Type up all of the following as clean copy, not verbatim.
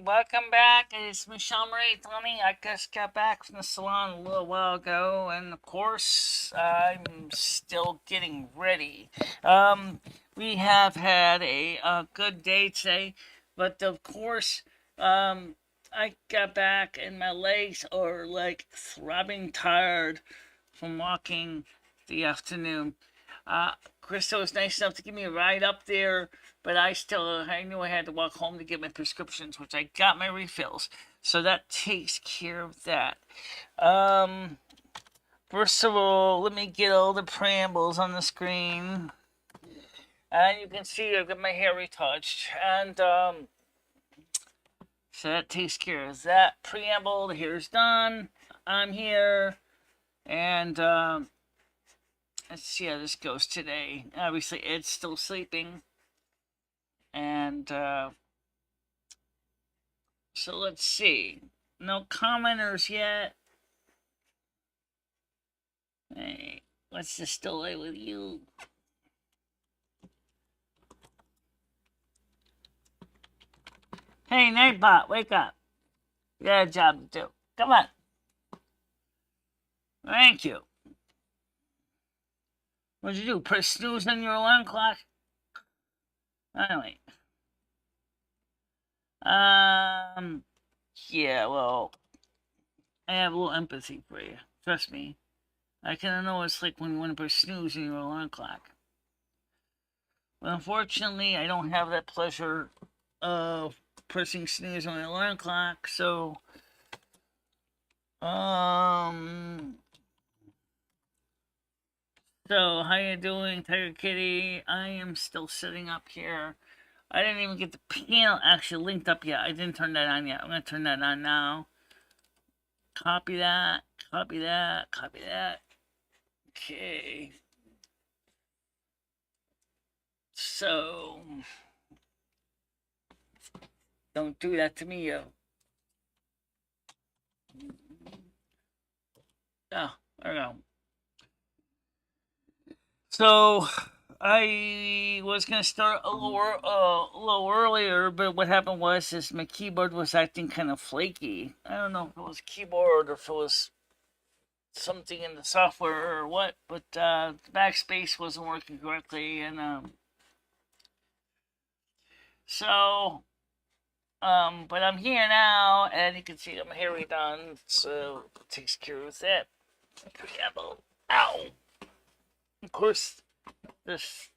Welcome back. It's MicheleMarieDalene. I just got back from the salon a little while ago, and of course, I'm still getting ready. We have had a good day today, but of course, I got back and my legs are like throbbing tired from walking the afternoon. Crystal was nice enough to give me a ride up there, but I knew I had to walk home to get my prescriptions, which I got my refills. So that takes care of that. Um, First of all, let me get all the preambles on the screen. And you can see I've got my hair retouched. And, so that takes care of that preamble. The hair's done. I'm here. And, let's see how this goes today. Obviously, Ed's still sleeping. And so let's see. No commenters yet. Hey, what's the story with you? Hey, Nightbot, wake up. You got a job to do. Come on. Thank you. What'd you do? Press snooze on your alarm clock? Anyway. Yeah, well, I have a little empathy for you. Trust me. I kind of know what it's like when you want to press snooze on your alarm clock. But unfortunately, I don't have that pleasure of pressing snooze on my alarm clock, so so how you doing, Tiger Kitty? I am still sitting up here. I didn't even get the panel actually linked up yet. I didn't turn that on yet. I'm gonna turn that on now. Copy that, copy that, copy that. Okay. So don't do that to me, yo. Oh, there we go. So I was gonna start a little earlier, but what happened was is my keyboard was acting kind of flaky. I don't know if it was keyboard or if it was something in the software or what, but the backspace wasn't working correctly, and so but I'm here now, and you can see I'm hair redone, so it takes care of that. Preamble. Ow. Of course, this.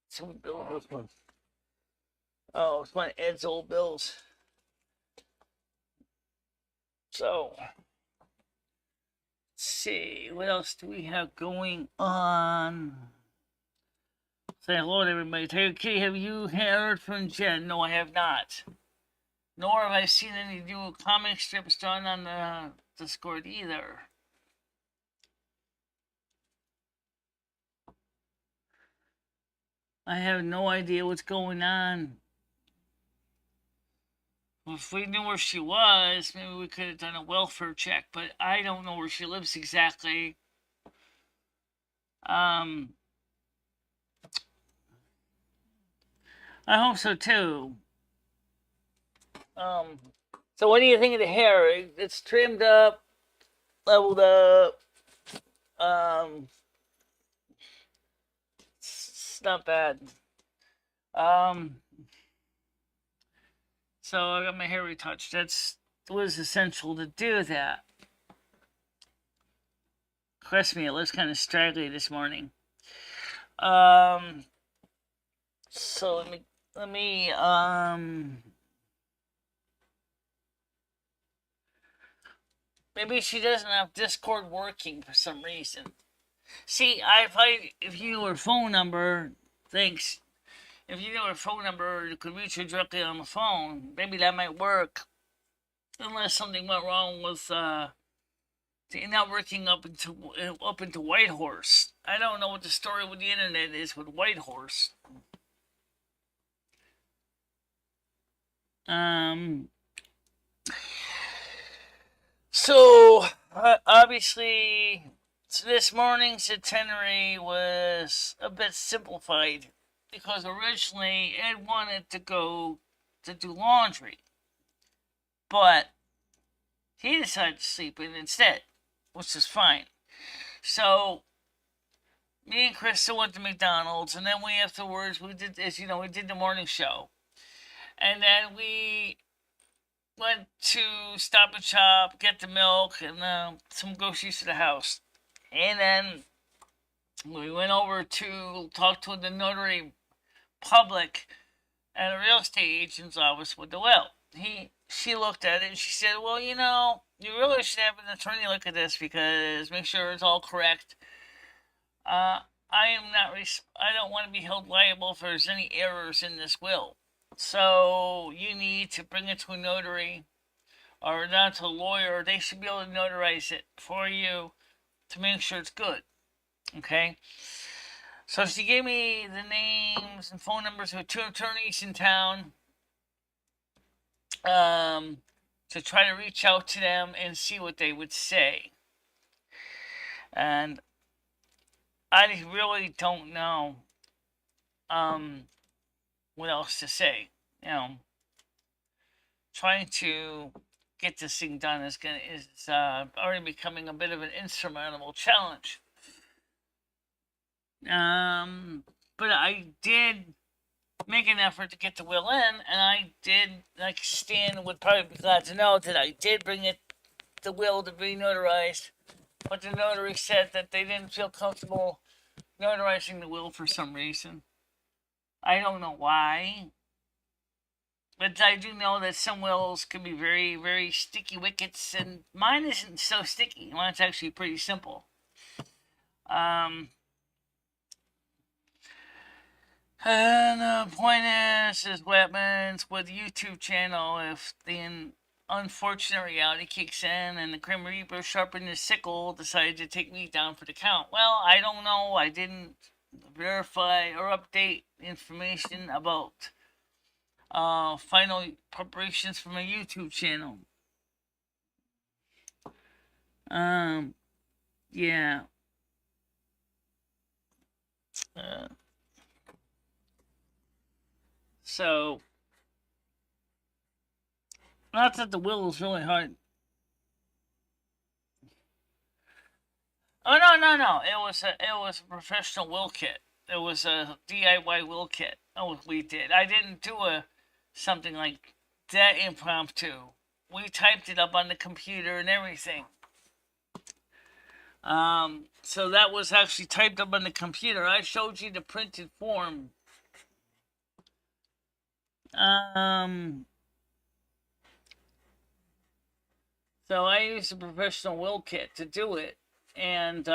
Some bills. Oh, it's one of Ed's old bills. So, let's see, what else do we have going on? Say hello to everybody. Hey, Kitty, have you heard from Jen? No, I have not. Nor have I seen any new comic strips done on the Discord either. I have no idea what's going on. If we knew where she was, maybe we could have done a welfare check, but I don't know where she lives exactly. I hope so too. So what do you think of the hair? It's trimmed up, leveled up. It's not bad. So I got my hair retouched. That's was essential to do that. Trust me, it looks kind of straggly this morning. So let me maybe she doesn't have Discord working for some reason. See, if you knew her phone number, thanks. If you knew her phone number, you could reach her directly on the phone. Maybe that might work. Unless something went wrong with the networking up into Whitehorse. I don't know what the story with the internet is with Whitehorse. So obviously, this morning's itinerary was a bit simplified. because originally Ed wanted to go to do laundry, but he decided to sleep in instead, which is fine. So me and Krista went to McDonald's, and then we afterwards we did this. We did the morning show, and then we went to Stop and Shop, get the milk and some groceries to the house, and then we went over to talk to the notary public at a real estate agent's office with the will. She looked at it and she said, "Well, you really should have an attorney look at this because make sure it's all correct. I am not. I don't want to be held liable if there's any errors in this will. So you need to bring it to a notary or not to a lawyer. They should be able to notarize it for you to make sure it's good." Okay. So she gave me the names and phone numbers of 2 attorneys in town, to try to reach out to them and see what they would say. And I really don't know what else to say. Trying to get this thing done is already becoming a bit of an insurmountable challenge. But I did make an effort to get the will in, and I did, like Stan would probably be glad to know, that I did bring the will to be notarized, but the notary said that they didn't feel comfortable notarizing the will for some reason. I don't know why, but I do know that some wills can be very, very sticky wickets, and mine isn't so sticky. Mine's actually pretty simple. And the point is what happens with the YouTube channel if the unfortunate reality kicks in and the Grim Reaper sharpened his sickle, decided to take me down for the count. Well, I don't know. I didn't verify or update information about final preparations for my YouTube channel. Yeah. So, not that the will is really hard. Oh no! It was a professional will kit. It was a DIY will kit. Oh, we did. I didn't do something like that impromptu. We typed it up on the computer and everything. So that was actually typed up on the computer. I showed you the printed form. So I used a professional will kit to do it, and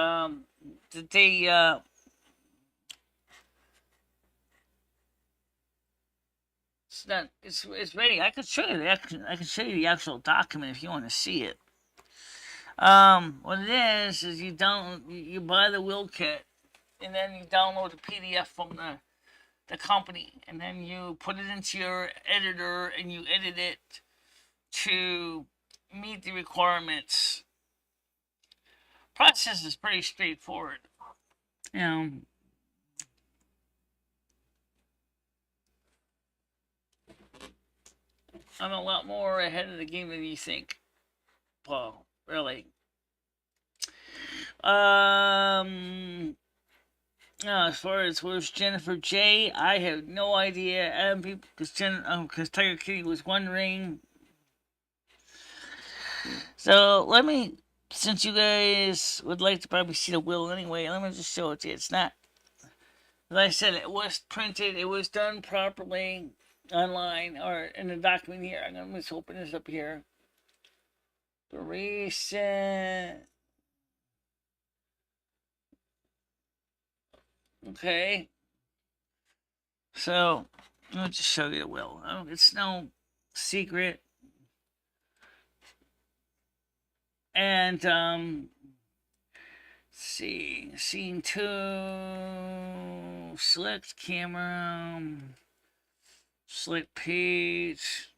it's ready. I could show you I can show you the actual document if you want to see it. What it is you buy the will kit, and then you download the PDF from the company, and then you put it into your editor and you edit it to meet the requirements. Process is pretty straightforward. I'm a lot more ahead of the game than you think, Paul. Really. As far as where's Jennifer J, I have no idea. Because Tiger Kitty was wondering. So let me, since you guys would like to probably see the will anyway, let me just show it to you. It's not, as I said, it was printed, it was done properly online or in the document here. I'm going to just open this up here. The recent. Okay. So, let me just show you the will. It's no secret. And, let's see. Scene 2. Select camera. Select page.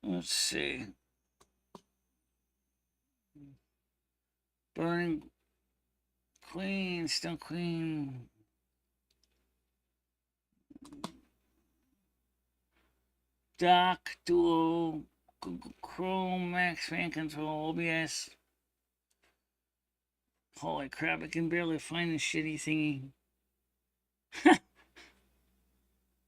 Let's see. Burning Queen, still Queen. Doc, Duo, Google Chrome, Max Fan Control, OBS. Holy crap, I can barely find this shitty thingy.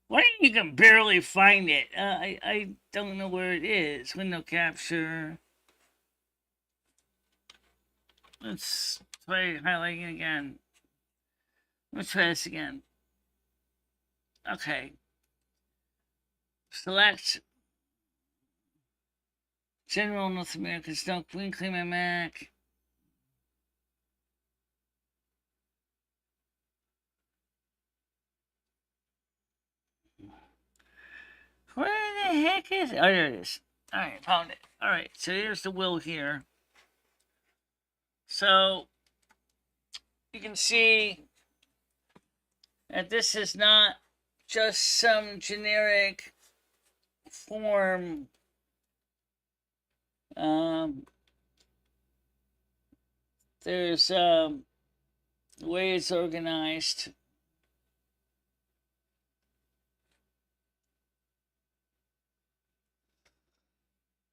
Why you can barely find it? I don't know where it is. Window capture. Let's try highlighting again. Let's try this again. Okay. Select General North American Snow Queen, clean my Mac. Where the heck is it? Oh, there it is. Alright, found it. Alright, so here's the will here. So, you can see that this is not just some generic form. There's the way it's organized.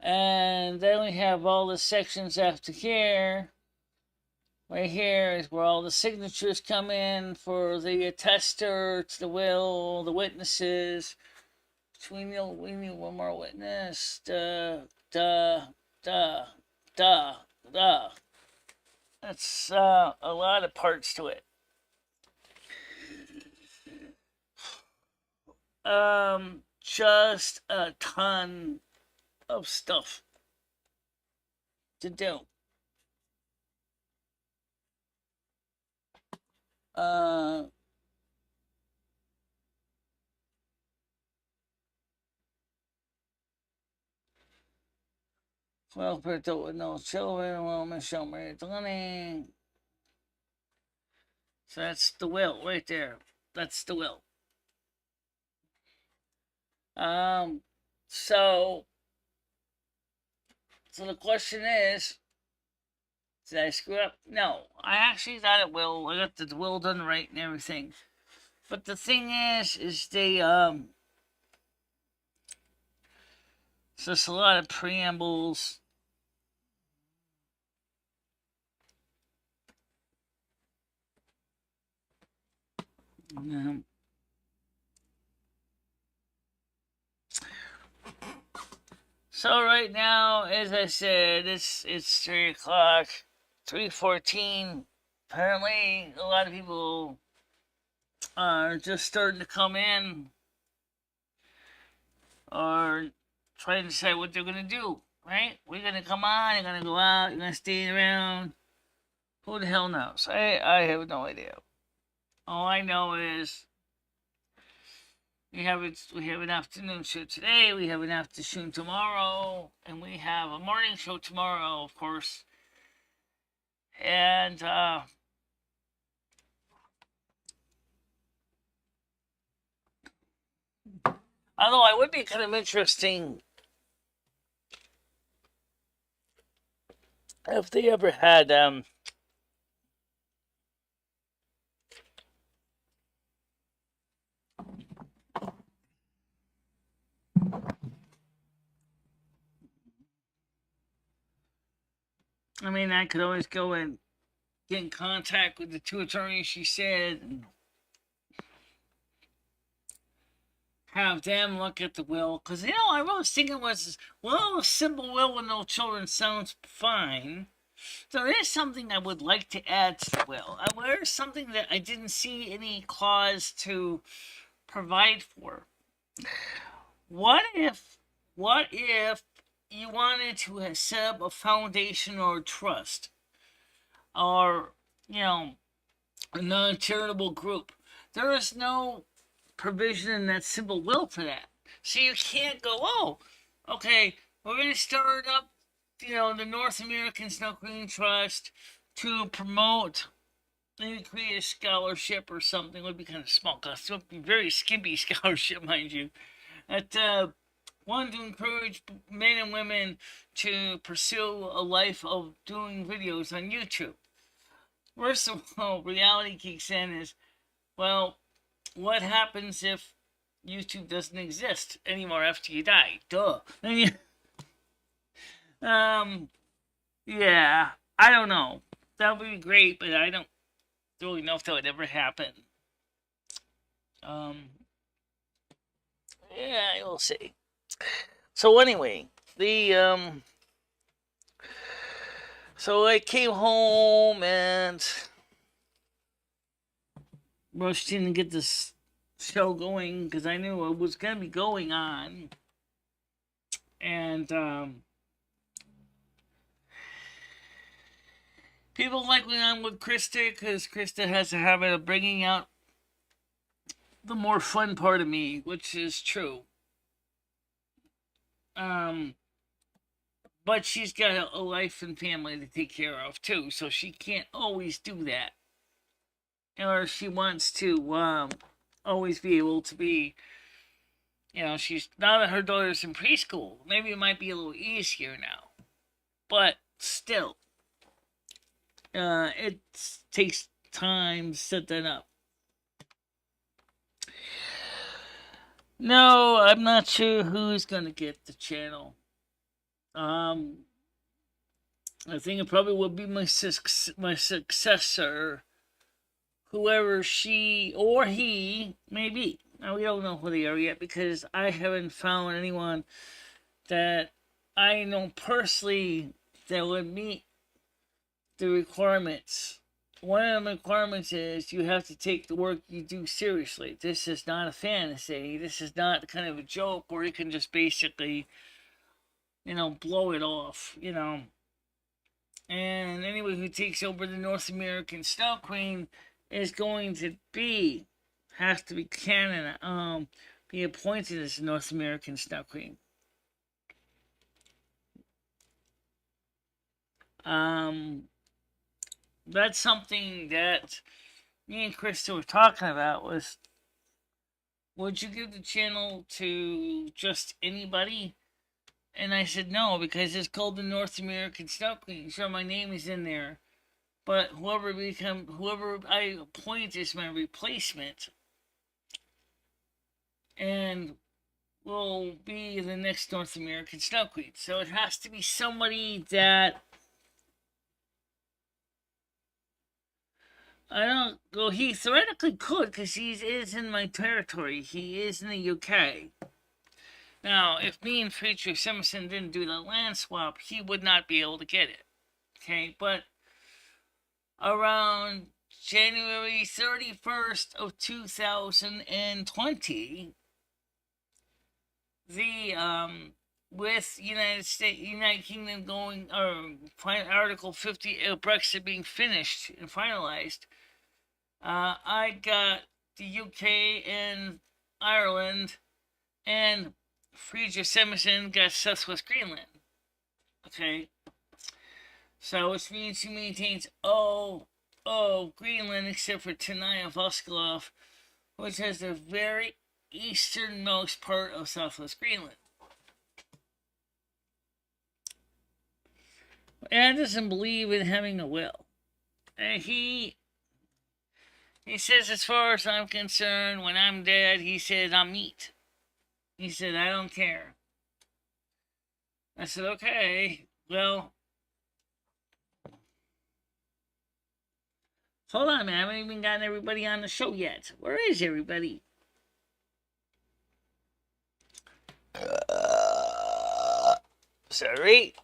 And then we have all the sections after here. Right here is where all the signatures come in for the attester to the will, the witnesses. We need one more witness. That's a lot of parts to it. Just a ton of stuff to do. Well, Perto with no children, well, MicheleMarieDalene. So that's the will right there. That's the will. So the question is, did I screw up? No, I actually got it will. I got the will done right and everything. But the thing is they, so it's a lot of preambles. So right now, as I said, it's 3 o'clock, 3:14. Apparently, a lot of people are just starting to come in or trying to decide what they're gonna do. Right? We're gonna come on. You're gonna go out. You're gonna stay around. Who the hell knows? I have no idea. All I know is we have an afternoon show today, we have an afternoon tomorrow, and we have a morning show tomorrow, of course. And although it would be kind of interesting if they ever had I mean, I could always go and get in contact with the 2 attorneys she said and have them look at the will. Because, I was thinking well, a simple will with no children sounds fine. There is something I would like to add to the will. There's something that I didn't see any clause to provide for. What if you wanted to set up a foundation or a trust or, a non-charitable group? There is no provision in that simple will for that. So you can't go, oh, okay, we're going to start up, the North American Snow Queen Trust to promote, maybe create a scholarship or something. It would be kind of small cost. It would be very skimpy scholarship, mind you. At one, to encourage men and women to pursue a life of doing videos on YouTube. First of all, reality kicks in is, well, what happens if YouTube doesn't exist anymore after you die. Duh. Yeah, I don't know. That would be great, but I don't really know if that would ever happen. Um, yeah, you'll see. So anyway, the so I came home and rushed in to get this show going because I knew it was gonna be going on, and people like when I'm with Krista because Krista has a habit of bringing out the more fun part of me, which is true. Um, but she's got a life and family to take care of too, so she can't always do that. Or she wants to always be able to be, she's now that her daughter's in preschool. Maybe it might be a little easier now, but still, it takes time to set that up. No, I'm not sure who's gonna get the channel. I think it probably will be my successor, whoever she or he may be. Now, we don't know who they are yet because I haven't found anyone that I know personally that would meet the requirements. One of the requirements is you have to take the work you do seriously. This is not a fantasy. This is not kind of a joke where you can just basically, blow it off, And anyone who takes over the North American Snow Queen is going to has to be canon, be appointed as the North American Snow Queen. That's something that me and Krista were talking about was, would you give the channel to just anybody? And I said no, because it's called the North American Snow Queen. Sure, my name is in there, but whoever I appoint is my replacement, and will be the next North American Snow Queen. So it has to be somebody that I don't. Well, he theoretically could because he is in my territory. He is in the UK. Now, if me and Frederick Simpson didn't do the land swap, he would not be able to get it. Okay, but around January 31st of 2020, the with United Kingdom going, or Article 50 Brexit being finished and finalized, I got the UK and Ireland, and Frederick Simpson got Southwest Greenland. Okay, so which means he maintains all Greenland except for Tenaya Voskalov, which has the very easternmost part of Southwest Greenland. And doesn't believe in having a will. And he says, as far as I'm concerned, when I'm dead, he said, I'm meat. He said, I don't care. I said, okay, well, hold on, man. I haven't even gotten everybody on the show yet. Where is everybody? Sorry.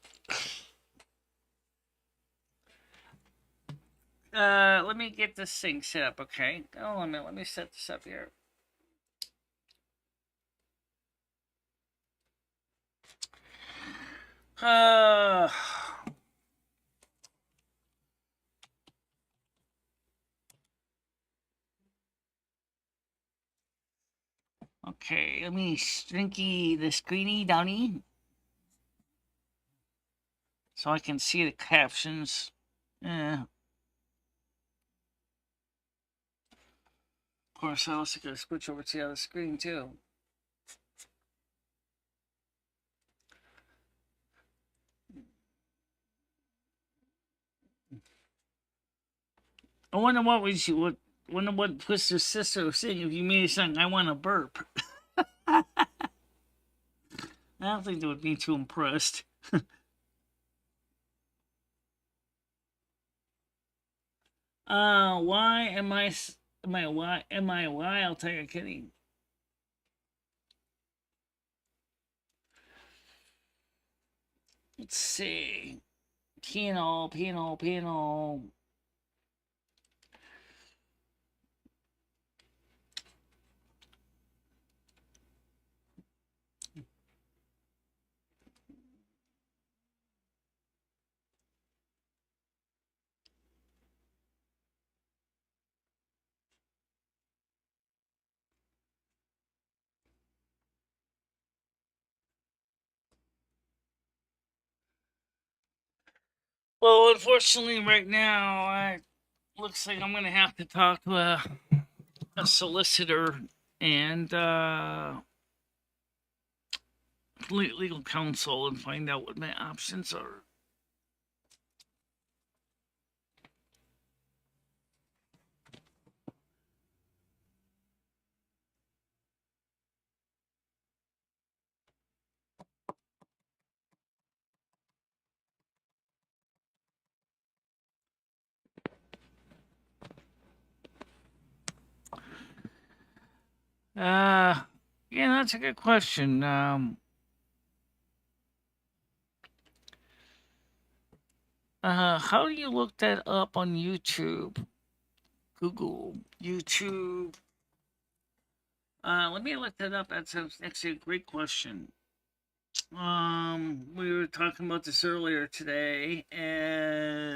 Let me get this thing set up, okay? Hold on a minute. Let me set this up here. Okay, let me strinky the screeny downy so I can see the captions. Of course, I also gotta switch over to the other screen too. I wonder what Twister's sister was saying if you made a song, I want to burp. I don't think they would be too impressed. Why am I? Why? I'll tell you, kidding. Let's see. Penal. Well, unfortunately, right now, looks like I'm gonna have to talk to a solicitor and legal counsel and find out what my options are. Yeah, that's a good question. How do you look that up on YouTube? Google, YouTube. Let me look that up. That's actually a great question. We were talking about this earlier today. Is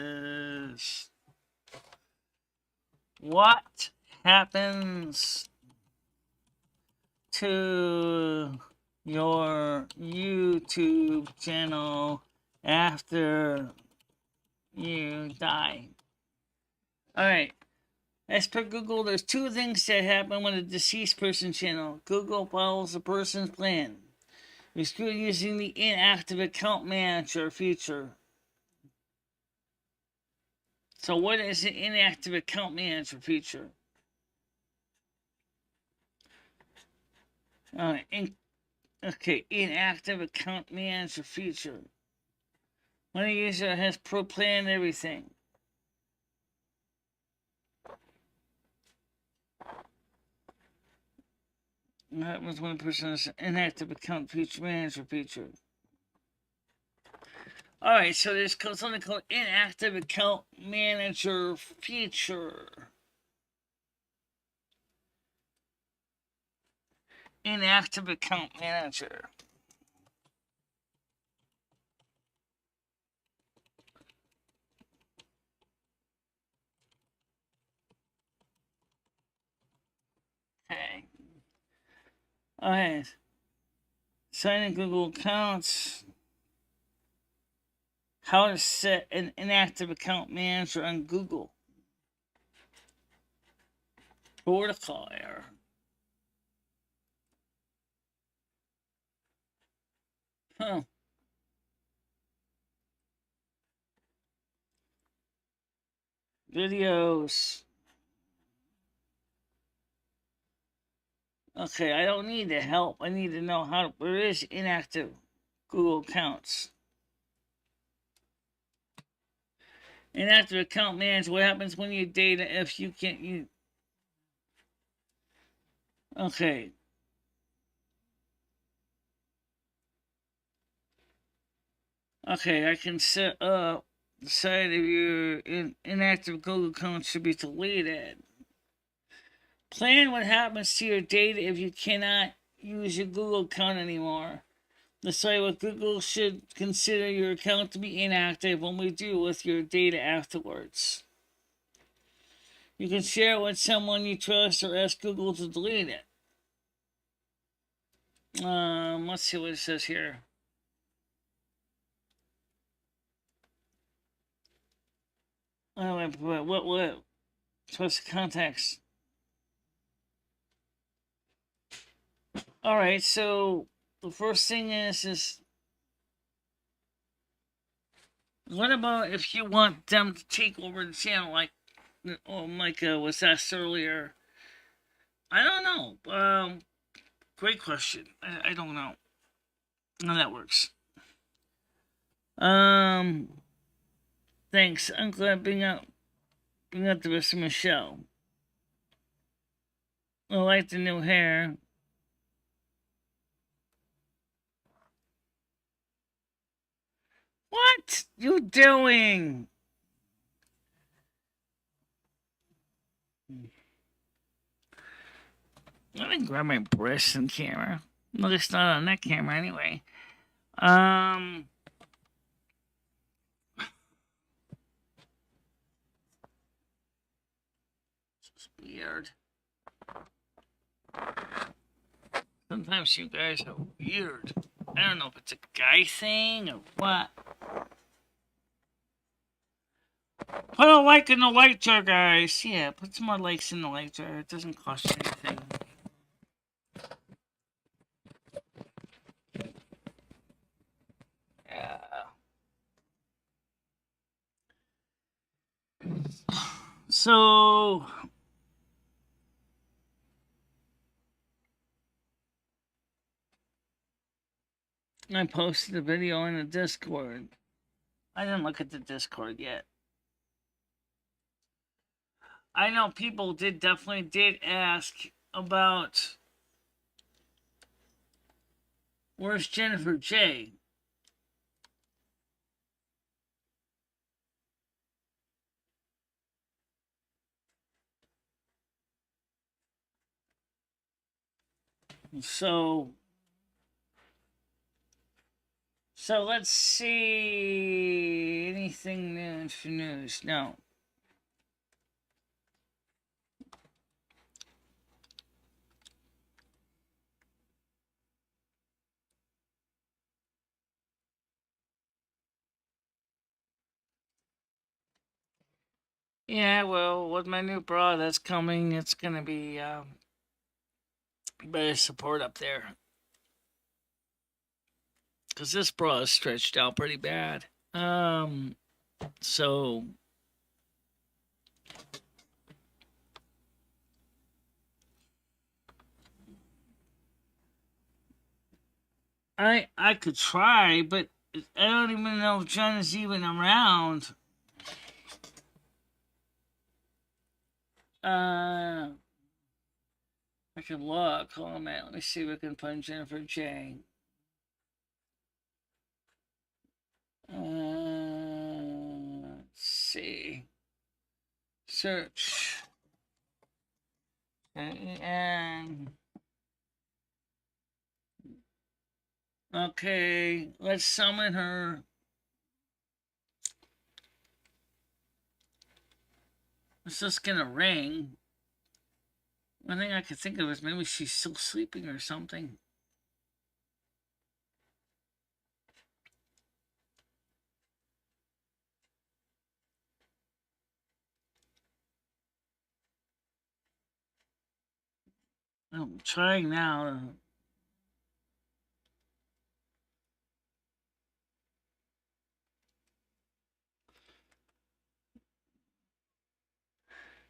what happens to your YouTube channel after you die? Alright. As per Google, there's two things that happen when a deceased person channel. Google follows a person's plan. You're using the inactive account manager feature. So what is the inactive account manager feature? Inactive account manager feature. When a user has pro-planned everything. That was when a person has an inactive account feature manager feature. Alright, so there's something called inactive account manager feature. Inactive account manager. Okay. Alright. Sign in Google accounts. How to set an inactive account manager on Google. Protocol error. Huh. Videos. Okay, I don't need the help. I need to know how. Where is inactive Google accounts? Inactive account manager. What happens when your data if you can't use? Okay. Okay, I can set up decide if your inactive Google account should be deleted. Plan what happens to your data if you cannot use your Google account anymore. Decide what Google should consider your account to be inactive when we do with your data afterwards. You can share it with someone you trust or ask Google to delete it. Let's see what it says here. What? What's the context? Alright, so the first thing is what about if you want them to take over the channel like Micah was asked earlier? I don't know. Great question. I don't know how that works. Thanks. I'm glad to bring out the rest of Michelle. I like the new hair. What you doing? Let me grab my breasts in camera. Well, it's not on that camera anyway. It's weird. Sometimes you guys are weird. I don't know if it's a guy thing or what. Put a like in the like jar, guys. Yeah, put some more likes in the like jar. It doesn't cost you anything. Yeah. So I posted a video in the Discord. I didn't look at the Discord yet. I know people definitely did ask about where's Jennifer J. So let's see. Anything new for news? No. Yeah, well, with my new bra that's coming, it's gonna be better support up there. Because this bra is stretched out pretty bad. So I could try, but I don't even know if John is even around. I can look. Hold on a minute. Let me see if I can find Jennifer J. Let's see. Search. And okay, let's summon her. It's just gonna ring. One thing I could think of is maybe she's still sleeping or something. I'm trying now.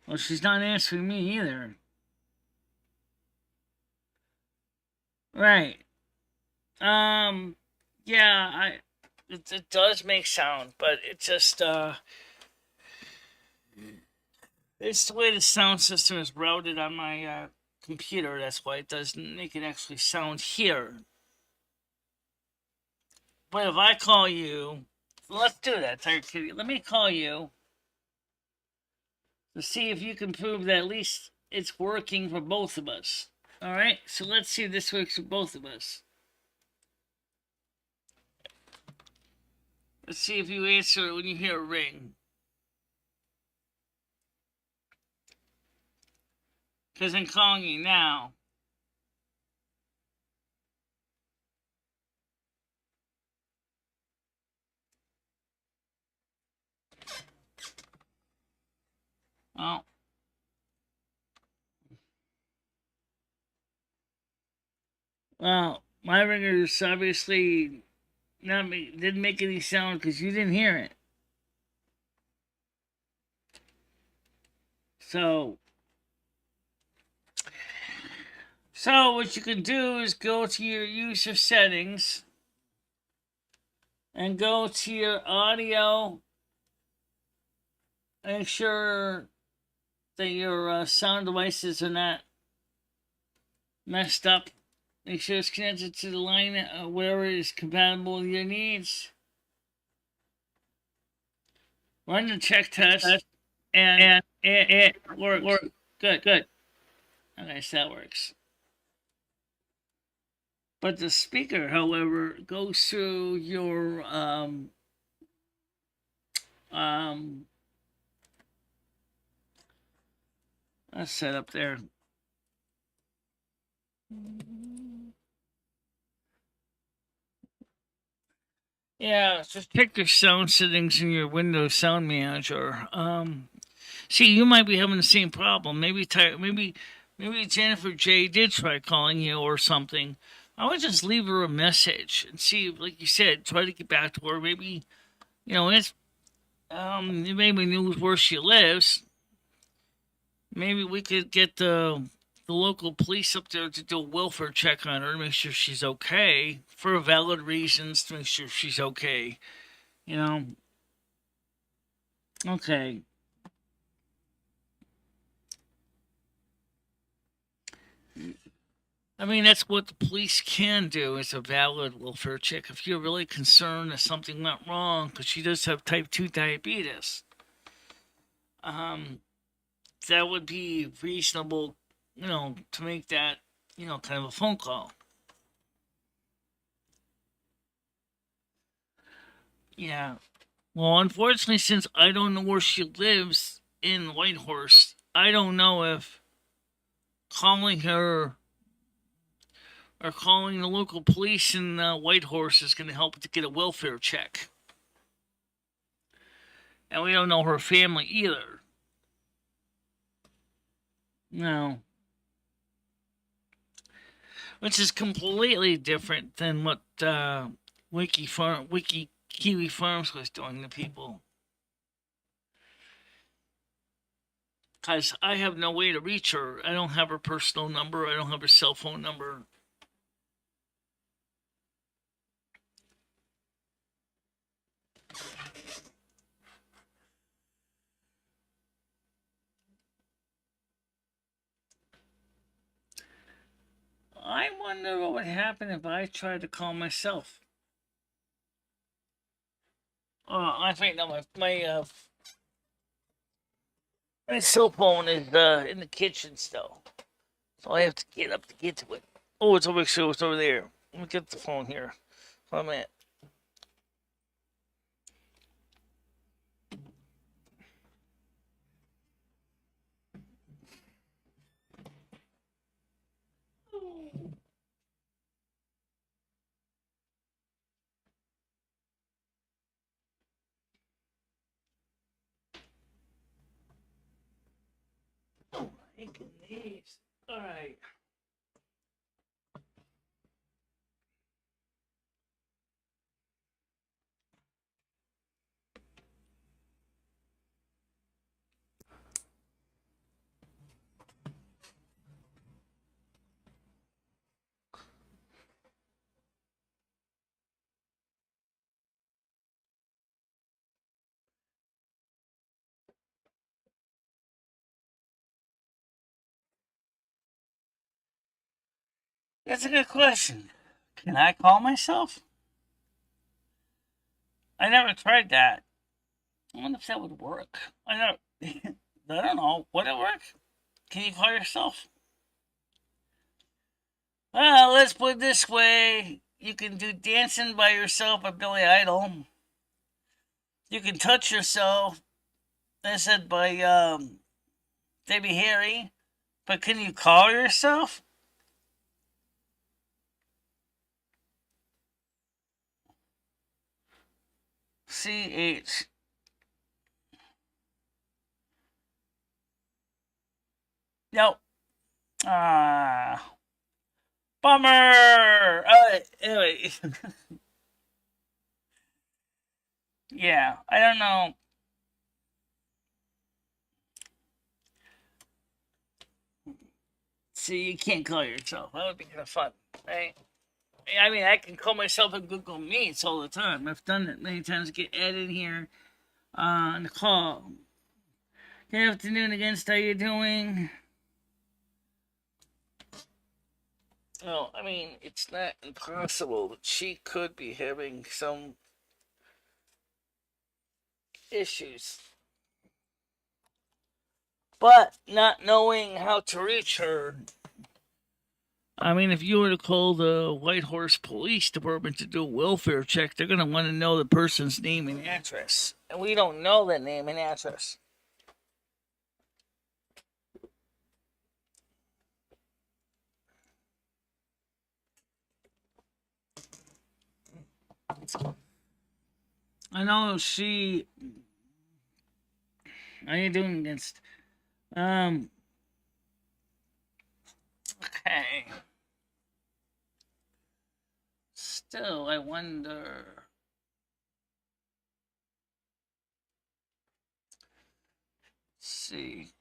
Well, she's not answering me either. Right. Yeah, it does make sound, but it just it's the way the sound system is routed on my computer. That's why it doesn't make it actually sound here. But if I call you, let's do that, Tiger Kitty. Let me call you to see if you can prove that at least it's working for both of us. All right, so let's see if this works for both of us. Let's see if you answer it when you hear a ring. Because I'm calling you now. Oh. Well, my ringers obviously didn't make any sound because you didn't hear it. So So what you can do is go to your user settings and go to your audio. Make sure that your sound devices are not messed up. Make sure it's connected to the line wherever it is compatible with your needs. Run the check test, and it works. Good. Okay, so that works. But the speaker, however, goes through your let's set up there. Yeah, just check your sound settings in your Windows Sound Manager. See, you might be having the same problem. Maybe Jennifer J did try calling you or something. I would just leave her a message and see, like you said, try to get back to her. Maybe, it's maybe knows where she lives. Maybe we could get the local police up there to do a welfare check on her, make sure she's okay for valid reasons, to make sure she's okay. Okay. I mean, that's what the police can do, is a valid welfare check. If you're really concerned that something went wrong, because she does have type 2 diabetes, that would be reasonable, to make that, kind of a phone call. Yeah. Well, unfortunately, since I don't know where she lives in Whitehorse, I don't know if calling her or calling the local police in Whitehorse is going to help to get a welfare check. And we don't know her family either. No. Which is completely different than what Wiki Kiwi Farms was doing to people. Because I have no way to reach her. I don't have her personal number. I don't have her cell phone number. I wonder what would happen if I tried to call myself. I think my cell phone is in the kitchen still, so I have to get up to get to it. Oh, it's over there. Let me get the phone here. Hold on a minute. Oh, my goodness. All right. That's a good question. Can I call myself? I never tried that. I wonder if that would work. I don't know. Would it work? Can you call yourself? Well, let's put it this way. You can do Dancing by Yourself by Billy Idol. You can Touch Yourself, that's said by Debbie Harry. But can you call yourself? CH. Nope. Bummer. Anyway. Yeah, I don't know. See, you can't call yourself. That would be kind of fun, right? I mean, I can call myself in Google Meets all the time. I've done it many times. Get Ed in here on the call. Good afternoon again. How you doing? Well, I mean, it's not impossible that she could be having some issues. But not knowing how to reach her. I mean, if you were to call the White Horse Police Department to do a welfare check, they're going to want to know the person's name and address. And we don't know that name and address. I know she... How you doing against... Okay. Still, I wonder... Let's see.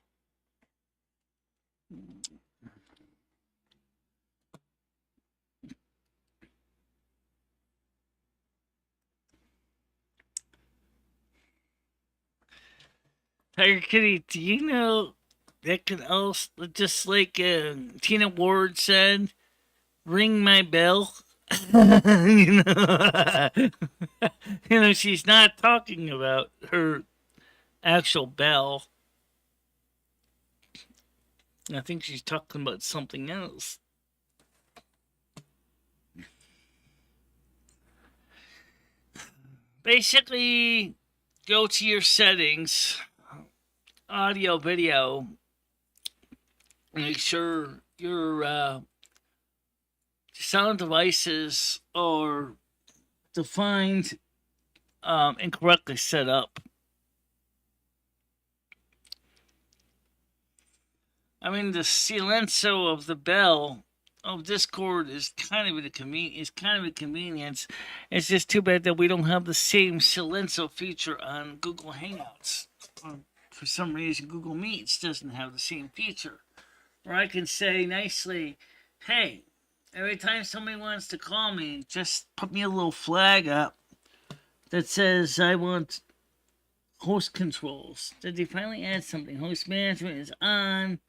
Tiger Kitty, do you know that can also, just like Tina Ward said, ring my bell? you know, you know, she's not talking about her actual bell. I think she's talking about something else. Basically, go to your settings, audio, video, make sure your sound devices are defined and correctly set up. I mean, the silencio of the bell of Discord is kind of a convenience. It's just too bad that we don't have the same silencio feature on Google Hangouts. For some reason, Google Meets doesn't have the same feature. Where I can say nicely, hey, every time somebody wants to call me, just put me a little flag up that says I want host controls. Did they finally add something? Host management is on.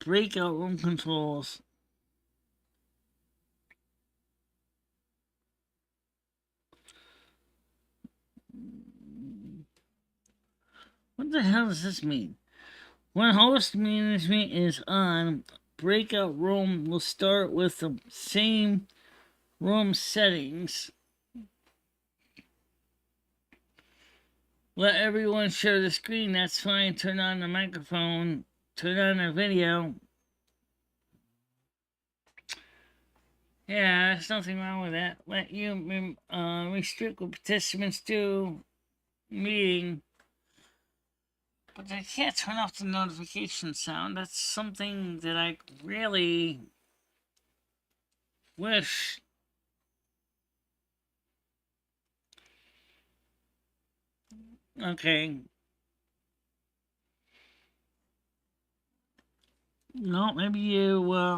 Breakout room controls. What the hell does this mean? When host management is on, breakout room will start with the same room settings. Let everyone share the screen. That's fine. Turn on the microphone. Turn on the video. Yeah, there's nothing wrong with that. Let you restrict what participants do. Meeting. But I can't turn off the notification sound. That's something that I really wish. Okay. No, maybe you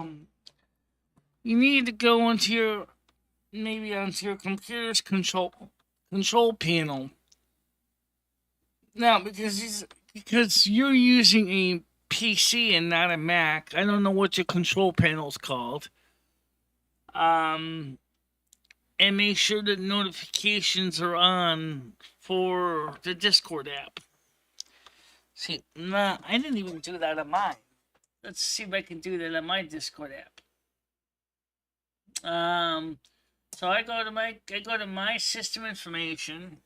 need to go onto your computer's control panel. Now, because you're using a PC and not a Mac, I don't know what your control panel's called. And make sure that notifications are on for the Discord app. See, nah, I didn't even do that on mine. Let's see if I can do that on my Discord app. So I go to my system information.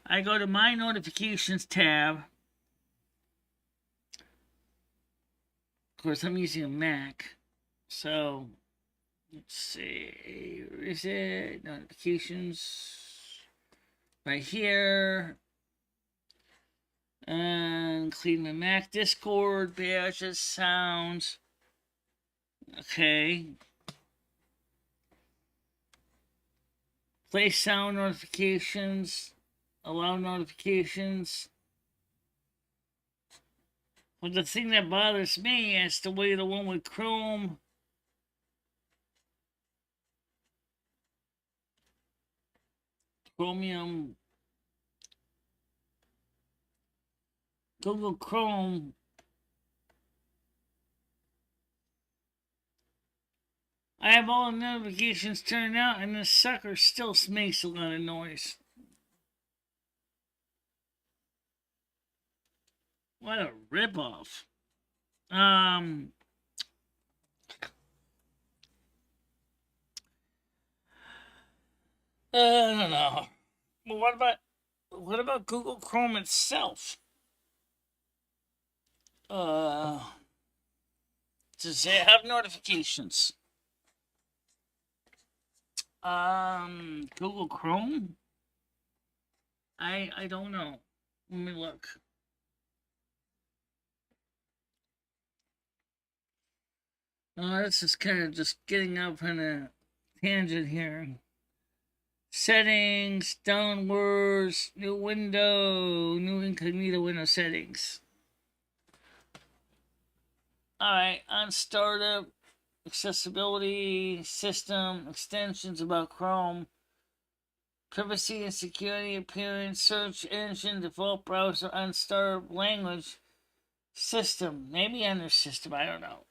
I go to my notifications tab. Of course, I'm using a Mac, so let's see. Where is it? Notifications. Right here. And clean my Mac. Discord, badges, sounds. Okay. Play sound notifications. Allow notifications. But the thing that bothers me is the way the one with Chrome, Chromium, Google Chrome, I have all the notifications turned out and this sucker still makes a lot of noise. What a ripoff. I don't know. Well, what about Google Chrome itself? Does it have notifications? Google Chrome? I don't know. Let me look. This is kind of just getting up on a tangent here. Settings, downwards, new window, new incognito window settings. Alright, on startup, accessibility, system, extensions about Chrome, privacy and security, appearance, search engine, default browser, on startup, language, system, maybe under system, I don't know.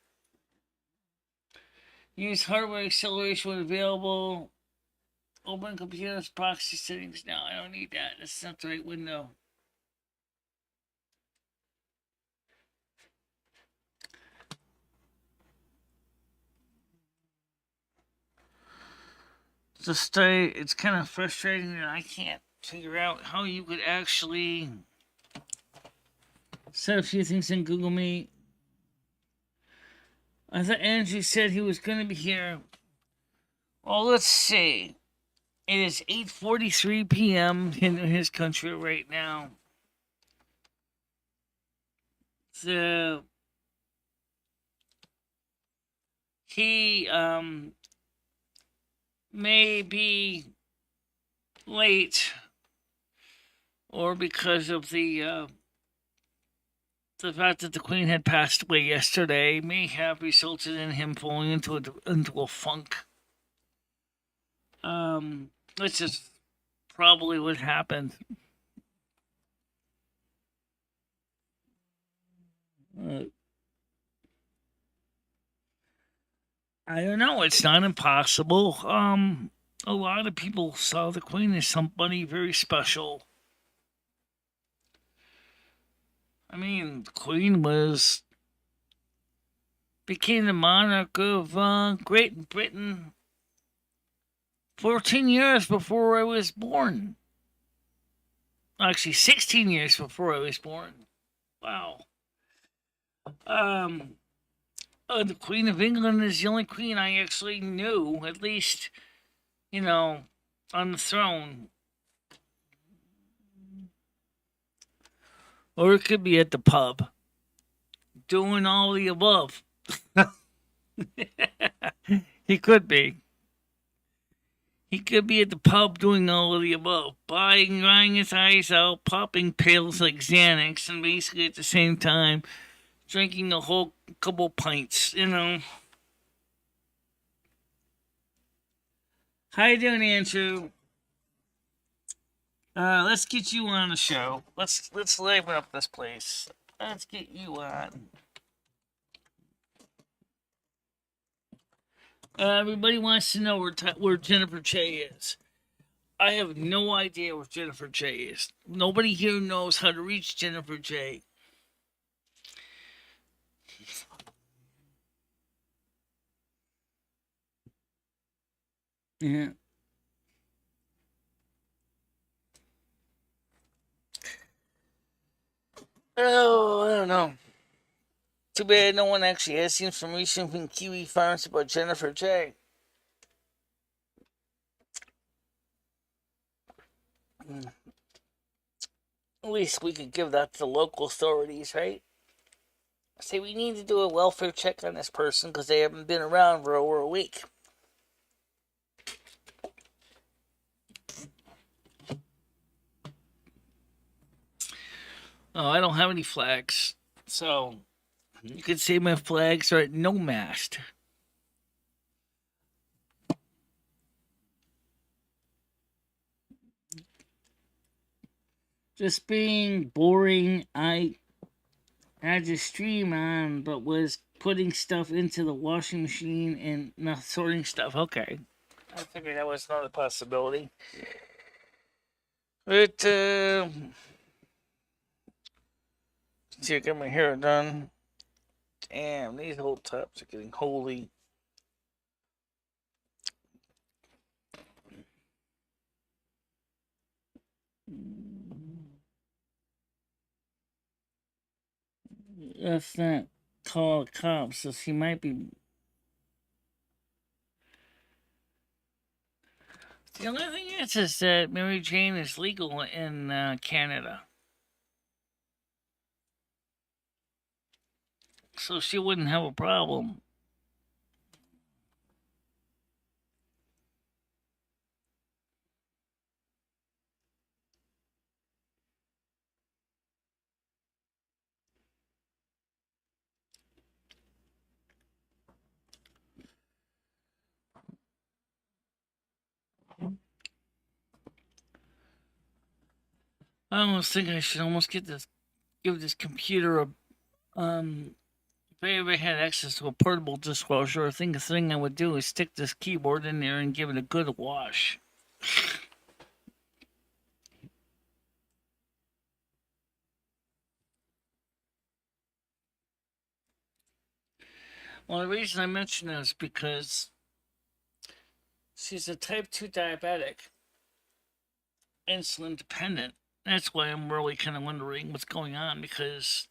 Use hardware acceleration when available. Open computers, proxy settings. No, I don't need that. That's not the right window. It's kind of frustrating that I can't figure out how you could actually set a few things in Google Meet. I thought Andrew said he was going to be here. Well, let's see. It is 8:43 p.m. in his country right now. So he may be late, or because of the fact that the Queen had passed away yesterday may have resulted in him falling into a funk. Which is probably what happened. I don't know. It's not impossible. A lot of people saw the Queen as somebody very special. I mean, the Queen became the monarch of Great Britain 14 years before I was born. Actually, 16 years before I was born. Wow. The Queen of England is the only queen I actually knew, at least, on the throne. Or it could be at the pub, doing all the above. He could be. He could be at the pub doing all of the above, crying his eyes out, popping pills like Xanax, and basically at the same time drinking a whole couple pints, How you doing, Andrew? Let's get you on the show. Let's liven up this place. Let's get you on. Everybody wants to know where Jennifer Che is. I have no idea where Jennifer Che is. Nobody here knows how to reach Jennifer Che. Yeah. Oh, I don't know. Too bad no one actually has the information from Kiwi Farms about Jennifer Che. At least we could give that to the local authorities, right? Say we need to do a welfare check on this person because they haven't been around for over a week. Oh, I don't have any flags. So you could say my flags are at no mast. Just being boring, I had the stream on, but was putting stuff into the washing machine and not sorting stuff. Okay. I figured that was another possibility. But, see, I got my hair done. Damn, these whole tops are getting holy. Let's not call a cop, so she might be. The only thing is that Mary Jane is legal in Canada. So she wouldn't have a problem. I almost think I should almost give this computer a if I ever had access to a portable dishwasher, I think the thing I would do is stick this keyboard in there and give it a good wash. Well, the reason I mention that is because she's a type 2 diabetic, insulin dependent. That's why I'm really kind of wondering what's going on, because,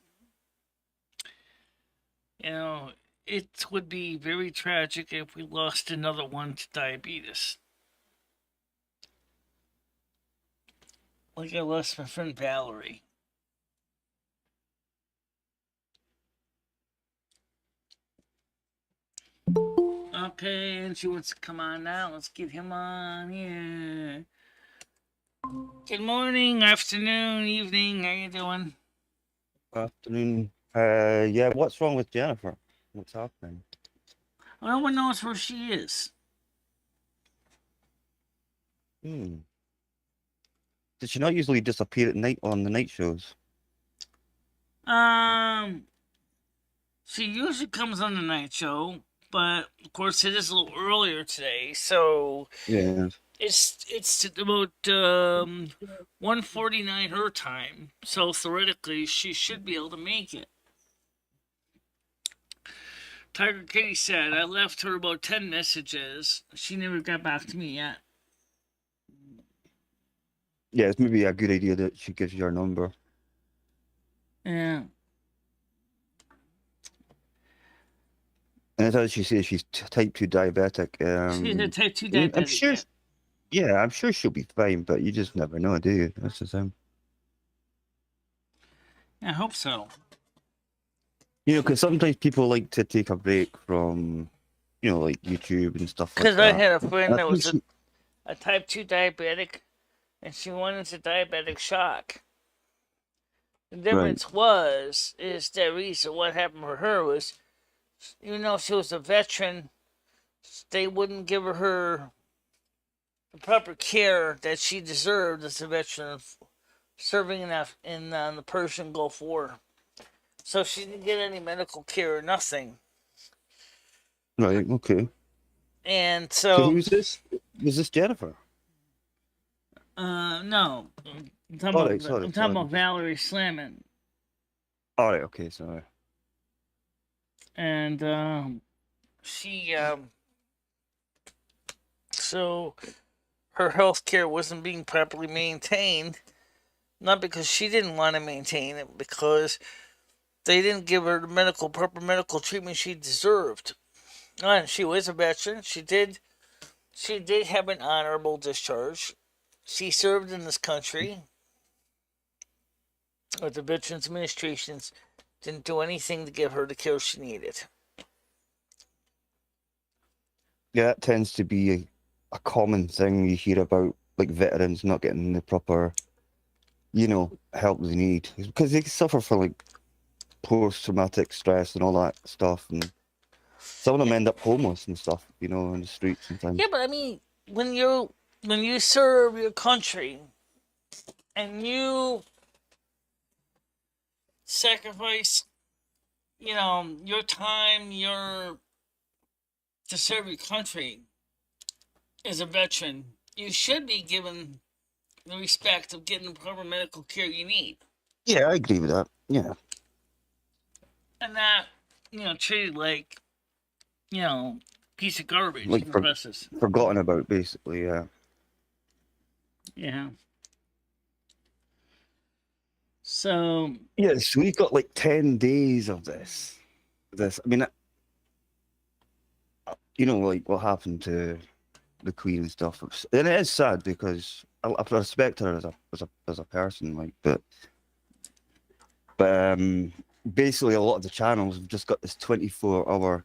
you know, it would be very tragic if we lost another one to diabetes. Like I lost my friend Valerie. Okay, and she wants to come on now. Let's get him on here. Good morning, afternoon, evening. How you doing? Afternoon. Yeah, what's wrong with Jennifer? What's happening? No one knows where she is. Did she not usually disappear at night on the night shows? She usually comes on the night show, but of course it is a little earlier today, so Yeah. it's about 1:49 her time. So theoretically, she should be able to make it. Tiger Kitty said, I left her about 10 messages. She never got back to me yet. Yeah, it's maybe a good idea that she gives you her number. Yeah. And as she says, she's type 2 diabetic. She's a type 2 diabetic. I'm sure, yeah, I'm sure she'll be fine, but you just never know, do you? That's the thing. I hope so. You know, because sometimes people like to take a break from, you know, like YouTube and stuff like that. Because I had a friend that was a type 2 diabetic, and she went into diabetic shock. The difference is that reason what happened for her was, even though she was a veteran, they wouldn't give her the proper care that she deserved as a veteran of serving in the Persian Gulf War. So she didn't get any medical care or nothing. Right, okay. And so who's this? Was this Jennifer? No. I'm talking about Valerie Slammin. Alright, okay, sorry. And she so her health care wasn't being properly maintained, not because she didn't want to maintain it, because they didn't give her the proper medical treatment she deserved. And she was a veteran. She did have an honorable discharge. She served in this country, but the Veterans Administrations didn't do anything to give her the care she needed. Yeah, that tends to be a common thing you hear about, like veterans not getting the proper, you know, help they need, because they suffer for like post-traumatic stress and all that stuff, and some of them end up homeless and stuff, you know, in the streets Yeah, sometimes. but I mean, when you serve your country and you sacrifice, your time, your to serve your country as a veteran, you should be given the respect of getting the proper medical care you need, Yeah, I agree with that. Yeah, and not, treated like, you know, piece of garbage like in the process. forgotten about, basically. Yeah. Yeah. So Yes, we've got like 10 days of this. I mean, you know, like what happened to the Queen and stuff, and it is sad because I respect her as a person, like, but basically a lot of the channels have just got this 24-hour,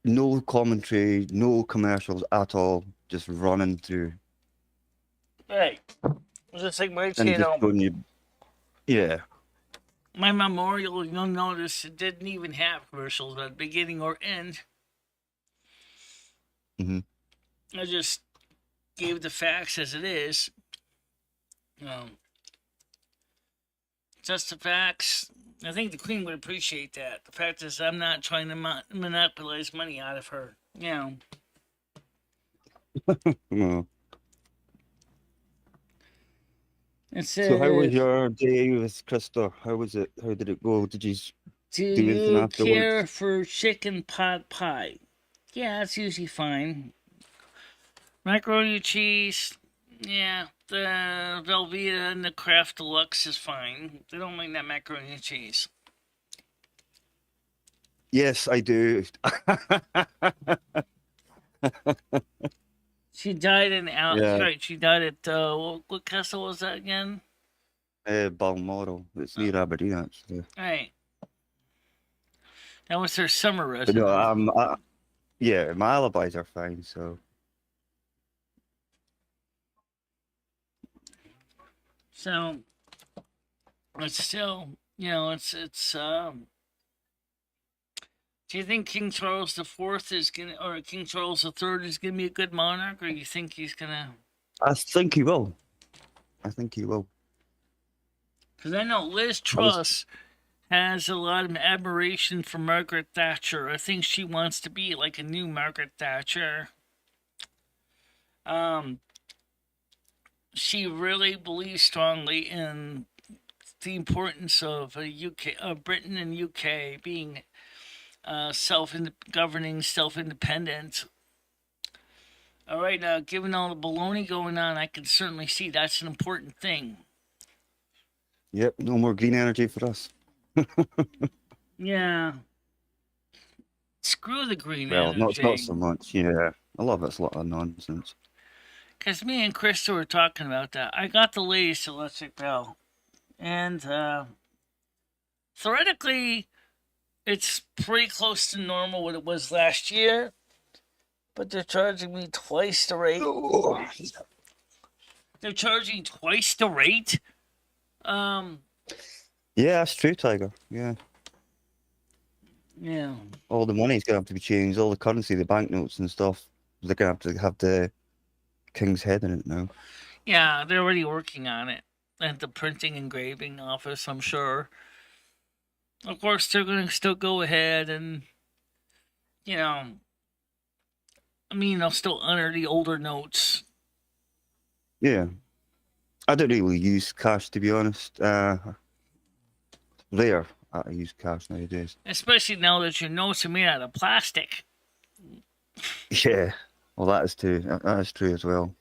no commentary, no commercials at all, just running through right, just like my and just channel, showing you, yeah. my memorial, you'll notice it didn't even have commercials at the beginning or end. Hmm. I just gave the facts as it is. Um, just the facts. I think the Queen would appreciate that. The fact is, I'm not trying to monopolize money out of her. Oh. It So how was says, your day with Krista? How was it? How did it go? Did you do do anything you care afterwards? for chicken pot pie? Yeah, it's usually fine. Macaroni and cheese, yeah. The Velveeta and the Kraft Deluxe is fine. They don't like that macaroni and cheese. Yes, I do. She died in Al. Yeah, Right, she died at what castle was that again? Balmoral. It's Oh, near Aberdeen, actually. right, that was her summer But no, residence. yeah, my alibis are fine. So So it's still, it's. Do you think King Charles the Fourth is gonna, or King Charles the Third is gonna be a good monarch, or you think he's gonna? I think he will. I think he will. Because I know Liz I was, Truss has a lot of admiration for Margaret Thatcher. I think she wants to be like a new Margaret Thatcher. Um, she really believes strongly in the importance of Britain and UK being self-governing, self-independent. All right, now given all the baloney going on, I can certainly see that's an important thing. yep, no more green energy for us. Yeah, screw the green Well, not energy. so much. Yeah, a lot of it's a lot of nonsense. Because me and Krista were talking about that. I got the latest electric bill, and theoretically, it's pretty close to normal what it was last year, but they're charging me twice the rate. Oh, They're charging twice the rate. Um, yeah, that's true, Tiger. Yeah, yeah, all the money's gonna have to be changed. All the currency, the banknotes and stuff. They're gonna have the king's head in it now. yeah, they're already working on it at the printing engraving office, I'm sure. Of course, they're going to still go ahead and, you know, they'll still honor the older notes. Yeah, I don't really use cash, to be honest. Rare I use cash nowadays. Especially now that your notes are made out of plastic. Yeah, well, that is true. That is true as well.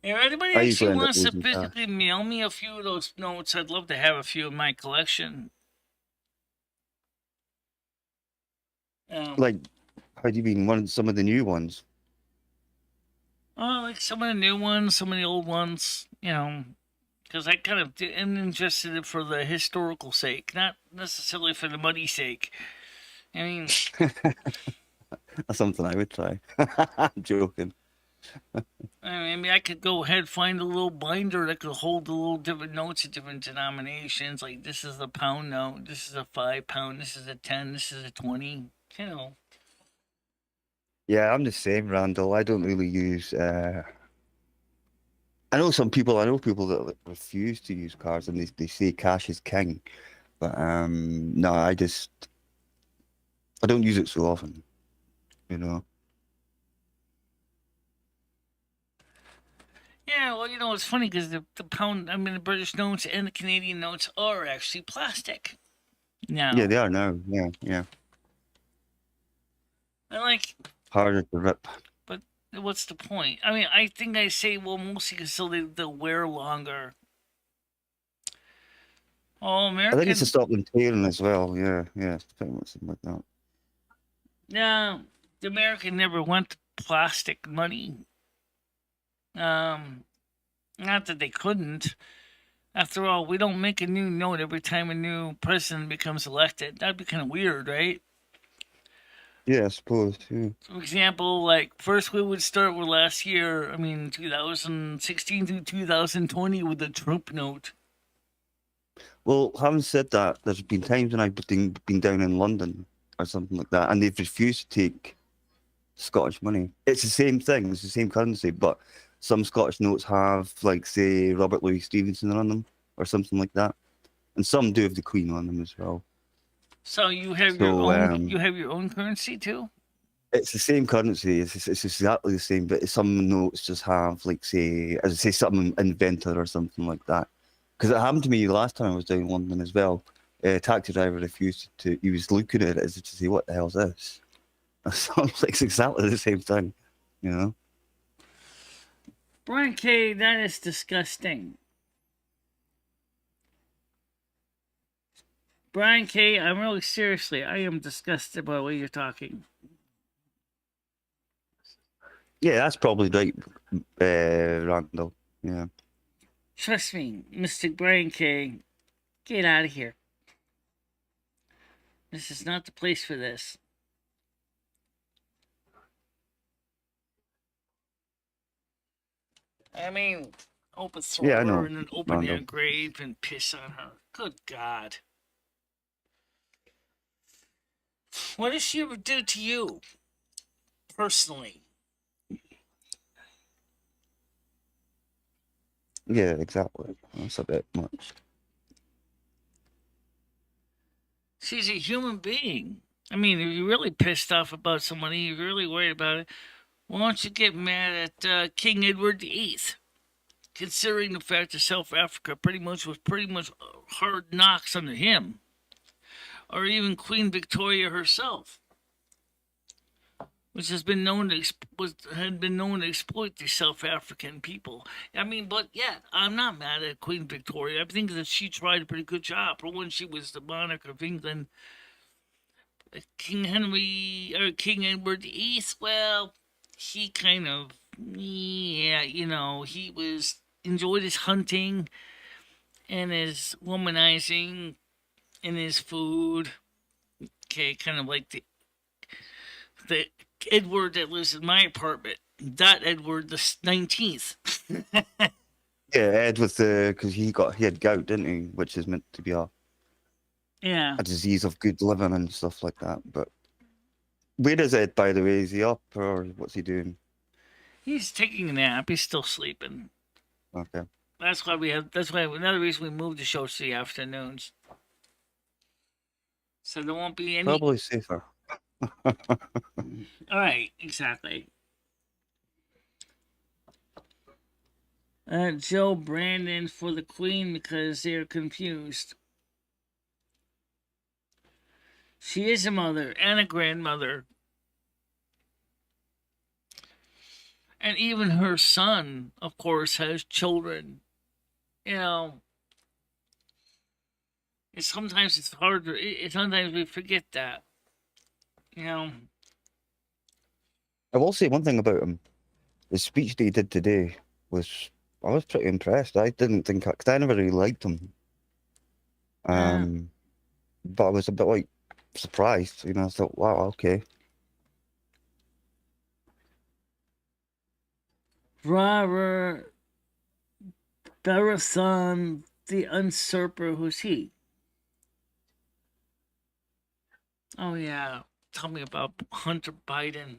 If anybody I actually usually end up wants to losing cash. physically mail me a few of those notes, I'd love to have a few in my collection. Um, Like, how do you mean some of the new ones? like some of the new ones, some of the old ones, because I kind of am interested for the historical sake, not necessarily for the money sake. I mean, That's something I would try. I'm joking. I mean, I could go ahead find a little binder that could hold the little different notes of different denominations. Like this is a pound note, this is a £5, this is a 10, this is a 20. You know. Yeah, I'm the same, Randall. I don't really use. I know some people. I know people that like, refuse to use cards, and they say cash is king. But no, I don't use it so often. You know. Yeah, well, it's funny because the pound, I mean, the British notes and the Canadian notes are actually plastic Yeah, now. they are now. Yeah, yeah. And like, Harder to rip. but what's the point? I mean, I think I say, well, mostly because they'll wear longer. All I think it's to American, stop them tearing as well. Yeah, yeah. It's pretty much something like that. yeah, the American never went to plastic money. Um, Not that they couldn't. After all, we don't make a new note every time a new president becomes elected. That'd be kind of weird, right? Yeah, I suppose. Yeah. For example, like first we would start with last year, I mean 2016 to 2020 with the Trump note. Well, having said that, there's been times when I've been down in London or something like that, and they've refused to take Scottish money. It's the same thing. It's the same currency, but some Scottish notes have, like, say, Robert Louis Stevenson on them or something like that, and some do have the Queen on them as well. So So you have your own currency too? it's the same currency. It's exactly the same, but some notes just have, like, say, as I say, something inventor or something like that. Because it happened to me last time I was down in London as well. A taxi driver refused to. He was looking at it as if to say, "What the hell's this?" So it's like it's exactly the same thing, you know. Brian K, that is disgusting. Brian K, I'm really seriously, I am disgusted by the way you're talking. Yeah, that's probably right, Randall. Yeah. Trust me, Mr. Brian K, get out of here. This is not the place for this. I mean, open Yeah, throw I her know, in an open air Randall. grave and piss on her. Good God. What did she ever do to you, personally? Yeah, exactly. That's a bit much. She's a human being. I mean, if you're really pissed off about somebody, you're really worried about it, why don't you get mad at King Edward VIII? Considering the fact that South Africa was pretty much hard knocks under him, or even Queen Victoria herself, which has been known to had been known to exploit the South African people. I mean, but yeah, I'm not mad at Queen Victoria. I think that she tried a pretty good job for when she was the monarch of England. King Henry or King Edward VIII, well, he kind of, yeah, he enjoyed his hunting and his womanizing and his food. Okay, kind of like the Edward that lives in my apartment. That Edward the 19th. Yeah, Ed with the because he had gout, didn't he? Which is meant to be Yeah, a disease of good living and stuff like that. But where is Ed, by the way? Is he up or what's he doing? he's taking a nap. He's still sleeping. Okay, That's why we have. That's why another reason we moved the show to the afternoons. So there won't be any. probably safer. All right, exactly. Joe Brandon for the Queen because they're confused. She is a mother and a grandmother. And even her son, of course, has children. You know, sometimes it's hard to, sometimes we forget that. You know, I will say one thing about him. The speech that he did today was I was pretty impressed. I didn't think because I never really liked him. uh, Um, but I was a bit like surprised. You know, I thought, wow, okay. Robert Barathon, the usurper. Who's he? Oh, yeah. Tell me about Hunter Biden.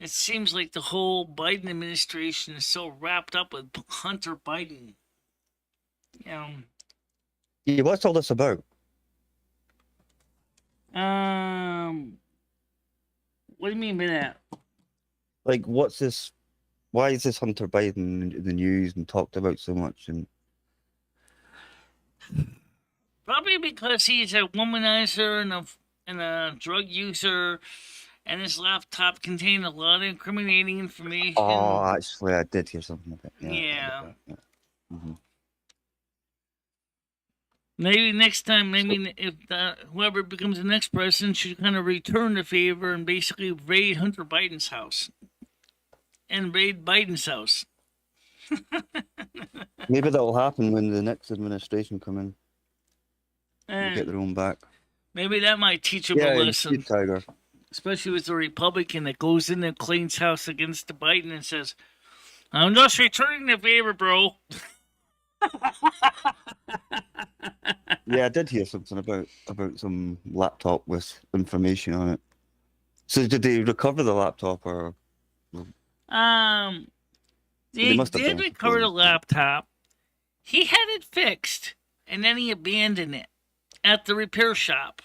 It seems like the whole Biden administration is so wrapped up with Hunter Biden. Yeah, what's all this about? What do you mean by that? Like, what's this? Why is this Hunter Biden in the news and talked about so much? And Probably because he's a womanizer and a drug user, and his laptop contained a lot of incriminating information. oh, actually, I did hear something about it. Yeah. Yeah. Mm-hmm. Maybe next time, if whoever becomes the next president should kind of return the favor and basically raid Hunter Biden's house. And raid Biden's house. Maybe that'll happen when the next administration come in. They'll get their own back. Maybe that might teach him a lesson. Tiger. Especially with the Republican that goes in and cleans house against the Biden and says, "I'm just returning the favor, bro." Yeah, I did hear something about some laptop with information on it. So did they recover the laptop or? They did recover the laptop. He had it fixed, and then he abandoned it at the repair shop.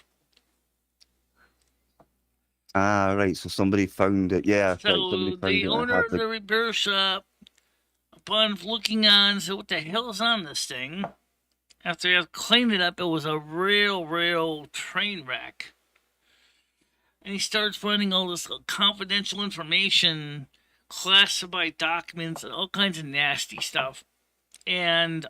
Ah, right. So somebody found it. Yeah. So the owner of the repair shop, upon looking on, said, "What the hell is on this thing?" After I cleaned it up, it was a real train wreck. And he starts finding all this confidential information, classified documents, and all kinds of nasty stuff. And,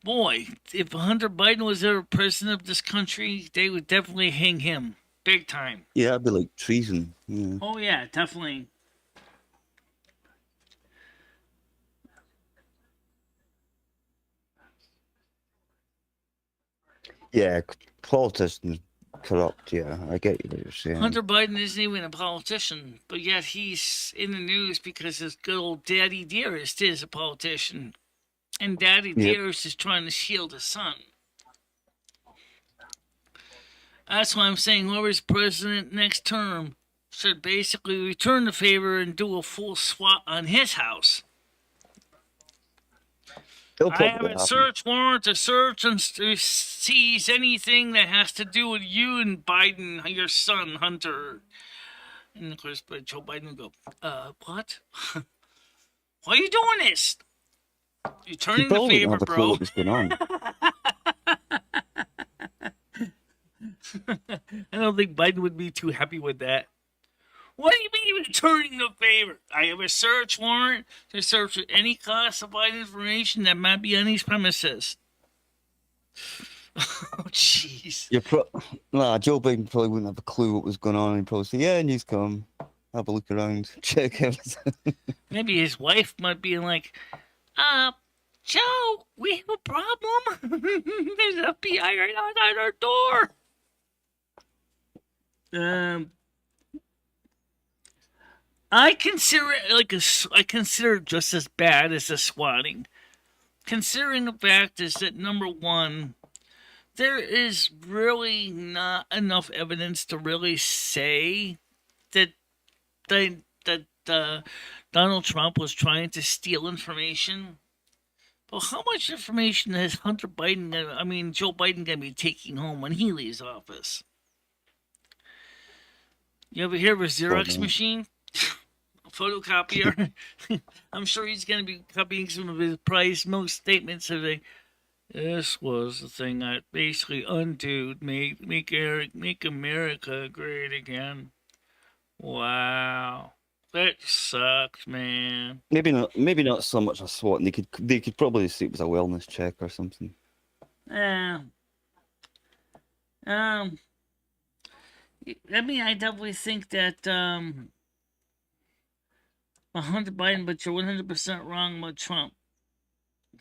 boy, if Hunter Biden was ever president of this country, they would definitely hang him. Big time. Yeah, it'd be like treason. Yeah. Oh, yeah, definitely. Yeah, politicians corrupt. Yeah, I get what you're saying. Hunter Biden isn't even a politician, but yet he's in the news because his good old Daddy Dearest is a politician. And Daddy Dearest is trying to shield his son. That's why I'm saying whoever's president next term should basically return the favor and do a full SWAT on his house. I have a search warrant to search and seize anything that has to do with you and Biden, your son, Hunter. And of course, Joe Biden would go, what? Why are you doing this? You're turning the favor, bro. What's going on. I don't think Biden would be too happy with that. What do you mean you're turning the favor? I have a search warrant to search for any classified information that might be on these premises. Oh, jeez. Joe Biden probably wouldn't have a clue what was going on. He'd probably say, yeah, news come. Have a look around. Check everything. Maybe his wife might be like, Joe, we have a problem. There's an FBI right outside our door. I consider it I consider it just as bad as the swatting. Considering the fact is that, number one, there is really not enough evidence to really say that Donald Trump was trying to steal information. But how much information is Joe Biden going to be taking home when he leaves office? You ever hear of a Xerox machine? A photocopier? I'm sure he's going to be copying some of his prize most statements of this was the thing that basically make America great again. Wow. That sucks, man. Maybe not so much a SWAT. They could probably see it was a wellness check or something. I definitely think that Hunter Biden, but you're 100% wrong about Trump.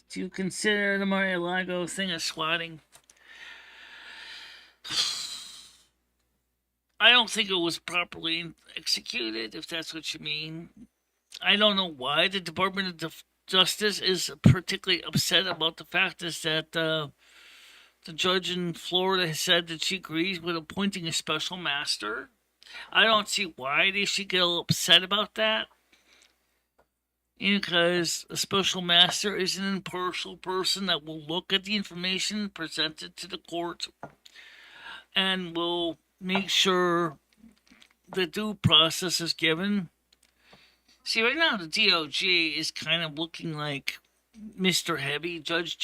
Do you consider the Mar-a-Lago thing a swatting? I don't think it was properly executed, if that's what you mean. I don't know why the Department of Justice is particularly upset about the fact is that the judge in Florida has said that she agrees with appointing a special master. I don't see why they should get a little upset about that. Because a special master is an impartial person that will look at the information presented to the court and will make sure the due process is given. See, right now the DOJ is kind of looking like Mr. Heavy, judge,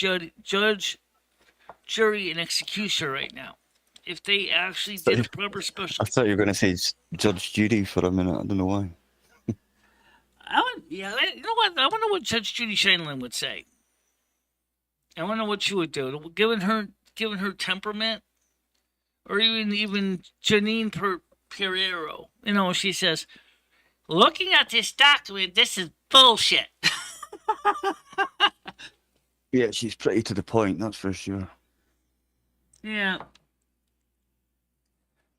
jury, and executioner right now. If they actually did a proper special... I thought you were going to say Judge Judy for a minute. I don't know why. You know what? I wonder what Judge Judy Sheindlin would say. I wonder what she would do. Given her temperament, or even Janine Pereiro, she says, looking at this document, this is bullshit. Yeah, she's pretty to the point, that's for sure. Yeah.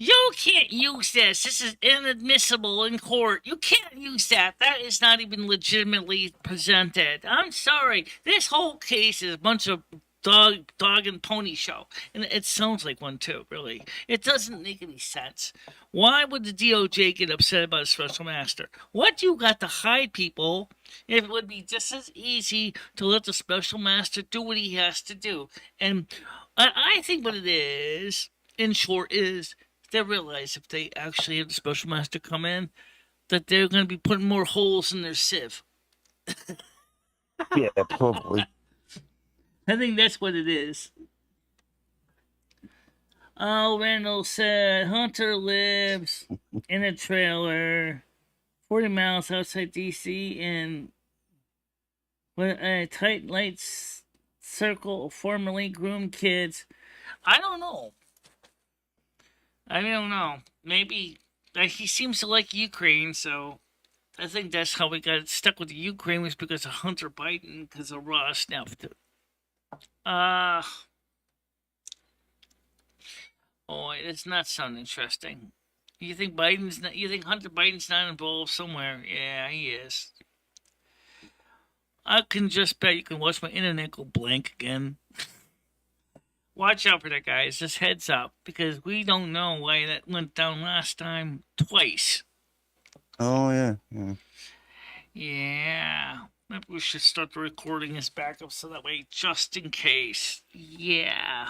You can't use this. This is inadmissible in court. You can't use that. That is not even legitimately presented. I'm sorry. This whole case is a bunch of dog and pony show. And it sounds like one too, really. It doesn't make any sense. Why would the DOJ get upset about a special master? What do you got to hide, people? If it would be just as easy to let the special master do what he has to do. And I think what it is, in short, is they realize if they actually have the special master come in, that they're going to be putting more holes in their sieve. Yeah, probably. I think that's what it is. Oh, Randall said Hunter lives in a trailer 40 miles outside D.C. and with a tight light circle of formerly groomed kids. I don't know. Maybe he seems to like Ukraine, so I think that's how we got stuck with the Ukraine was because of Hunter Biden, because of Ross. Now, it does not sound interesting. You think Hunter Biden's not involved somewhere? Yeah, he is. I can just bet you can watch my internet go blank again. Watch out for that, guys. Just heads up, because we don't know why that went down last time twice. Oh, yeah. Yeah. Maybe we should start the recording as backup so that way, just in case. Yeah.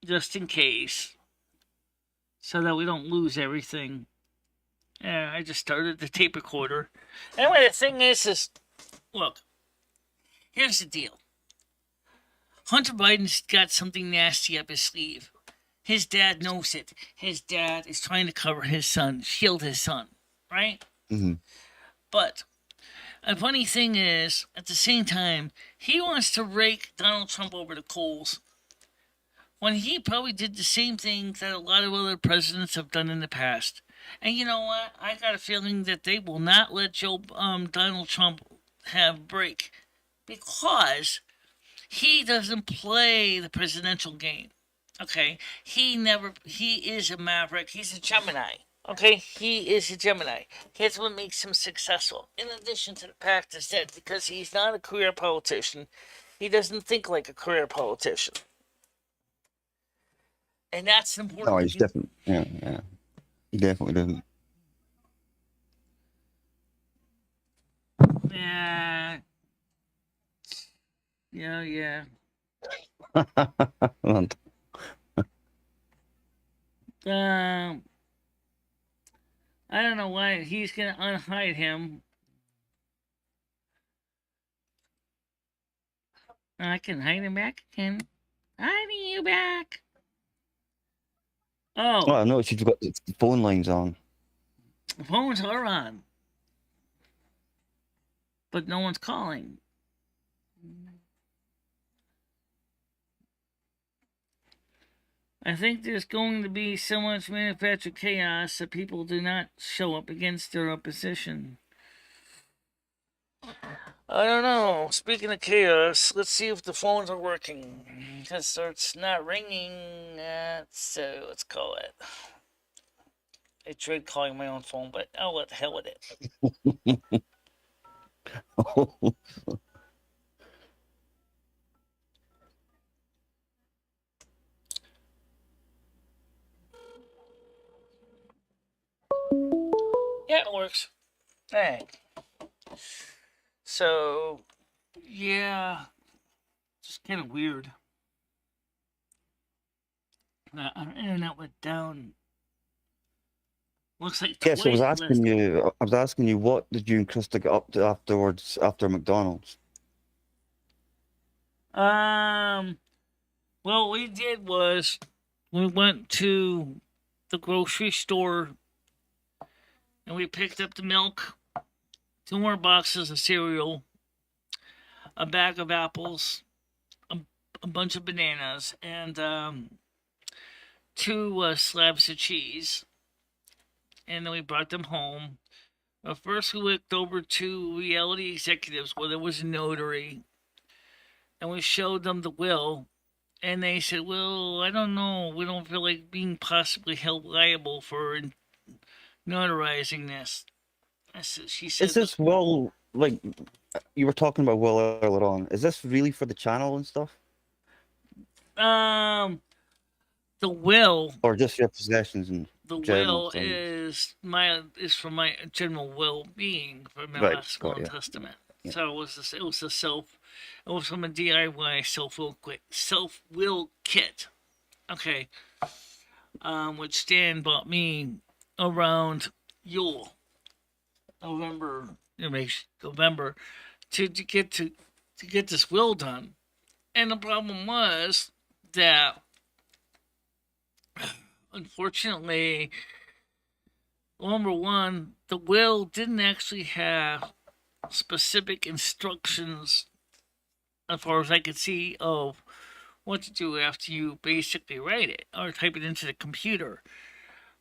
Just in case. So that we don't lose everything. Yeah, I just started the tape recorder. Anyway, the thing is, look, here's the deal. Hunter Biden's got something nasty up his sleeve. His dad knows it. His dad is trying to cover his son, shield his son, right? Mm-hmm. But a funny thing is, at the same time, he wants to rake Donald Trump over the coals when he probably did the same thing that a lot of other presidents have done in the past. And you know what? I got a feeling that they will not let Donald Trump have break, because he doesn't play the presidential game. Okay? He is a maverick. He's a Gemini. Okay? He is a Gemini. Here's what makes him successful. In addition to the fact is that because he's not a career politician, he doesn't think like a career politician. And that's important. No, he's definitely, yeah. He definitely doesn't. Yeah. I don't know why he's gonna unhide him. I can hide him back again. Hiding you back. Oh, I noticed you've got the phone lines on. The phones are on, but no one's calling. I think there's going to be so much manufactured chaos that people do not show up against their opposition. I don't know. Speaking of chaos, let's see if the phones are working. Because it's not ringing. So let's call it. I tried calling my own phone, but oh, what the hell with it. Yeah, it works. Hey. So, yeah, just kind of weird. Our internet went down. Looks like Yes, twice last. I was asking you, what did you and Krista get up to afterwards after McDonald's? Well, what we did was we went to the grocery store and we picked up the milk, 2 more boxes of cereal, a bag of apples, a bunch of bananas, and 2 slabs of cheese. And then we brought them home. First, we went over to Reality Executives where there was a notary, and we showed them the will. And they said, "Well, I don't know. We don't feel like being possibly held liable for notarizing this." She said, Is this will, like, you were talking about will earlier on, is this really for the channel and stuff? "The will, Or just your possessions and the general will things? is for my general well-being, for my Right, last will got and you. testament." Yeah. So it was from a DIY self will kit. Okay, which Stan bought me around Yule, November, to get this will done. And the problem was that, unfortunately, number one, the will didn't actually have specific instructions, as far as I could see, of what to do after you basically write it or type it into the computer.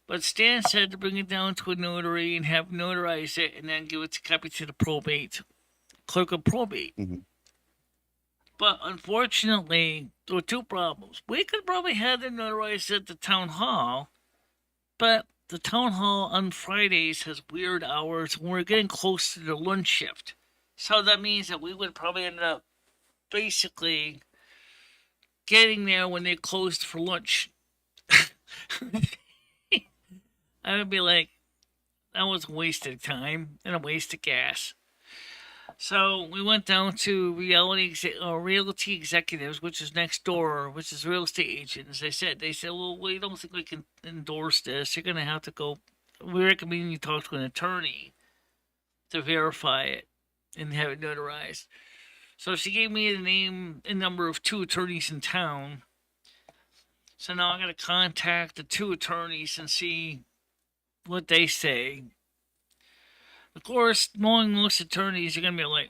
But Stan said to bring it down to a notary and have notarize it and then give it to copy to the clerk of probate. Mm-hmm. But unfortunately, there were 2 problems. We could probably have them notarized at the town hall, but the town hall on Fridays has weird hours and we're getting close to the lunch shift. So that means that we would probably end up basically getting there when they closed for lunch. I would be like, that was a waste of time and a waste of gas. So we went down to Realty Executives, which is next door, which is real estate agents. They said, well, we don't think we can endorse this. You're going to have to go. We recommend you talk to an attorney to verify it and have it notarized. So she gave me the name and number of 2 attorneys in town. So now I'm going to contact the 2 attorneys and see what they say. Of course, knowing most attorneys, you're going to be like,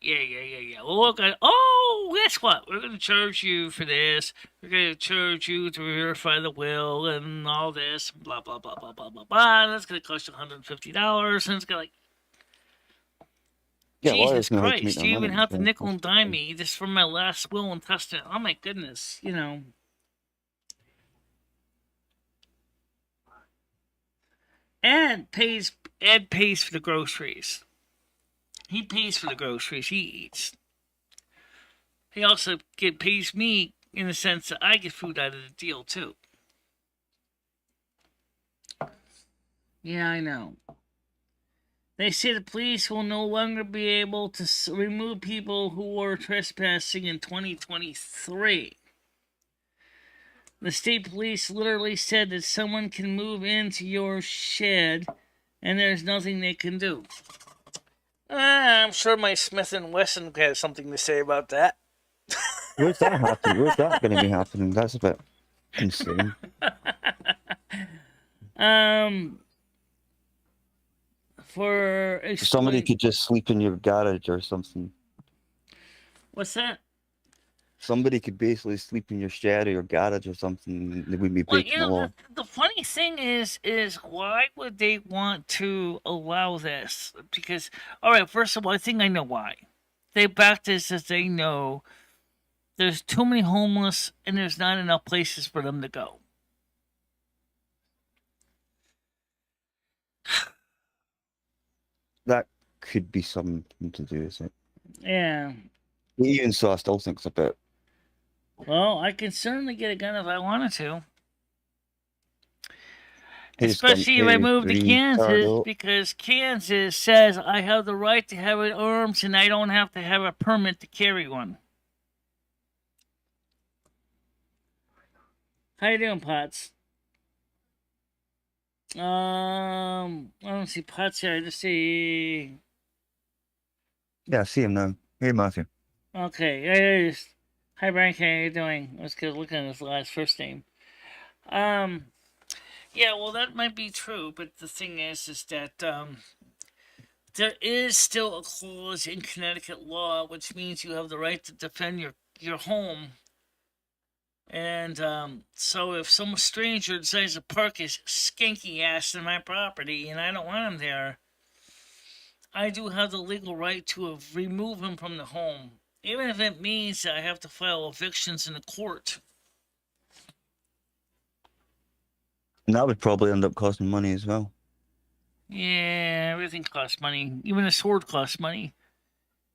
yeah. Well, look, guess what? We're going to charge you for this. We're going to charge you to verify the will and all this, blah, blah, blah, blah, blah, blah, blah. That's going to cost you $150. And it's going to like, Yeah, Jesus lawyers know how to make Christ, their you even money. have to So nickel and dime me just for my last will and testament. Oh my goodness, Ed pays for the groceries. He pays for the groceries he eats. He also pays me in the sense that I get food out of the deal too. Yeah, I know. They say the police will no longer be able to remove people who are trespassing in 2023. The state police literally said that someone can move into your shed and there's nothing they can do. I'm sure my Smith & Wesson has something to say about that. where's that happening? Where's that going to be happening? That's a bit insane. For Somebody could just sleep in your garage or something. What's that? Somebody could basically sleep in your shed or your garage or something. They wouldn't be breaking the law. The funny thing is why would they want to allow this? Because, all right, first of all, I think I know why. They back this as they know there's too many homeless and there's not enough places for them to go. that could be something to do with it. Yeah. Even so, I still think it's a bit. Well, I can certainly get a gun if I wanted to. Hey, skunk, Especially if I hey, move to Kansas, retardo. because Kansas says I have the right to have an arms and I don't have to have a permit to carry one. How you doing, Potts? I don't see Potts here. I just see. Yeah, I see him now. Hey, Matthew. Okay, hi Brian. How you doing? Let's go look at his last first name. Um, yeah, well that might be true, but the thing is that there is still a clause in Connecticut law which means you have the right to defend your home. And so if some stranger decides to park his skanky ass in my property and I don't want him there, I do have the legal right to remove him from the home, even if it means that I have to file evictions in the court. And that would probably end up costing money as well. Yeah, everything costs money. Even a sword costs money.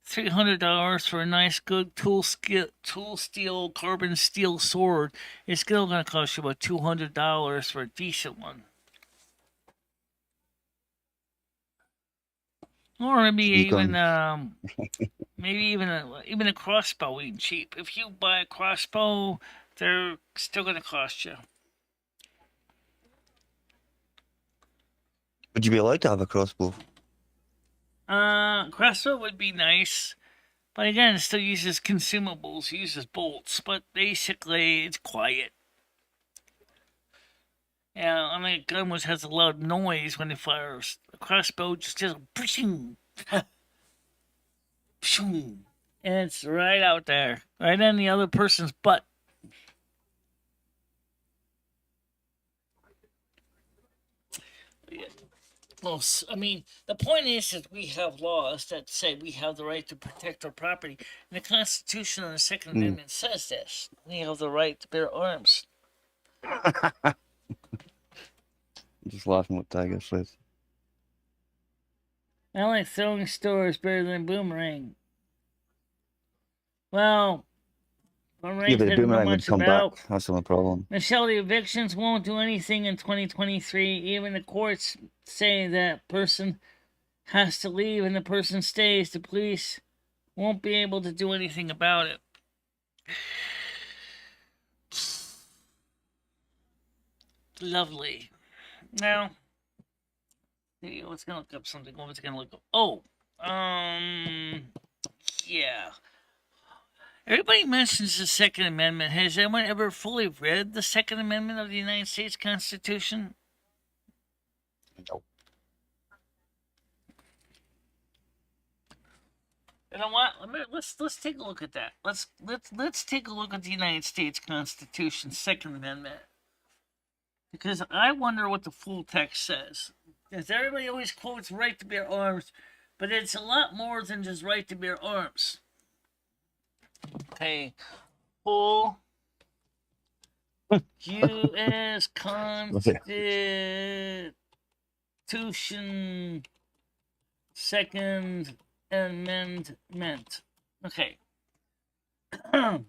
$300 for a nice, good tool steel, carbon steel sword. It's still going to cost you about $200 for a decent one. Or maybe even even a crossbow ain't cheap. If you buy a crossbow, they're still going to cost you. Would you be allowed to have a crossbow? Crossbow would be nice, but again, it still uses consumables, uses bolts, but basically it's quiet. Yeah, I mean, a gun which has a loud noise when it fires. A crossbow just and it's right out there, right in the other person's butt. Well, I mean, the point is that we have laws that say we have the right to protect our property. And the Constitution and the Second Amendment says this. We have the right to bear arms. I'm just laughing what Tiger says. I like throwing stores better than boomerang. Well, Yeah, but the boomerang would come back. That's the only problem. Michelle, the evictions won't do anything in 2023. Even the courts say that person has to leave and the person stays. The police won't be able to do anything about it. Lovely. Now, let's gonna look up something. What was I gonna look up? Oh, yeah. Everybody mentions the Second Amendment. Has anyone ever fully read the Second Amendment of the United States Constitution? No. You know what? Let's take a look at that. Let's take a look at the United States Constitution, Second Amendment, because I wonder what the full text says. Because everybody always quotes right to bear arms, but it's a lot more than just right to bear arms. Okay, full U.S. Constitution, Second Amendment. Okay. All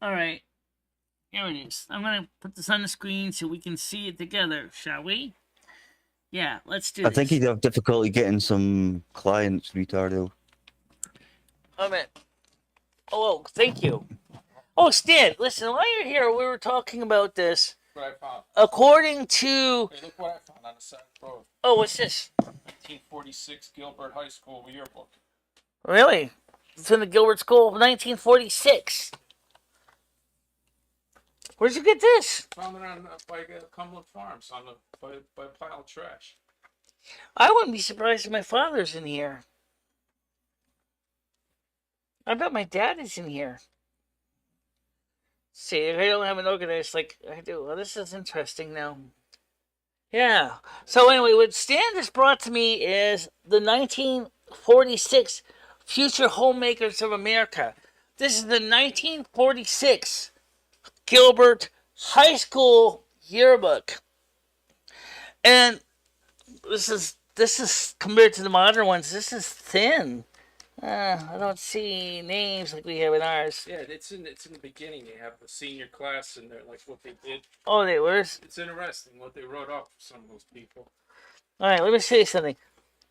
right. Here it is. I'm going to put this on the screen so we can see it together, shall we? Yeah, let's do this. I think he'd have difficulty getting some clients, retardo. I'm in. Oh, thank you. Oh, Stan, listen, while you're here, we were talking about this. What I found. According to... Hey, look what I found on the side of the road. Oh, what's this? 1946 Gilbert High School yearbook. Really? It's in the Gilbert School of 1946. Where'd you get this? Found it on by Cumberland Farms on by a pile of trash. I wouldn't be surprised if my father's in here. I bet my dad is in here. See, I don't have it organized like I do. Well, this is interesting now. Yeah. So anyway, what Stan just brought to me is the 1946 Future Homemakers of America. This is the 1946 Gilbert High School yearbook. And this is this is compared to the modern ones. This is thin. I don't see names like we have in ours. Yeah, it's in the beginning. They have the senior class and they're like what they did. Oh, they were. It's interesting what they wrote up for some of those people. All right, let me say something.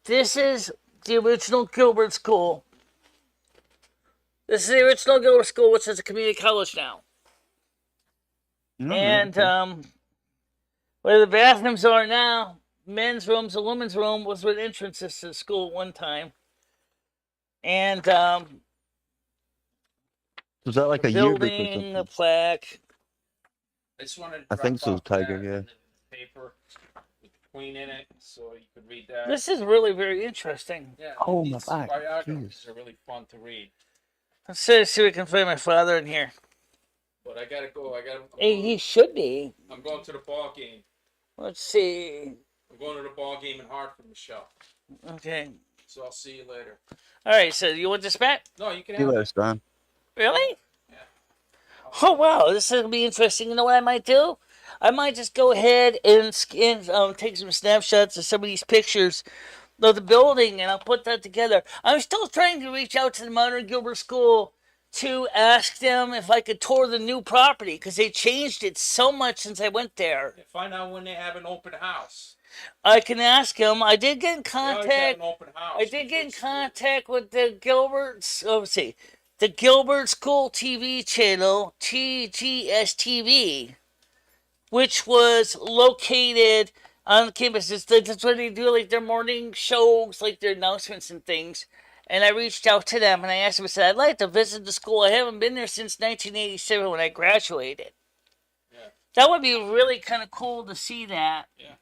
This is the original Gilbert School. This is the original Gilbert School, which is a community college now. And where the bathrooms are now, men's rooms, a women's room was with entrances to the school at one time. And Was that like a yearbook or building, something? a plaque. I just wanted to I think drop so, off Tiger, that yeah. and the paper with the Queen in it, so you could read that. This is really very interesting. Yeah, Oh, my these back, biographies jeez. are really fun to read. Let's see if we can find my father in here. But I gotta go. Hey, he should be. I'm going to the ball game. Let's see. I'm going to the ball game in Hartford, Michelle. Okay. So I'll see you later. All right, so you want this back? No, you can You have let it. us down. Really? Yeah. Oh, wow. This is going to be interesting. You know what I might do? I might just go ahead and take some snapshots of some of these pictures of the building, and I'll put that together. I'm still trying to reach out to the Modern Gilbert School to ask them if I could tour the new property, because they changed it so much since I went there. Yeah, find out when they have an open house. I can ask them. I did get in They always have contact. an open house. I did get in before contact with the Gilberts. Oh, let's see, the Gilbert School TV channel, TGS TV, which was located on the campus. That's where they do like their morning shows, like their announcements and things. And I reached out to them and I asked them, I said, I'd like to visit the school. I haven't been there since 1987 when I graduated. Yeah. That would be really kind of cool to see that. Yeah.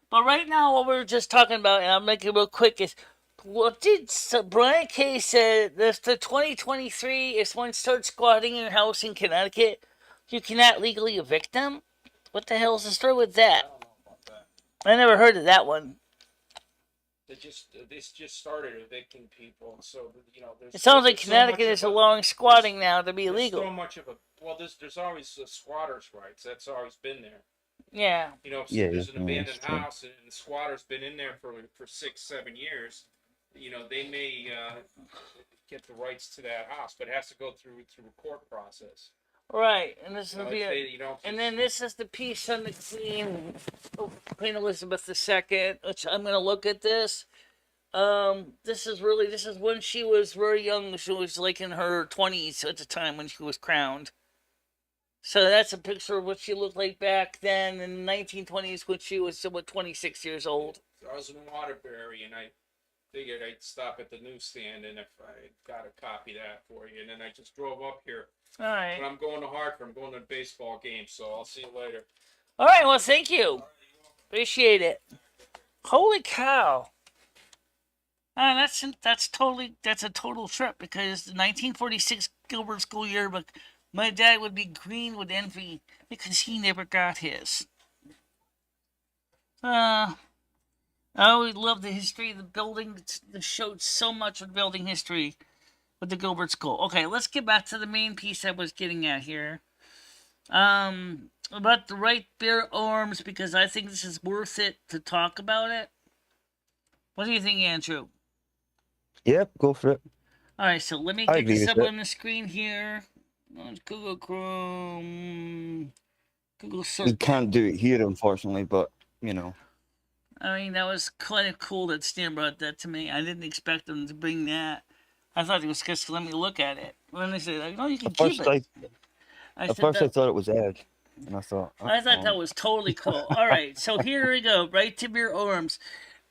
But right now, what we're just talking about, and I'll make it real quick, is what did Brian K. said? The 2023, if someone starts squatting in your house in Connecticut, you cannot legally evict them. What the hell is the story with I that? don't know about that. I never heard of that one. This just started evicting people, so there's. It sounds like there's so Connecticut much is of a- allowing squatting now to be There's illegal. so much of a there's always squatters' rights. That's always been there. Yeah. If Yeah, there's an no, abandoned that's true. house and the squatter's been in there for 6-7 years, they may get the rights to that house, but it has to go through a court process. Right, and this You know, will be if a, they- you know, and then this is the piece on the Queen Elizabeth II, which I'm gonna look at this. This is when she was very young. She was like in her 20s at the time when she was crowned. So that's a picture of what she looked like back then in the 1920s when she was 26 years old. I was in Waterbury, and I figured I'd stop at the newsstand, and if I got a copy of that for you, and then I just drove up here. All right. But I'm going to Hartford. I'm going to the baseball game, so I'll see you later. All right. Well, thank you. Appreciate it. Holy cow. That's a total trip because the 1946 Gilbert School Yearbook, my dad would be green with envy because he never got his. I always loved the history of the building. It showed so much of building history with the Gilbert School. Okay, let's get back to the main piece I was getting at here. About the right bear arms, because I think this is worth it to talk about it. What do you think, Andrew? Yep, go for it. All right, so let me I get agree this with up it. on the screen here. Google Chrome, Google We search. can't do it here, unfortunately, but I mean, that was kind of cool that Stan brought that to me. I didn't expect them to bring that. I thought it was just to let me look at it. When they said, "Oh, you can at keep first it," I said that. thought it was Edge, and I thought That was totally cool. All right, so here we go. Right to bear arms.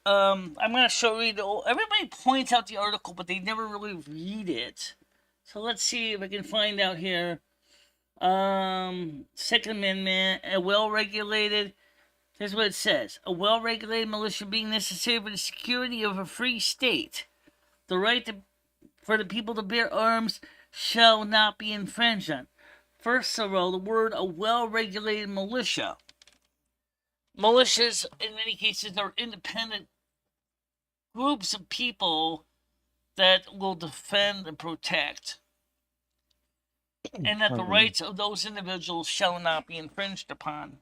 I'm gonna show you everybody points out the article, but they never really read it. So let's see if I can find out here. Second Amendment, a well-regulated. Here's what it says: a well-regulated militia being necessary for the security of a free state. The right for the people to bear arms shall not be infringed on. First of all, the word a well-regulated militia. Militias, in many cases, are independent groups of people that will defend and protect, and that the rights of those individuals shall not be infringed upon.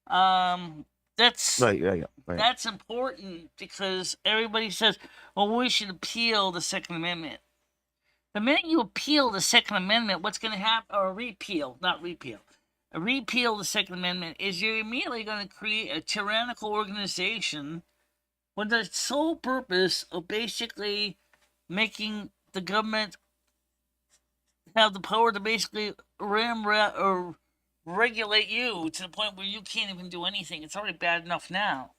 There that's Right, right, right. that's important because everybody says, "Well, we should appeal the Second Amendment." The minute you appeal the Second Amendment, what's going to happen? Or repeal, not repeal. Repeal the Second Amendment is you're immediately going to create a tyrannical organization with the sole purpose of basically making the government have the power to basically or regulate you to the point where you can't even do anything. It's already bad enough now.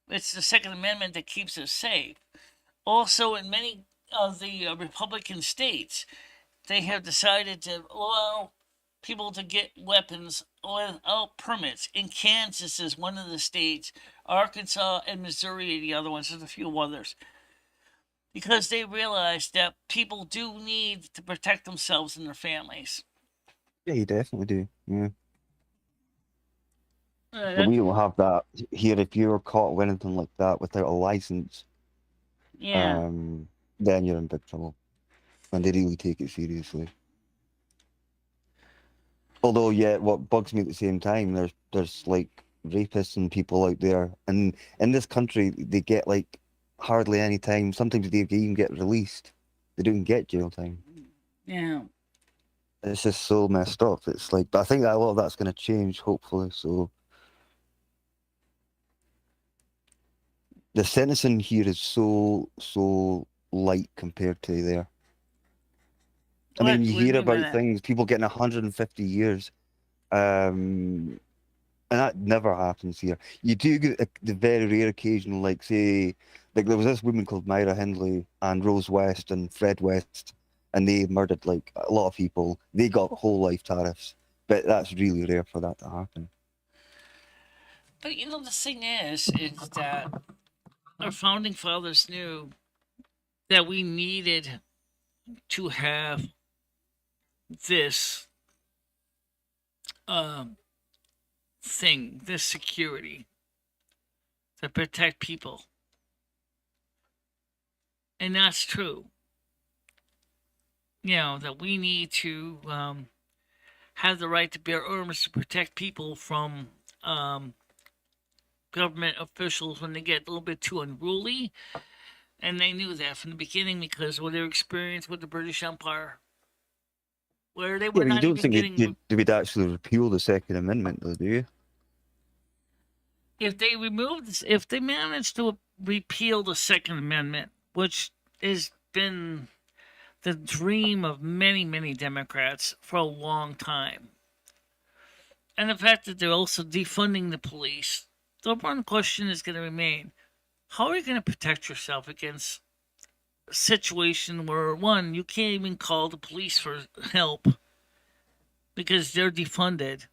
It's the Second Amendment that keeps us safe. Also, in many of the Republican states, they have decided to allow people to get weapons without permits. In Kansas is one of the states, Arkansas and Missouri are the other ones. There's a few others. Because they realize that people do need to protect themselves and their families. Yeah, you definitely do. Yeah. But That, we don't have that here. If you're caught with anything like that without a license, yeah. then you're in big trouble, and they really take it seriously. Although, yeah, what bugs me at the same time, there's like rapists and people out there, and in this country they get like hardly any time. Sometimes they even get released. They don't get jail time. Yeah. It's just so messed up. It's like, but I think that a lot of that's going to change, hopefully. So the sentencing here is so light compared to there. I mean, you What do you hear mean by about that? things, people getting 150 years, and that never happens here. You do get the very rare occasion, like say, like there was this woman called Myra Hindley and Rose West and Fred West, and they murdered like a lot of people. They got whole life tariffs, but that's really rare for that to happen. But you know, the thing is that our founding fathers knew that we needed to have this um, thing, this security to protect people. And that's true. You know, that we need to have the right to bear arms to protect people from government officials when they get a little bit too unruly. And they knew that from the beginning because of their experience with the British Empire, where they Yeah, were but you not don't even think getting. they would actually repeal the Second Amendment, though, do you? If they removed this, if they managed to repeal the Second Amendment, which has been the dream of many, many Democrats for a long time, and the fact that they're also defunding the police, the one question is going to remain: how are you going to protect yourself against a situation where, one, you can't even call the police for help because they're defunded,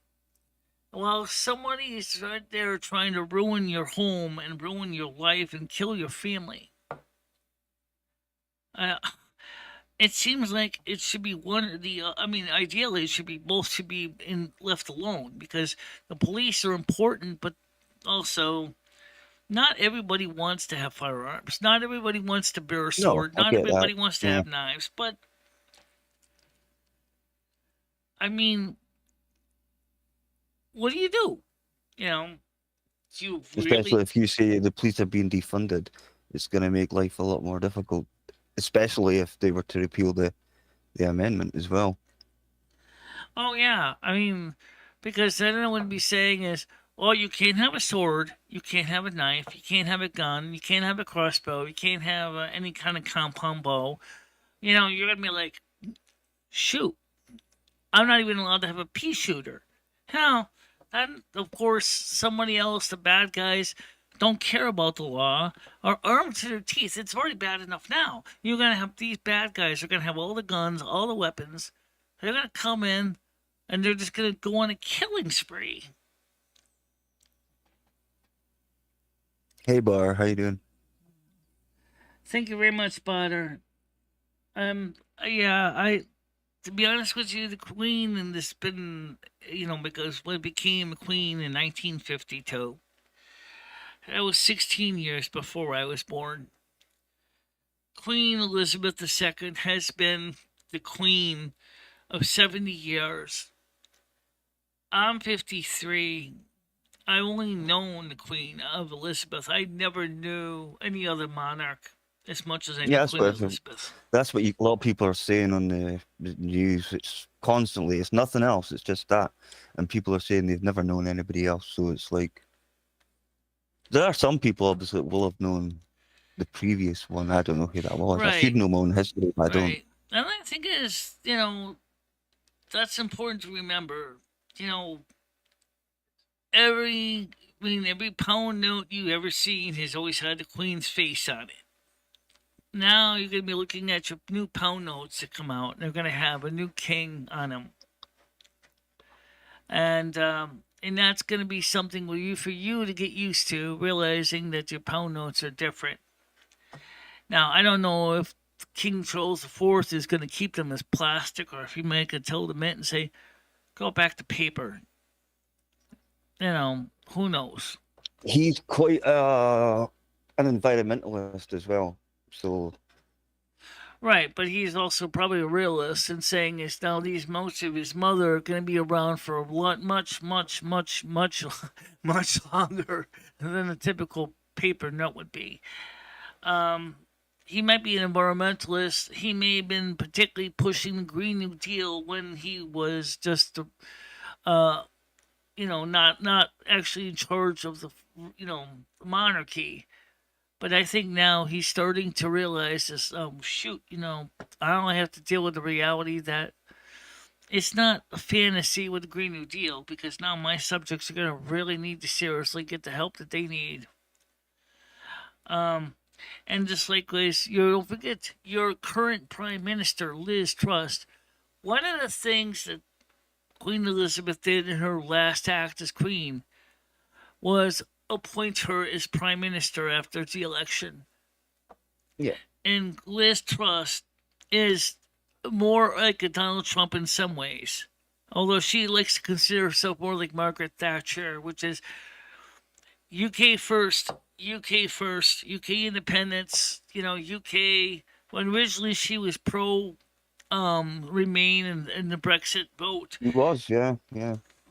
while somebody is right there trying to ruin your home and ruin your life and kill your family? Uh, it seems like it should be one or the. I mean, ideally, it should be both should be left alone because the police are important, but also not everybody wants to have firearms. Not everybody wants to bear a No, sword. I Not get that. everybody wants to Yeah. have knives. But I mean, what do you do? You know, do you Especially really? if you say the police are being defunded, it's going to make life a lot more difficult, especially if they were to repeal the amendment as well. Oh yeah, I mean, because then I would be saying is, well, you can't have a sword, you can't have a knife, you can't have a gun, you can't have a crossbow, you can't have any kind of compound bow. You know, you're gonna be like, shoot, I'm not even allowed to have a pea shooter. Hell, then of course somebody else, the bad guys, don't care about the law, are armed to their teeth. It's already bad enough now. You're gonna have these bad guys are gonna have all the guns, all the weapons. They're gonna come in and they're just gonna go on a killing spree. Hey, Bar, how you doing? Thank you very much, Potter. Yeah, to be honest with you, the Queen and this been, because when it became a Queen in 1952, that was 16 years before I was born. Queen Elizabeth II has been the Queen of 70 years. I'm 53. I only known the Queen of Elizabeth. I never knew any other monarch as much as I knew Yeah, Queen Elizabeth. that's what a lot of people are saying on the news. It's constantly, it's nothing else. It's just that, and people are saying they've never known anybody else. So it's like there are some people obviously that will have known the previous one. I don't know who that was. I should Right, know my own history, but I don't. right. And I think is, that's important to remember. You know, every pound note you ever seen has always had the Queen's face on it. Now you're going to be looking at your new pound notes that come out, and they're going to have a new king on them. And that's going to be something for you to get used to, realizing that your pound notes are different. Now, I don't know if King Charles IV is going to keep them as plastic, or if he might tell the mint and say, go back to paper. Who knows? He's quite an environmentalist as well. So right, but he's also probably a realist in saying is now these notes of his mother are going to be around for a lot, much longer than a typical paper note would be. He might be an environmentalist. He may have been particularly pushing the Green New Deal when he was just, not actually in charge of the, monarchy. But I think now he's starting to realize this. I only have to deal with the reality that it's not a fantasy with the Green New Deal, because now my subjects are going to really need to seriously get the help that they need. And just like Liz, you don't forget your current Prime Minister, Liz Truss. One of the things that Queen Elizabeth did in her last act as Queen was appoint her as Prime Minister after the election. yeah, And Liz Truss is more like a Donald Trump in some ways. Although she likes to consider herself more like Margaret Thatcher, which is UK first, UK independence, UK. When originally she was pro Remain in the Brexit vote. he was, yeah.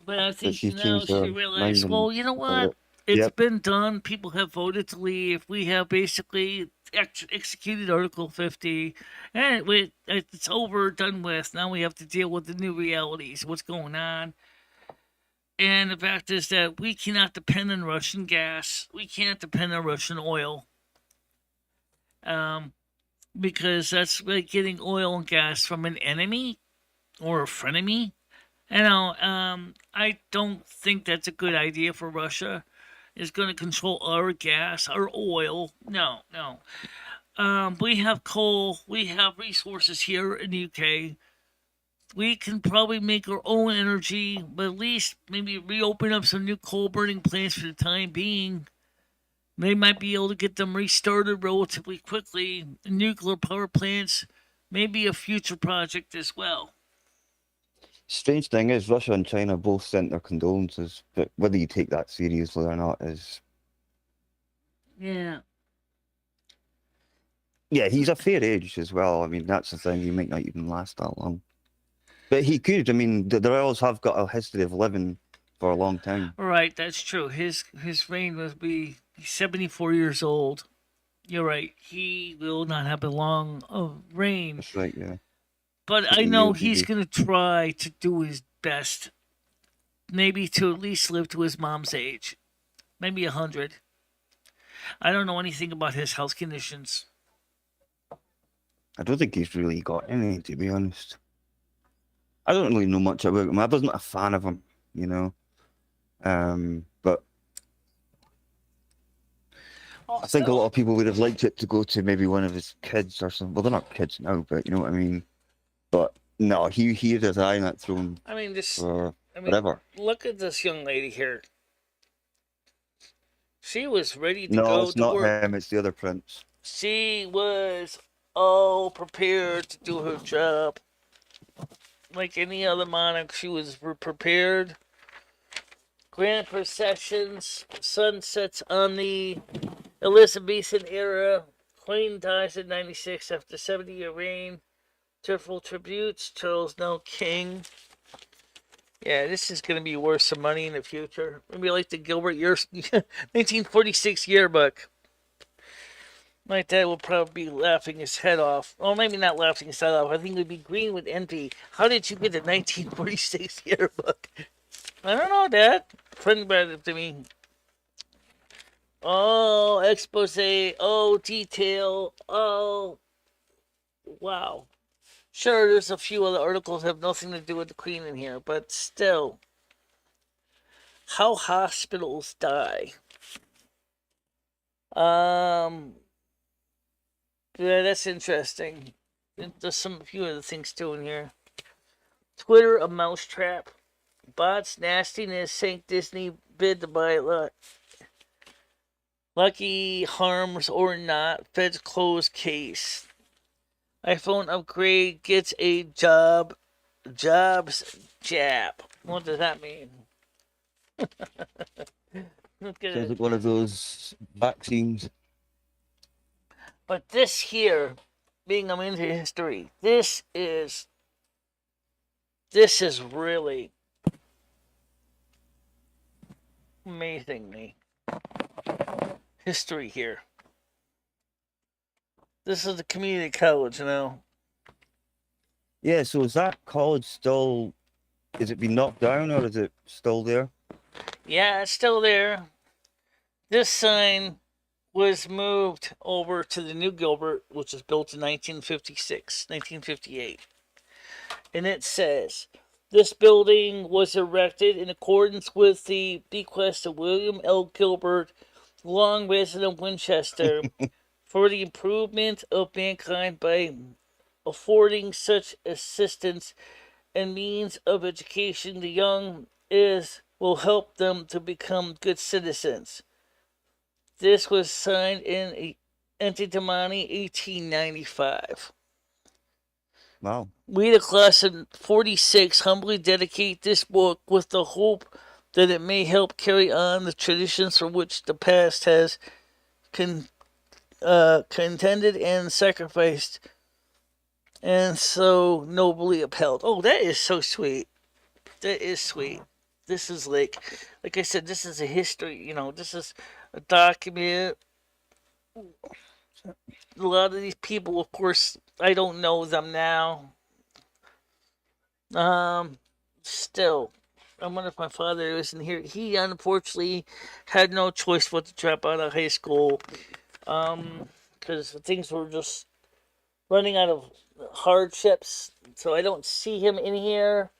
But I But think she now changed she her mind realized, well, you know what? It's Yep. been done. People have voted to leave. We have basically executed Article 50. And it's over, done with. Now we have to deal with the new realities, what's going on. And the fact is that we cannot depend on Russian gas. We can't depend on Russian oil. Because that's like getting oil and gas from an enemy or a frenemy. I don't think that's a good idea for Russia. Is going to control our gas, our oil. No. We have coal. We have resources here in the UK. We can probably make our own energy, but at least maybe reopen up some new coal burning plants for the time being. They might be able to get them restarted relatively quickly. Nuclear power plants may be a future project as well. Strange thing is, Russia and China both sent their condolences, but whether you take that seriously or not is... Yeah. Yeah, he's a fair age as well. I mean, that's the thing. He might not even last that long. But he could. I mean, the royals have got a history of living for a long time. Right, that's true. His reign will be 74 years old. You're right. He will not have a long reign. That's right, yeah. But I know he's going to try to do his best. Maybe to at least live to his mom's age. Maybe 100. I don't know anything about his health conditions. I don't think he's really got any, to be honest. I don't really know much about him. I wasn't a fan of him, But I think a lot of people would have liked it to go to maybe one of his kids or something. Well, they're not kids now, but you know what I mean. But no, he had his eye on that throne. I mean, forever. Look at this young lady here. She was ready to go to work. No, it's not him. It's the other prince. She was all prepared to do her job. Like any other monarch, she was prepared. Grand processions, sunsets on the Elizabethan era. Queen dies at 96 after 70-year reign. Tearful tributes, Charles now king. Yeah, this is going to be worth some money in the future. Maybe like the Gilbert year, 1946 yearbook. My dad will probably be laughing his head off. Well, maybe not laughing his head off. I think he'd be green with envy. How did you get the 1946 yearbook? I don't know, Dad. Friend brought it to me. Oh, expose. Oh, detail. Oh, wow. Sure, there's a few other articles that have nothing to do with the Queen in here, but still. How hospitals die. Yeah, that's interesting. There's a few other things too in here. Twitter, a mousetrap. Bots, nastiness, St. Disney bid to buy it. Lucky harms or not, Fed's closed case. iPhone upgrade gets a jobs jab. What does that mean? Sounds like one of those vaccines. But this here, being I'm into history, this is really amazingly history here. This is the community college, you know. Yeah, so is that college still, is it been knocked down or is it still there? Yeah, it's still there. This sign was moved over to the new Gilbert, which was built in 1958. And it says, this building was erected in accordance with the bequest of William L. Gilbert, long resident of Winchester, for the improvement of mankind by affording such assistance and means of education the young will help them to become good citizens. This was signed in Antidomani 1895. Wow. We, the class of 46, humbly dedicate this book with the hope that it may help carry on the traditions for which the past has contended and sacrificed and so nobly upheld. Oh, that is so sweet. That is sweet. This is like I said, this is a history, you know, this is a document. A lot of these people, of course, I don't know them now. Still, I wonder if my father isn't here. He unfortunately had no choice but to drop out of high school, because things were just running out of hardships. So I don't see him in here.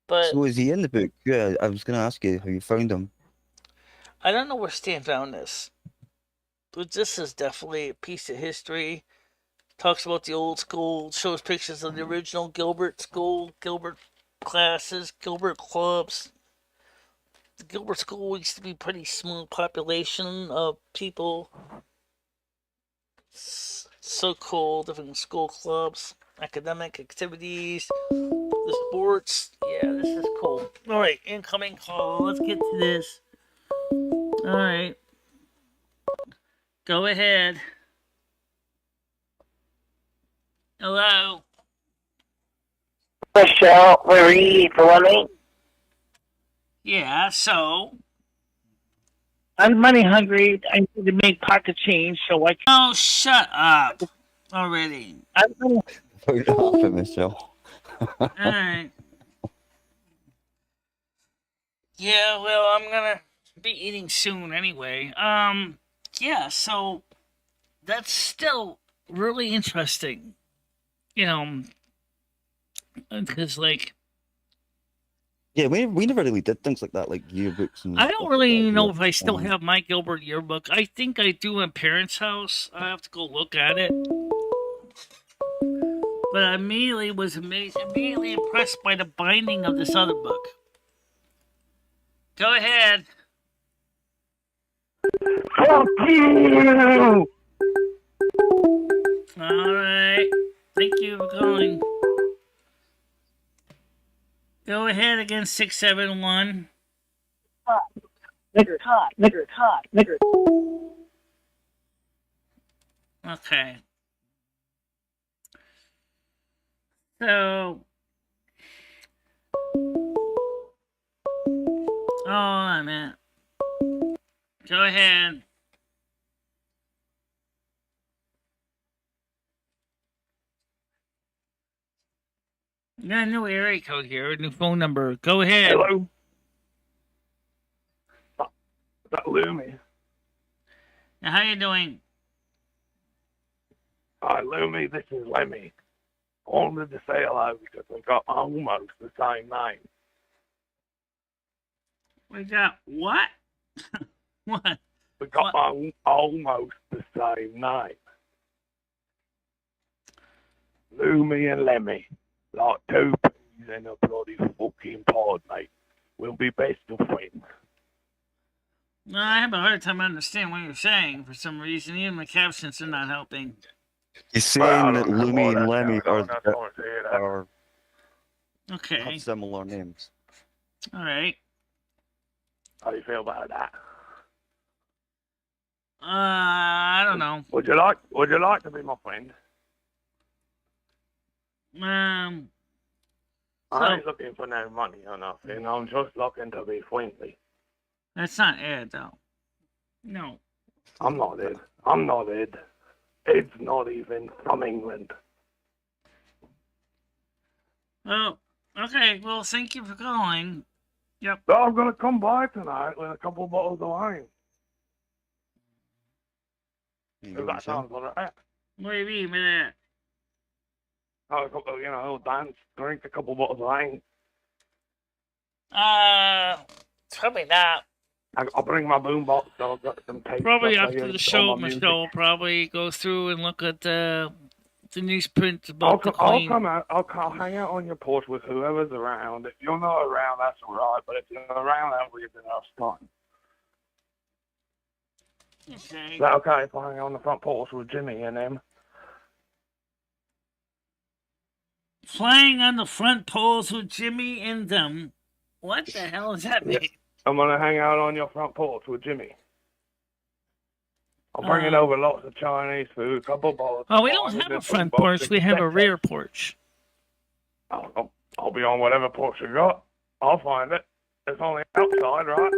But So is he in the book? Yeah, I was going to ask you how you found him. I don't know where Stan found this. But this is definitely a piece of history. Talks about the old school, shows pictures of the original Gilbert school, Gilbert classes, Gilbert clubs. The Gilbert school used to be a pretty small population of people. So cool, different school clubs, academic activities, the sports. Yeah, this is cool. Alright, incoming call. Let's get to this. Alright. Go ahead. Hello. MicheleMarieDalene. Yeah, so. I'm money hungry. I need to make pocket change, so I can. Oh, shut up already. I'm money. Found it after Michelle. Alright. Yeah, well, I'm gonna be eating soon anyway. Yeah, so that's still really interesting. You know, because, like, Yeah, we never really did things like that, like yearbooks and I stuff don't like really that, know yeah. if I still have my Gilbert yearbook. I think I do in parents' house. I have to go look at it. But I immediately was immediately impressed by the binding of this other book. Go ahead. Fuck you! Alright. Thank you for calling. Go ahead again, 671. Nigger, hot, nigger, hot, nigger. Okay. So, Oh, I meant. Go ahead. You got a new area code here, a new phone number. Go ahead. Hello. Is that Lumi? Now, how you doing? Hi, Lumi. This is Lemmy. I wanted to say hello because we got almost the same name. We got what? What? We got almost the same name. Lumi and Lemmy. Like two peas in a bloody fucking pod, mate. We'll be best of friends. No, I have a hard time understanding what you're saying for some reason. Even the captions are not helping. He's saying that don't know Lumi why and that's Lemmy going on. I just wanted to hear that. are Okay. have similar names. All right. How do you feel about that? I don't know. Would you like to be my friend? I ain't looking for no money or nothing. I'm just looking to be friendly. That's not Ed, though. No. I'm not Ed. I'm not Ed. Ed's not even from England. Oh, okay. Well, thank you for calling. Yep. So I'm going to come by tonight with a couple of bottles of wine. If that sounds all right. What do you mean by that? Have a couple of, we'll dance, drink a couple of bottles of wine. Probably not. I'll bring my boombox, so I've got some tape. Probably after the show, Michelle will probably go through and look at the newsprint about the Queen. I'll hang out on your porch with whoever's around. If you're not around, that's all right. But if you're around, that'll be a bit of fun. Okay. Is that okay if I hang out on the front porch with Jimmy and them? Flying on the front poles with Jimmy and them. What the hell does that mean? I'm going to hang out on your front porch with Jimmy. I'm bringing over lots of Chinese food, a couple of bottles. Oh, we don't have a front porch. We have a rear porch. I'll be on whatever porch you got. I'll find it. It's only outside, right?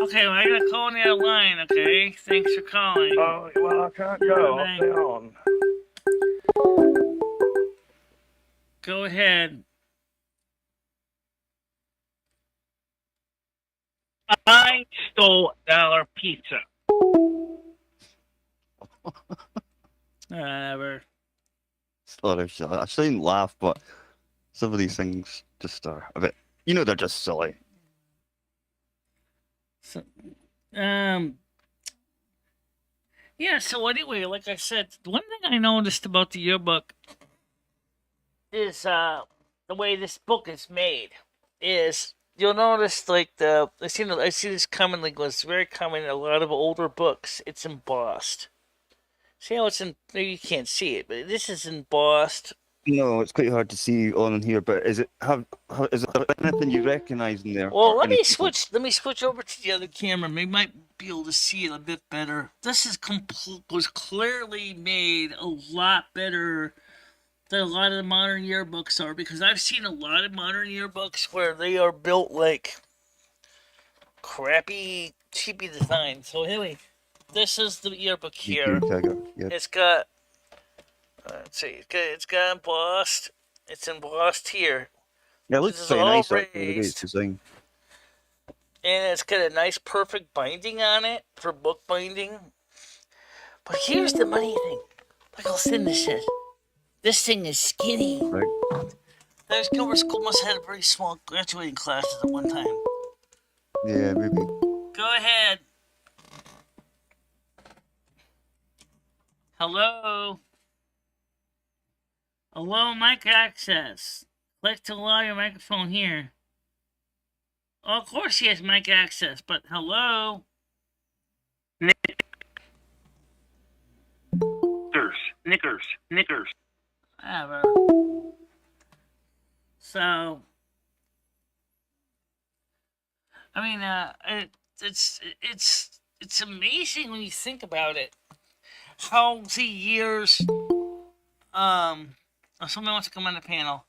Okay, well, I got to call on the other line, okay? Thanks for calling. Oh, well, I can't go. I'll stay on. Go ahead. I stole dollar pizza. Whatever. I shouldn't laugh, but some of these things just are a bit. They're just silly. So, yeah, so anyway, like I said, one thing I noticed about the yearbook is the way this book is made is you'll notice like I see this commonly goes very common in a lot of older books. It's embossed. See how it's in? Maybe you can't see it, but this is embossed. No, it's quite hard to see on here. But is there anything you recognise in there? Well, let me switch over to the other camera. Maybe might be able to see it a bit better. This is was clearly made a lot better than a lot of the modern yearbooks are, because I've seen a lot of modern yearbooks where they are built like crappy, cheapy design. So anyway, this is the yearbook here. It's got, let's see, it's got embossed. It's embossed here. Yeah, it looks pretty nice actually, the way it's designed. And it's got a nice, perfect binding on it for book binding. But here's the money thing. Look how thin this is. This thing is skinny. Right. There's Gilbert School must have had a very small graduating classes at one time. Yeah, maybe. Go ahead. Hello? Hello, mic access. Click to allow your microphone here. Oh, of course he has mic access, but hello? Knickers. Whatever. So, I mean, it's amazing when you think about it. How the years, oh, somebody wants to come on the panel.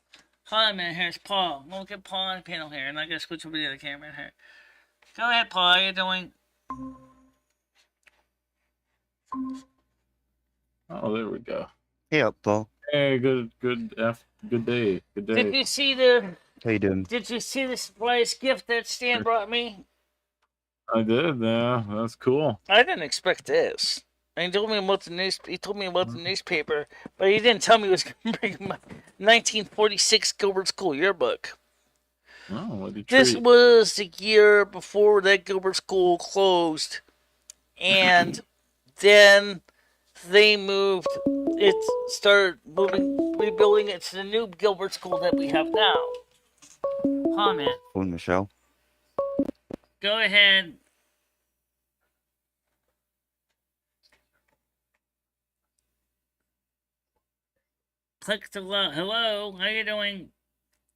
Hold on a minute, here's Paul. We'll get Paul on the panel here, and I gotta switch over to the other camera here. Go ahead, Paul. How you doing? Oh, there we go. Hey up, Paul. Hey, good day. Did you see the How you doing? Did you see the surprise gift that Stan brought me? I did, yeah, that's cool. I didn't expect this. And he told me about the newspaper, but he didn't tell me he was going to bring my 1946 Gilbert School yearbook. Oh, what did you This treat? was the year before that Gilbert School closed, and then they moved. It started rebuilding it to the new Gilbert School that we have now. Comment. Phone Michelle. Go ahead. Click the hello. How you doing?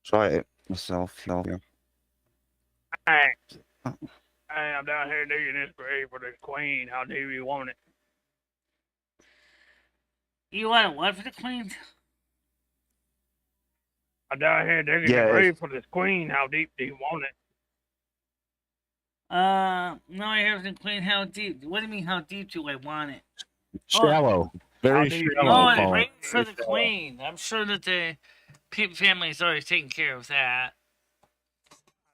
Try it myself. Yeah. Hey, I'm down here digging this grave for the queen. How do you want it? You want a what for the queen? I'm down here digging Yeah, the grave for this queen. How deep do you want it? No, I haven't clean. How deep? What do you mean? How deep do I want it? Shallow. Very How do you- shallow. Oh, Paul. right for the Very shallow. queen. I'm sure that the family's already taking care of that.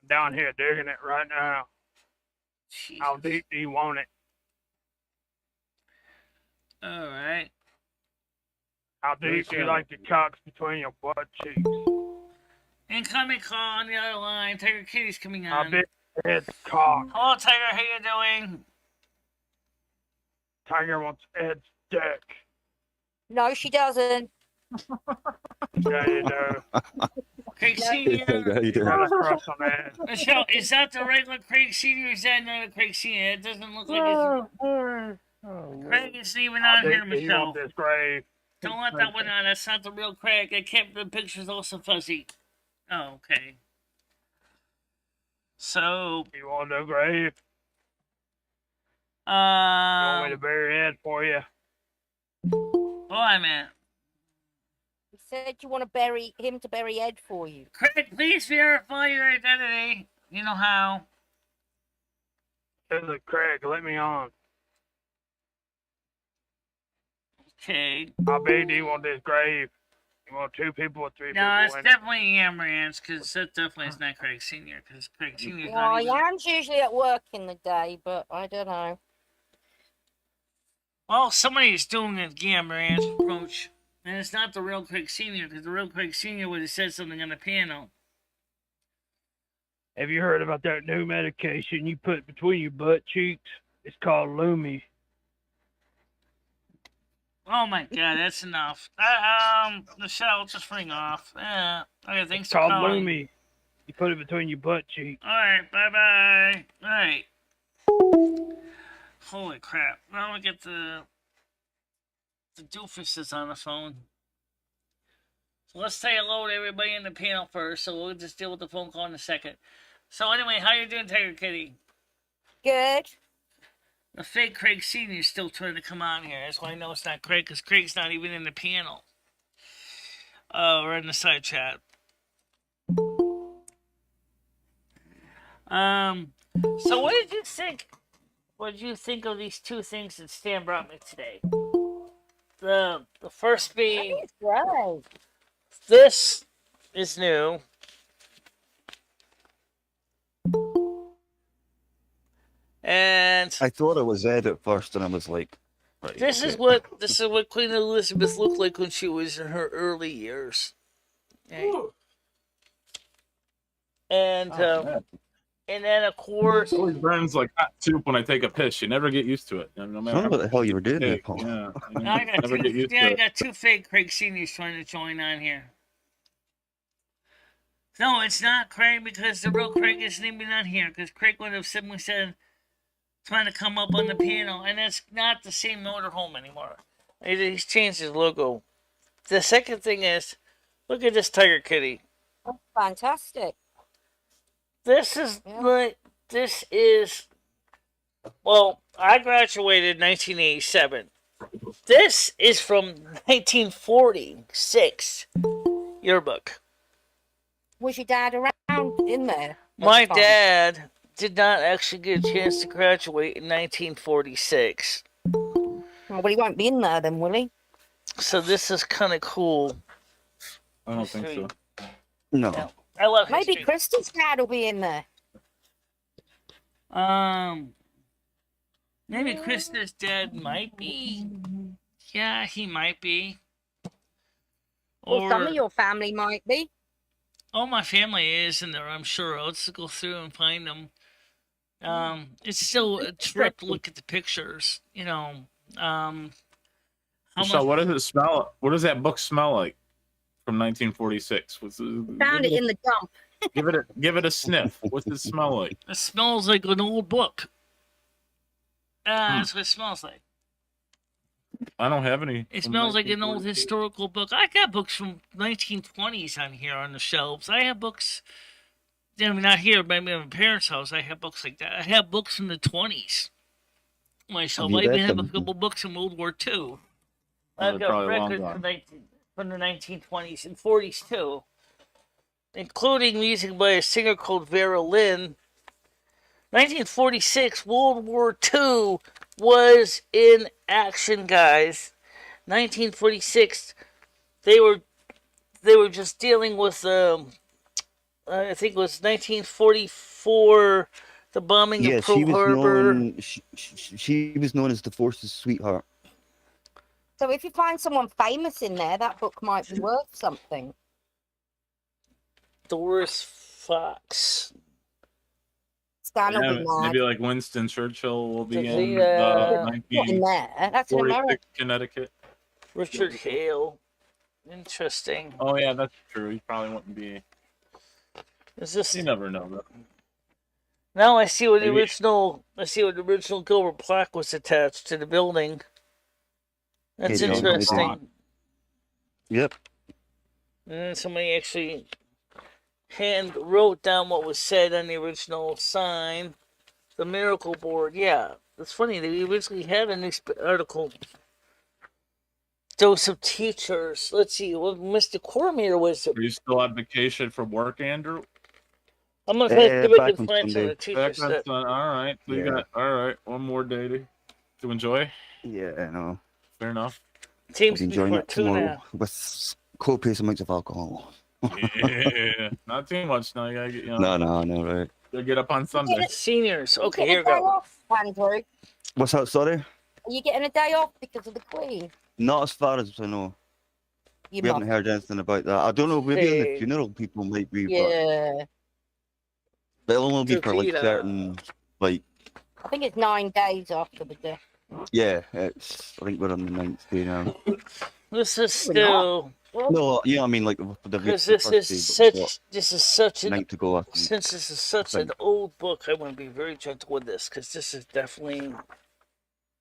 I'm down here digging it right now. Jeez. How deep do you want it? All right. How deep do you like the cocks between your butt cheeks? Incoming call on the other line. Tiger Kitty's coming How on. big is Ed's cock? Hello, Tiger. How you doing? Tiger wants Ed's dick. No, she doesn't. Yeah, you do. Craig How Senior. you doing? Got a crush on Ed. Michelle, is that the regular Craig Senior? Or is that another Craig Senior? It doesn't look like it's. Craig isn't even How on here, deep do you Michelle. want this grave? Don't let that one on. That's not the real Craig. The picture's also fuzzy. Oh, okay. So, You want the grave? You want me to um, bury Ed for you? hold on a minute. You said you want to bury him to bury Ed for you. Craig, please verify your identity. You know how. This is Craig. Let me on. Okay. How big do you want this grave? You want 2 people or 3 No, people it's in it? definitely Amaranth, because that definitely is not Craig Senior, because Craig Senior's Well, not even. Yam's usually at work in the day, but I don't know. Well, somebody's doing the Amaranth approach, and it's not the real Craig Senior, because the real Craig Senior would have said something on the panel. Have you heard about that new medication you put between your butt cheeks? It's called Lumi. Oh my God, that's enough. Michelle, just ring off. Okay, thanks It's for called calling. Lumi. You put it between your butt cheeks. All right, bye. All right. Holy crap! Now we get the doofuses on the phone. So let's say hello to everybody in the panel first. So we'll just deal with the phone call in a second. So anyway, how you doing, Tiger Kitty? Good. The fake Craig Senior is still trying to come on here. That's why I know it's not Craig, because Craig's not even in the panel. Or in the side chat. So what did you think? What did you think of these 2 things that Stan brought me today? The first I being, think it's great. this is new. And I thought it was Ed at first, and I was like, right, this is what Queen Elizabeth looked like when she was in her early years. Okay. And then of course, It always burns like hot soup when I take a piss. You never get used to it. No I matter don't know how what the hell you were doing there, big. Paul. Yeah, you I got never get two, used yeah, to I it. got 2 fake Craig Seniors trying to join on here. No, it's not Craig, because the real Craig isn't even on here, because Craig would have simply said trying to come up on the panel, and it's not the same motorhome anymore. He's changed his logo. The second thing is, look at this Tiger Kitty. Oh, fantastic. This is Yeah. well, I graduated in 1987. This is from 1946 yearbook. Was your dad around in there? at My the time? dad did not actually get a chance to graduate in 1946. Well, he won't be in there then, will he? So this is kind of cool. I don't think so. No. Yeah. I love Maybe history. Krista's dad will be in there. Maybe Krista's dad might be. Yeah, he might be. Or some Or of your family might be. all my family is in there, I'm sure. Let's go through and find them. It's still a trip to look at the pictures. You know, how Michelle, much what does it smell? What does that book smell like from 1946? Found it in the dump. Give it a sniff. What's it smell like? it smells like an old book. That's what it smells like. I don't have any. It from smells like an old 1946. historical book. I got books from 1920s on here on the shelves. I have books. I mean, not here, but at my parents' house. I have books like that. I have books from the 20s myself. Have I you even read have a them? couple books from World War II. Oh, I've they're got probably long records gone. from the 1920s and 40s too, including music by a singer called Vera Lynn. 1946, World War II was in action, guys. 1946, they were just dealing with I think it was 1944, the bombing Yeah, of Pearl she was Harbor. known. She was known as the Force's sweetheart. So if you find someone famous in there, that book might be worth something. Doris Fox. Stan will Yeah, be mad. maybe like Winston Churchill will be Does in he, Not in there. That's in 1946 America. Connecticut. Richard Hale. Interesting. Oh yeah, that's true. He probably wouldn't be. Is this You never know though. now? I see what the Maybe- original Gilbert plaque was attached to the building. That's Hey, John, interesting. Yep. And then somebody actually hand wrote down what was said on the original sign. The miracle board. Yeah, it's funny. They originally had a news article. Dose of teachers. Let's see. What Mr. Cormier was. Are you still on vacation from work, Andrew? I'm gonna try to back on find some of the Sunday. teachers. Back on That, Sun- All right. So you Yeah. got all right. One more day to enjoy. Yeah, I know. Fair enough. seems I'll to be be enjoying for it two tomorrow now. with copious amounts of alcohol. Yeah, not too much now. You gotta get, No, right. You'll get up on Sunday. Seniors. Are you Okay, getting here a we day go. off, Andrew? What's that? Sorry, Are you getting a day off because of the Queen? not as far as I know. You We haven't must. heard anything about that. I don't know. Maybe in the Hey. funeral, people might be, Yeah. but it'll only be for like Tequila. certain, like, I think it's 9 days after the death. yeah. It's. I think we're on the 9th day now. This is We're not. still No, you know what I mean, like the because the this first is day, but what, such an night to go. I think. since this is such an Right. old book. I want to be very gentle with this because this is definitely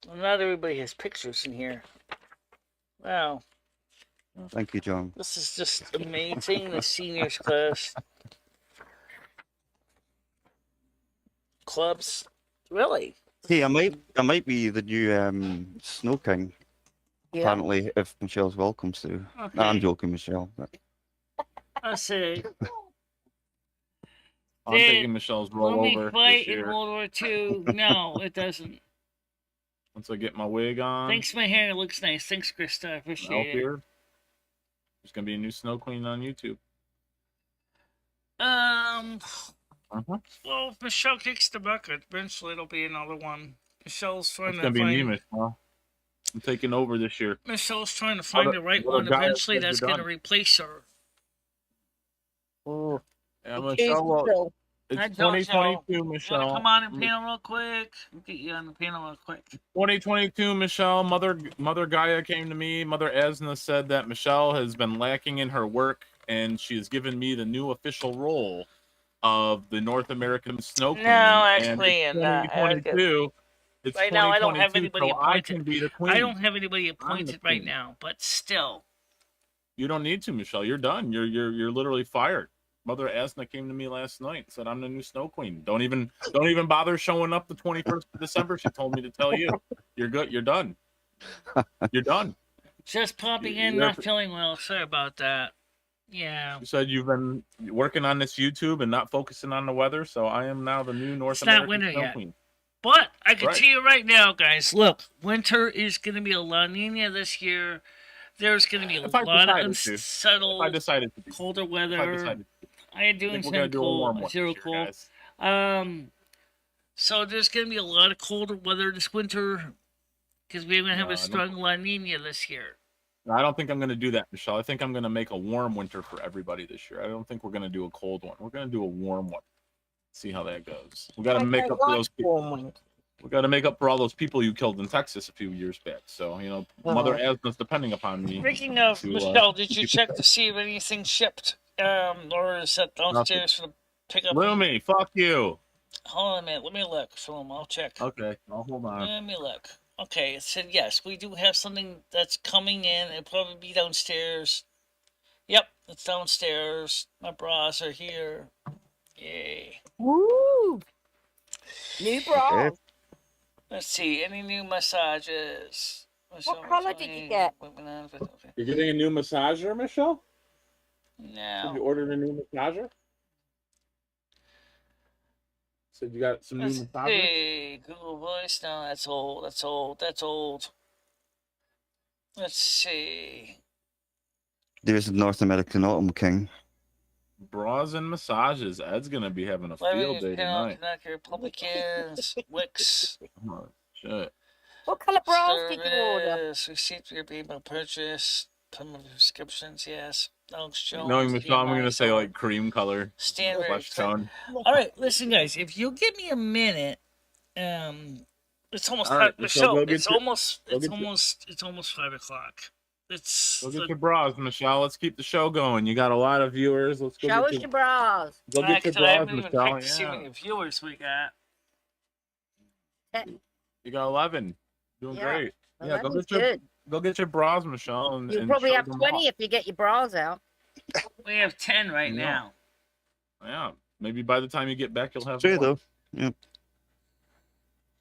not everybody has pictures in here. Wow, Thank you, John. this is just amazing. The seniors class clubs, really. Hey, I might be the new Snow King. Yeah. Apparently, if Michelle's welcomes to. Okay. No, I'm joking, Michelle. But I say. I'm Did taking Michelle's Let me rollover fight this in year. World War II. No, it doesn't. Once I get my wig on. Thanks, my hair looks nice. Thanks, Krista. I Out appreciate it. here. There's gonna be a new Snow Queen on YouTube. Well, if Michelle kicks the bucket, eventually it'll be another one. Michelle's trying It's to gonna be me, find. Michelle. I'm taking over this year. Michelle's trying to find the right what a one. guy Eventually, said that's you're going to done. replace her. Yeah, Choose Michelle. Well, Michelle. Hi, it's Jojo. 2022, You want Michelle. to come on and panel real quick? I'll get you on the panel real quick. 2022, Michelle. Mother Gaia came to me. Mother Asna said that Michelle has been lacking in her work, and she has given me the new official role of the North American Snow Queen. No, actually, and and, it's 2022. It's Right now, I don't have 2022, anybody so I appointed. can be the queen. I don't have anybody appointed right queen. now, but still. You don't need to, Michelle. You're done. You're literally fired. Mother Asna came to me last night and said, I'm the new Snow Queen. Don't even bother showing up the 21st of December. She told me to tell you. You're good. You're done. You're done. Just popping in, You're- not feeling well. Sorry about that. Yeah. You said you've been working on this YouTube and not focusing on the weather, so I am now the new North It's not American winter snow yet. queen. But I can Right. tell you right now, guys, look, winter is going to be a La Nina this year. There's going to be a If I lot of decided to, if I unsettled, decided to be, colder if I weather. decided to, I ain't I doing think we're gonna anything do a warm cool, one zero this year, cool. guys. So there's going to be a lot of colder weather this winter because we're going to have No, a I don't strong La Nina this year. I don't think I'm going to do that, Michelle. I think I'm going to make a warm winter for everybody this year. I don't think we're going to do a cold one. We're going to do a warm one. See how that goes. We got to I make don't up for like those people. warm wind. We got to make up for all those people you killed in Texas a few years back. So Mother Asna's depending upon me. Speaking of, Michelle, did you check to see if anything shipped? Or is that downstairs for the pickup? Lumi, fuck you. Hold on a minute. Let me look. Film. I'll check. Okay, I'll hold on. Let me look. Okay, it said yes. We do have something that's coming in. It'll probably be downstairs. Yep, it's downstairs. My bras are here. Yay. Woo! New bra. Okay. Let's see. Any new massages? What color did you get? You're getting a new massager, Michelle? No. You ordered a new massager? Said you got some new Let's massagers? see. Google Voice. No, that's old. That's old. That's old. Let's see. There's the North American Autumn King. Bras and massages. Ed's gonna be having a field day tonight. Republicans, Wix. Oh, shit. What color bras did you order? Service, receipt for your email purchase, permanent prescriptions, yes. Alex Jones. Knowing Michelle, I'm gonna say so like cream color, standard. flesh tone. All right, listen, guys. If you'll give me a minute, it's almost All right, Michelle. go get It's your- almost. go It's get your- almost. It's almost 5:00. It's. Go get your bras, Michelle. Let's keep the show going. You got a lot of viewers. Let's go Show get us your, your bras. go get your Actually, I bras, haven't even Michelle. checked to see how many viewers we got. You got 11. Doing Yeah. great. Yeah, That was good. go get your bras, Michelle. And, You'll and probably show have them 20 off. if you get your bras out. We have 10 right Yeah. now. Yeah, maybe by the time you get back, you'll have True more. though. Yeah.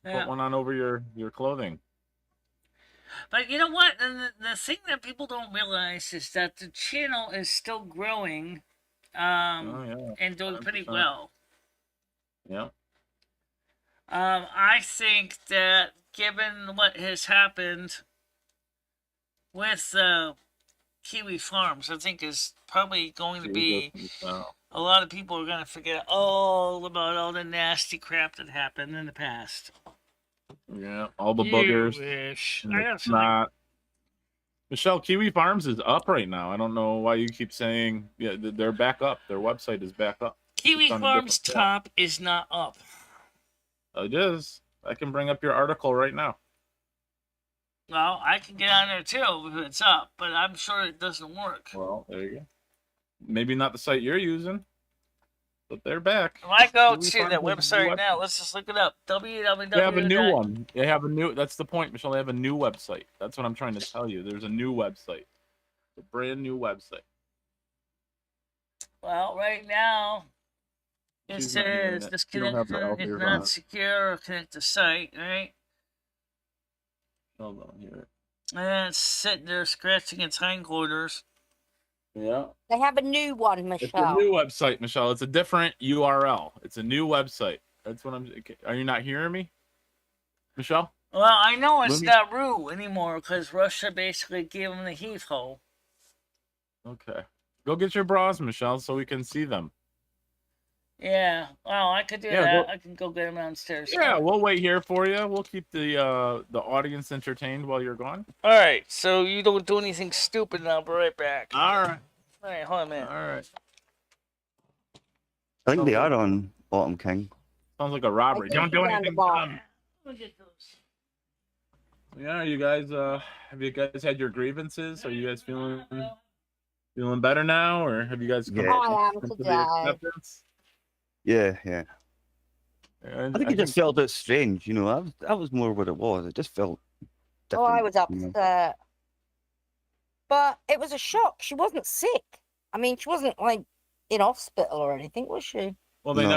Yeah. Put one on over your clothing. But you know what? And the thing that people don't realize is that the channel is still growing, Oh yeah, and doing pretty 100%. well. yeah. I think that given what has happened with Kiwi Farms, I think is probably going to be a lot of people are going to forget all about all the nasty crap that happened in the past. Yeah, all the You boogers. wish. and I the got a feeling. snot. Michelle, Kiwi Farms is up right now. I don't know why you keep saying they're back up. Their website is back up. Kiwi It's on a Farms different top is not up. It is. I can bring up your article right now. Well, I can get on there too if it's up, but I'm sure it doesn't work. Well, there you go. Maybe not the site you're using, but they're back. If I go Kiwi to Farms that is a new website now, website. let's just look it up. www. They have a new one. They have a new. That's the point, Michelle. They have a new website. That's what I'm trying to tell you. There's a new website, a brand new website. Well, right now, it She's not hearing says it. this You don't have the connection is L here, not huh? secure or connect to site, right? Hold on here. And it's sitting there scratching its hindquarters. Yeah. They have a new one, It's a Michelle. new website, Michelle. It's a different URL. It's a new website. That's what I'm. Are you not hearing me, Michelle? Well, I know it's Let me- not RU anymore because Russia basically gave them the heave ho. Okay. Go get your bras, Michelle, so we can see them. Yeah, well, I could do Yeah, that. go- I can go get them downstairs. Yeah, we'll wait here for you. We'll keep the audience entertained while you're gone. All right, so you don't do anything stupid, and I'll be right back. All right. All right, hold on a minute. All right. I think they are on Autumn King. Sounds like a robbery. I think Don't do you're down anything the bar. dumb. Let me get those. Yeah, you guys. Have you guys had your grievances? Are you guys feeling better now, or have you guys come Yeah. I am to the today. acceptance? Yeah, yeah. And I think it just felt a bit strange, you know. That was more what it was. It just felt Oh, different. I was you know. upset. But it was a shock. She wasn't sick. I mean, she wasn't like in hospital or anything, was she? Well, they No,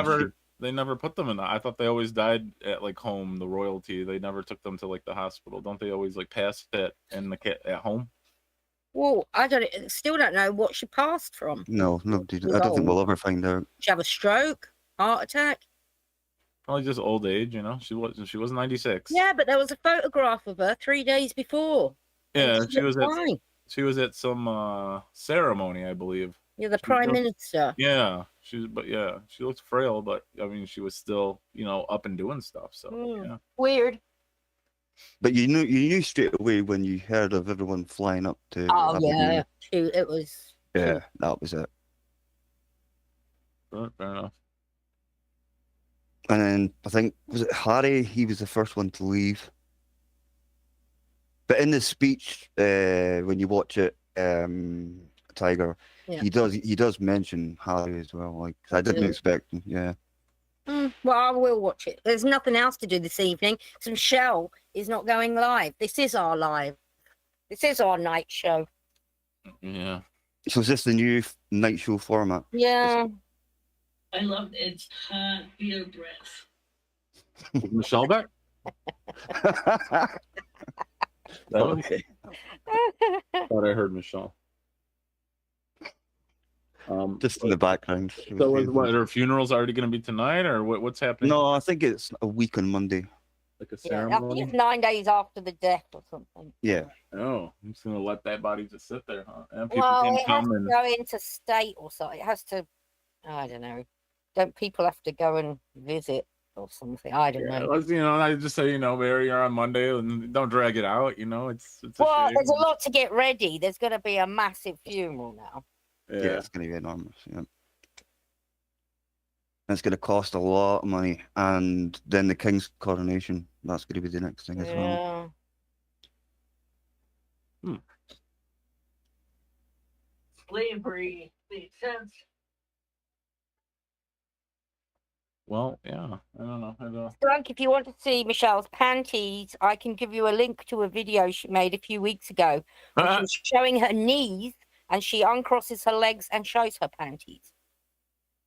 never put them in. I thought they always died at like home. The royalty. They never took them to like the hospital. Don't they always like pass it in the at home? Well, still don't know what she passed from. No, nobody. Was I don't think old. we'll ever find out. She have a stroke, heart attack. Probably just old age, you know. She was 96. Yeah, but there was a photograph of her 3 days before. Yeah, and she was at fine. she was at some ceremony, I believe. You're the She prime looked- minister. Yeah, she looked frail, but I mean, she was still, up and doing stuff. So yeah. Weird. But you knew straight away when you heard of everyone flying up to. Oh Aberdeen. yeah, it was. Yeah, that was it. Fair enough. And then I think, was it Harry? He was the first one to leave. But in the speech, when you watch it, Tiger, Yeah. he does mention Harry as well. Like, I didn't Yeah. expect him. Yeah. Well, I will watch it. There's nothing else to do this evening. So Michelle is not going live. This is our live. This is our night show. Yeah. So is this the new night show format? Yeah. I love its hot beer breath. Michelle back? Okay. Thought I heard Michelle. Just in the background. So her funeral's already going to be tonight, or what's happening? No, I think it's a week on Monday. Like a Yeah, I think ceremony? it's 9 days after the death or something. Yeah. Oh, I'm just going to let that body just sit there, huh? And people Well, can it has come to and... go into state or something. It has to, I don't know. Don't people have to go and visit or something? I don't know. Let's, I just say, Mary, you're on Monday, and don't drag it out. It's a Well, shame. there's a lot to get ready. There's going to be a massive funeral now. Yeah, it's going to be enormous. Yeah. It's going to cost a lot of money. And then the King's coronation, that's going to be the next thing as well. Yeah. Slavery makes sense. Well, yeah, I don't know. Frank, if you want to see Michelle's panties, I can give you a link to a video she made a few weeks ago. Where she was showing her knees and she uncrosses her legs and shows her panties.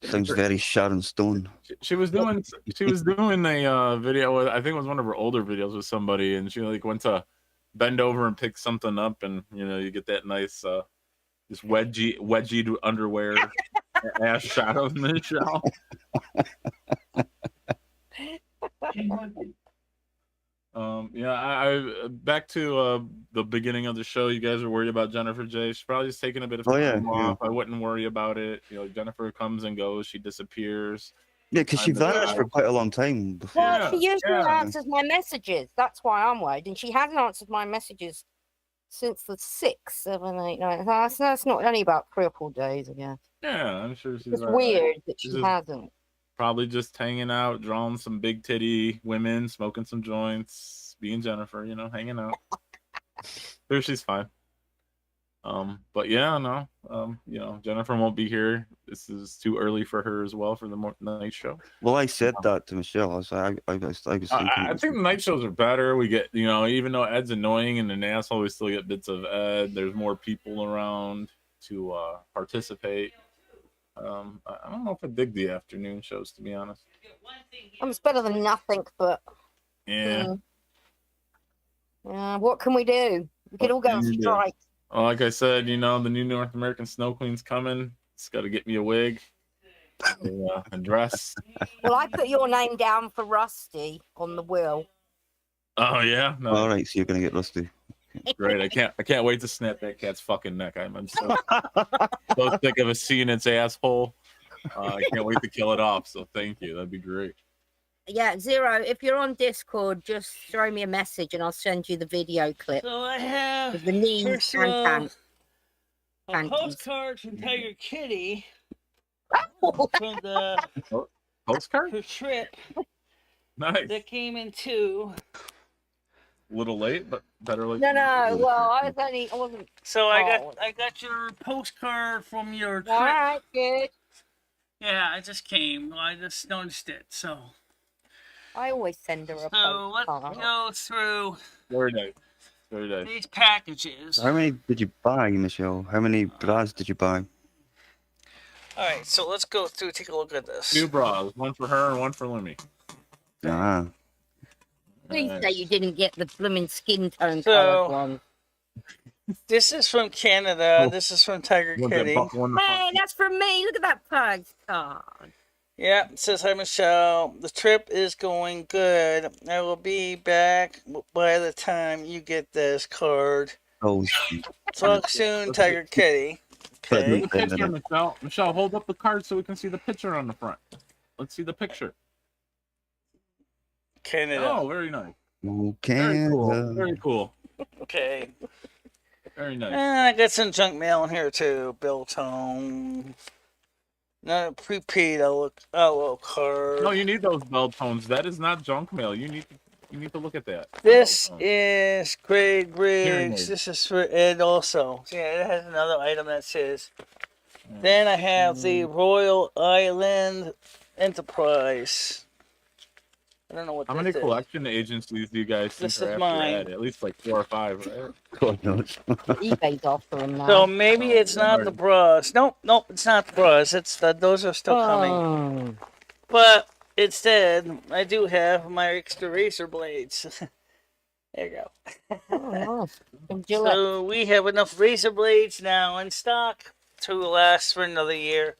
Sounds very Sharon Stone. She was doing a video. I think it was one of her older videos with somebody, and she went to bend over and pick something up, and you get that nice this wedgie underwear ass shot of Michelle. I back to the beginning of the show. You guys are worried about Jennifer J. She's probably just taking a bit of time off. I wouldn't worry about it. Jennifer comes and goes. She disappears. Yeah, because she vanished for quite a long time before. Well, she usually answers my messages. That's why I'm worried. And she hasn't answered my messages since the 6th, 7, 8, 9. That's not only about 3 or 4 days, I guess. Yeah, I'm sure she's It's weird that she just hasn't. probably just hanging out, drawing some big titty women, smoking some joints, being Jennifer, hanging out. Sure, she's fine. But yeah, no, Jennifer won't be here. This is too early for her as well for the night show. Well, I said that to Michelle. I was thinking. I think the night shows are better. We get, even though Ed's annoying and an asshole, we still get bits of Ed. There's more people around to participate. I don't know if I dig the afternoon shows, to be honest. It's better than nothing, but yeah. What can we do? We could all go on strike. Well, like I said, the new North American Snow Queen's coming. It's got to get me a wig, a dress. Well, I put your name down for Rusty on the will. Oh yeah. No. All right, so you're gonna get Rusty. Great. I can't wait to snap that cat's fucking neck. I'm so sick of seeing its asshole. I can't wait to kill it off. So thank you. That'd be great. Yeah, Zero, if you're on Discord, just throw me a message and I'll send you the video clip. So I have With the knees first of and all, pants. a Panties. postcard from Tiger Kitty from the Postcard? her trip Nice. that came in 2. A little late, but better late. No, well, I wasn't. So I got your postcard from your trip. All right, good. Yeah, it just came. I just noticed it. So I always send her a let's postcard. go through Very nice. Very nice. these packages. How many did you buy, Michelle? How many bras did you buy? All right, so let's go through. Take a look at this. 2 bras, one for her and one for Lemmy. Ah, Please say you didn't get the blooming skin tone So- colored one. This is from Canada. Oh. This is from Tiger Was that Kitty. buckle in the front? Man, that's from me. Look at that postcard. Yeah, it says, hi, Michelle. The trip is going good. I will be back by the time you get this card. Oh, shoot. Talk soon, Tiger Kitty. But Okay. The picture, Michelle. Michelle, hold up the card so we can see the picture on the front. Let's see the picture. Canada. Oh, very nice. Oh, Very cool. Canada. Very cool. Okay. Very nice. And I got some junk mail in here, too. Bill tone. Not a prepaid outlook card. No, you need those bell tones. That is not junk mail. You need to look at that. This Bell tones. is Greg Hearing Briggs. aids. This is for Ed also. So, yeah, it has another item that says. Then I have the Royal Island Enterprise. I don't know what How this many is. collection agencies do you guys think This are is after mine. Ed? At least like 4 or 5, right? God knows. eBay's offering now. So maybe it's not the bras. Nope, it's not the bras. It's those are still coming. Oh. But instead, I do have my extra razor blades. There you go. Oh, nice. From Gillette. So we have enough razor blades now in stock to last for another year.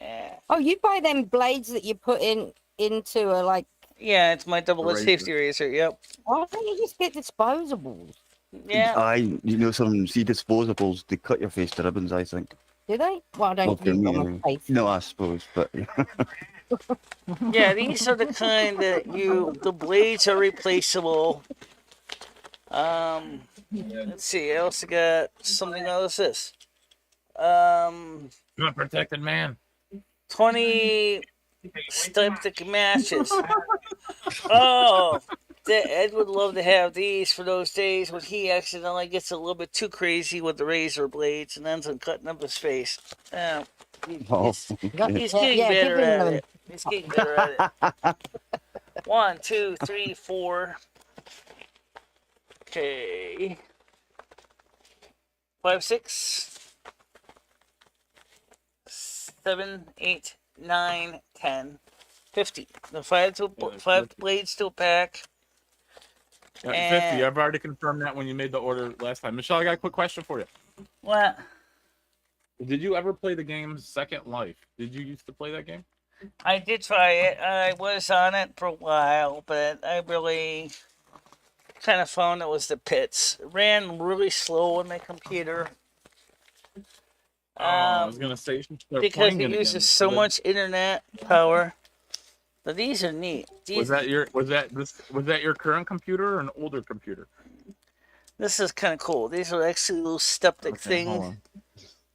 Yeah. Oh, you buy them blades that you put into a like. Yeah, it's my double-edged Razor. safety razor. Yep. Why don't you just get disposables? Yeah. Some disposables, they cut your face to ribbons, I think. Do they? Well, I don't Okay, use it on me, my face. no, I suppose, but Yeah, these are the kind that the blades are replaceable. Let's see, I also got something else. This. You're a protected man. 20 styptic matches. Oh, Ed would love to have these for those days when he accidentally gets a little bit too crazy with the razor blades and ends up cutting up his face. oh, He's getting Yeah, better give him at them. it. He's getting better at it. 1, 2, 3, 4. Okay. 5, 6. 7, 8, 9, 10, 50. The five blades to a pack. Yeah, And- 50. I've already confirmed that when you made the order last time. Michelle, I got a quick question for you. What? Did you ever play the game Second Life? Did you used to play that game? I did try it. I was on it for a while, but I really kind of found it was the pits. It ran really slow on my computer. I was gonna say you should start Because playing it again. uses so much internet power. But these are neat. Was that your current computer or an older computer? This is kind of cool. These are actually little steptic Okay, hold things. on.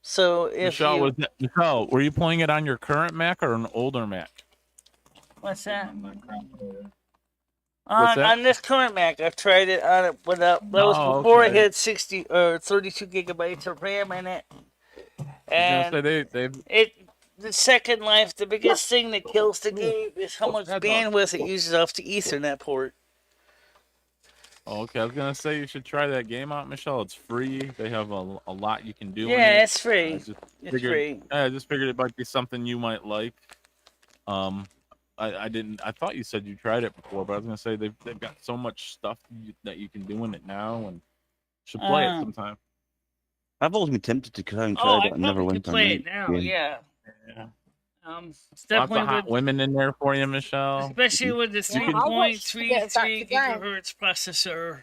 So if Michelle, were you playing it on your current Mac or an older Mac? what's that? What's that? On this current Mac, I've tried it on it without. That was Oh, before okay. I had 60 or 32 gigabytes of RAM in it. I was And gonna say they the Second Life, the biggest thing that kills the game is how much That's all. bandwidth it uses off the Ethernet port. okay. I was gonna say you should try that game out, Michelle. It's free. They have a lot you can do. in Yeah, it. it's free. It's It's free. I just figured it might be something you might like. I didn't. I thought you said you tried it before, but I was gonna say they've got so much stuff that you can do in it now, and you should play it sometime. I've always been tempted to try and Oh, try I it, but never probably went could on play it. it now. Yeah. Yeah. It's Lots of definitely hot with, women in there for you, Michelle. especially with the Yeah, I watched a bit of that 3.33 today. gigahertz processor.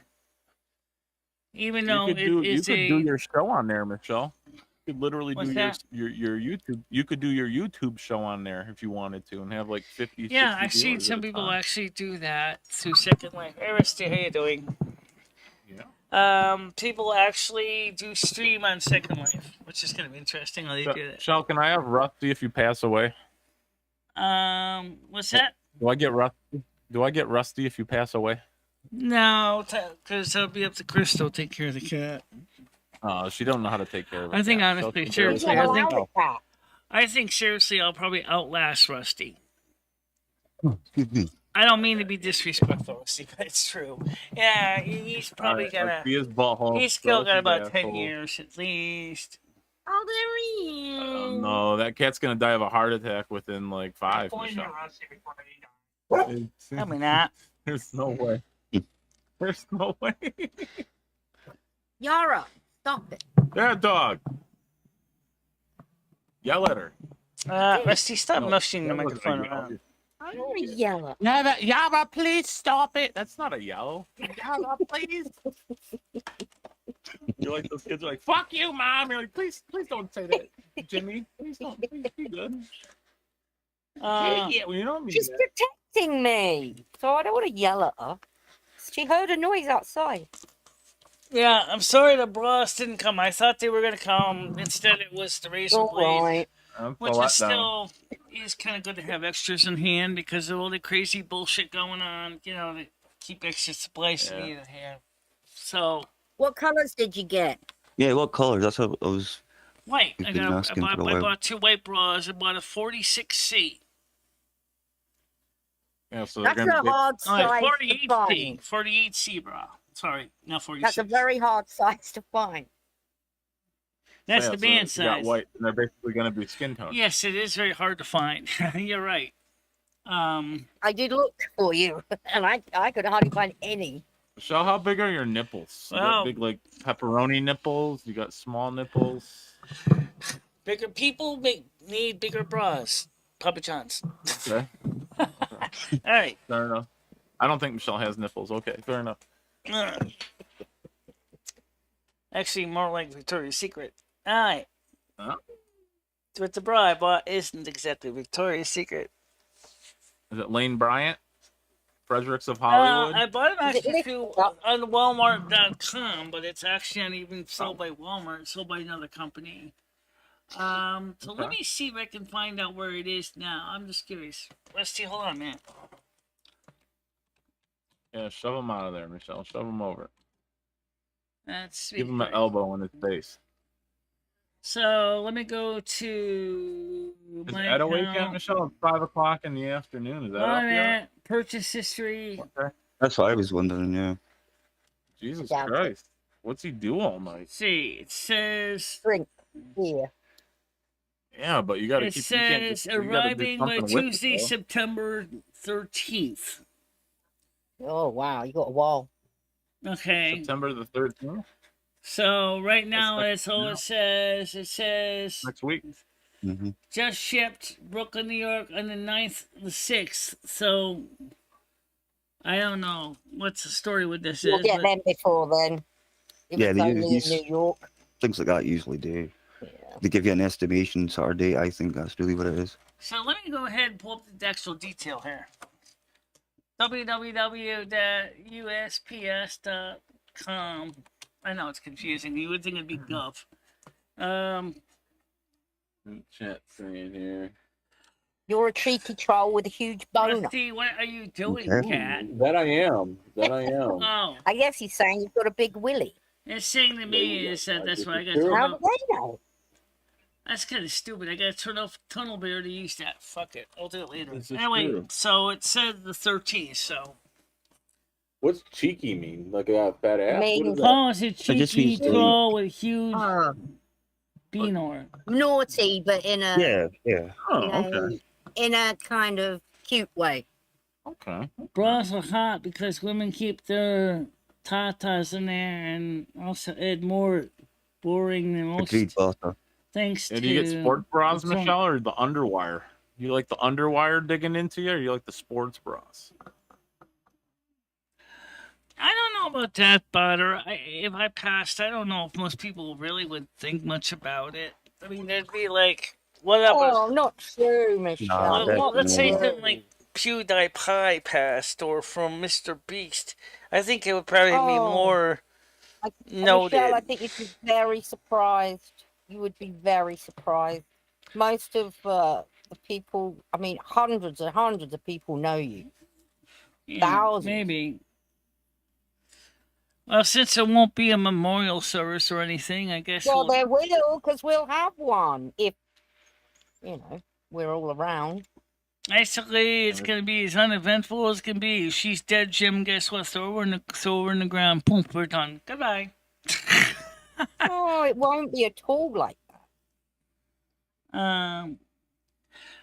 Even though You could it is do your show on there, Michelle. You could literally What's do that? your YouTube. You could do your YouTube show on there if you wanted to, and have like 50. Yeah, 60 I've seen viewers some at a people time. actually do that through Second Life. Hey, Rusty, how you doing? Yeah. People actually do stream on Second Life, which is kind of interesting how they do that. Michelle, can I have Rusty if you pass away? What's that? Do I get Rusty? Do I get Rusty if you pass away? No, because that'll be up to Crystal to take care of the cat. She don't know how to take care of it. I think yet. honestly, She'll take care of it. seriously, Yeah, I think- allow that. I think seriously, I'll probably outlast Rusty. Excuse me. I don't mean to be disrespectful, Rusty, but it's true. Yeah, he's probably Alright, gonna. let's see his butthole. He's still Show got his about 10 asshole. years at least. Oh, there he is. No, that cat's gonna die of a heart attack within like 5. Michelle. Probably not. There's no way. There's no way. Yara, Stop it. Yeah, dog. Yell at her. Rusty, stop No, mushing the that wasn't a microphone yell. around. You're a yeller. Yabba, please stop it. That's not a yell. Yabba, please. You're like those kids are like, fuck you, mom. You're like, please don't say that, Jimmy. Please don't. Please be good. Yeah, well, you don't mean She's that. protecting me, so I don't want to yell at her. She heard a noise outside. Yeah, I'm sorry the bras didn't come. I thought they were gonna come. Instead, it was the razor All blade, right. which is still is kind of good to have extras in hand because of all the crazy bullshit going on. You know, to keep extra supplies you need in hand. So What colors did you get? Yeah, what colours? That's what I was. white. We've I been asking for a I while. bought 2 white bras. I bought a 46C. Yeah, so That's a hard size to 48C. find. 48C bra. Sorry, not 46. That's a very hard size to find. That's the band You got size. white, and they're basically going to be skin tone. Yes, it is very hard to find. You're right. I did look for you, and I could hardly find any. Michelle, how big are your nipples? You got big, like, pepperoni nipples? You got small nipples? Bigger people need bigger bras. Papa John's. Okay. All right. Fair enough. I don't think Michelle has nipples. Okay, fair enough. Actually, more like Victoria's Secret. All right. Huh? But the bra I bought isn't exactly Victoria's Secret. Is it Lane Bryant? Fredericks of Hollywood? I bought it actually on Walmart.com, but it's actually not even sold by Walmart. It's sold by another company. So let me see if I can find out where it is now. I'm just curious. Let's see. Hold on, man. Yeah, shove him out of there, Michelle. Shove him over. That's Give him an elbow in his face. So let me go to Is my Ed awake yet, account. Michelle? It's 5 o'clock in the afternoon. Is that up yet? Purchase history. Okay. That's what I was wondering. Yeah. Jesus Yeah. Christ. What's he do all night? Let's see, it says Drink here. Yeah, but you got to it keep. You can't says just, you gotta do arriving by something with it, Tuesday, though. September 13th. Oh wow, you got a wall. Okay. September the 13th. So right now That's that's all now. it says. It says Next week. Mm-hmm. just shipped Brooklyn, New York on the 9th, the 6th. So I don't know what's the story with this You'll is. get But them before then. If Yeah, it's they only in use- New York. Things like that usually do. Yeah. They give you an estimation sort of date. I think that's really what it is. so let me go ahead and pull up the actual detail here. www.usps.com. I know it's confusing. You would think it'd be gov. Chat saying here. You're a cheeky troll with a huge boner. Rusty, what are you doing, Okay. cat? That I am. Oh, I guess he's saying you've got a big willy. it's saying to me is that that's why I got Sure. turned How do off. they know? That's kind of stupid. I got to turn off Tunnel Bear to use that. Fuck it. I'll do it later. This is Anyway, true. so it said the 13th. So What's cheeky mean? Like I got a fat ass? Mean- What is that? Paul is a It just cheeky means troll with a huge Oh, beanor. naughty, but in a Yeah. Oh, you know, okay. in a kind of cute way. Okay. Bras are hot because women keep their tatas in there and also add more boring than most. Agreed, Buster. Thanks And to do you get sports bras, some- Michelle, or the underwire? You like the underwire digging into you, or you like the sports bras? I don't know about that, Butter. If I passed, I don't know if most people really would think much about it. I mean, there'd be like, whatever. Oh, not true, Michelle. Well, let's say no. something like PewDiePie passed or from Mr. Beast. I think it would probably be Oh. more noted. Michelle, I think you'd be very surprised. You would be very surprised. Most of the people, I mean, hundreds and hundreds of people know you. Yeah, thousands. maybe. Well, since there won't be a memorial service or anything, I guess Well, we'll... there will, because we'll have one if, you know, we're all around. Basically, it's gonna be as uneventful as can be. If she's dead, Jim, guess what? Throw her in the ground. Boom, we're done. Goodbye. Oh, it won't be at all like that.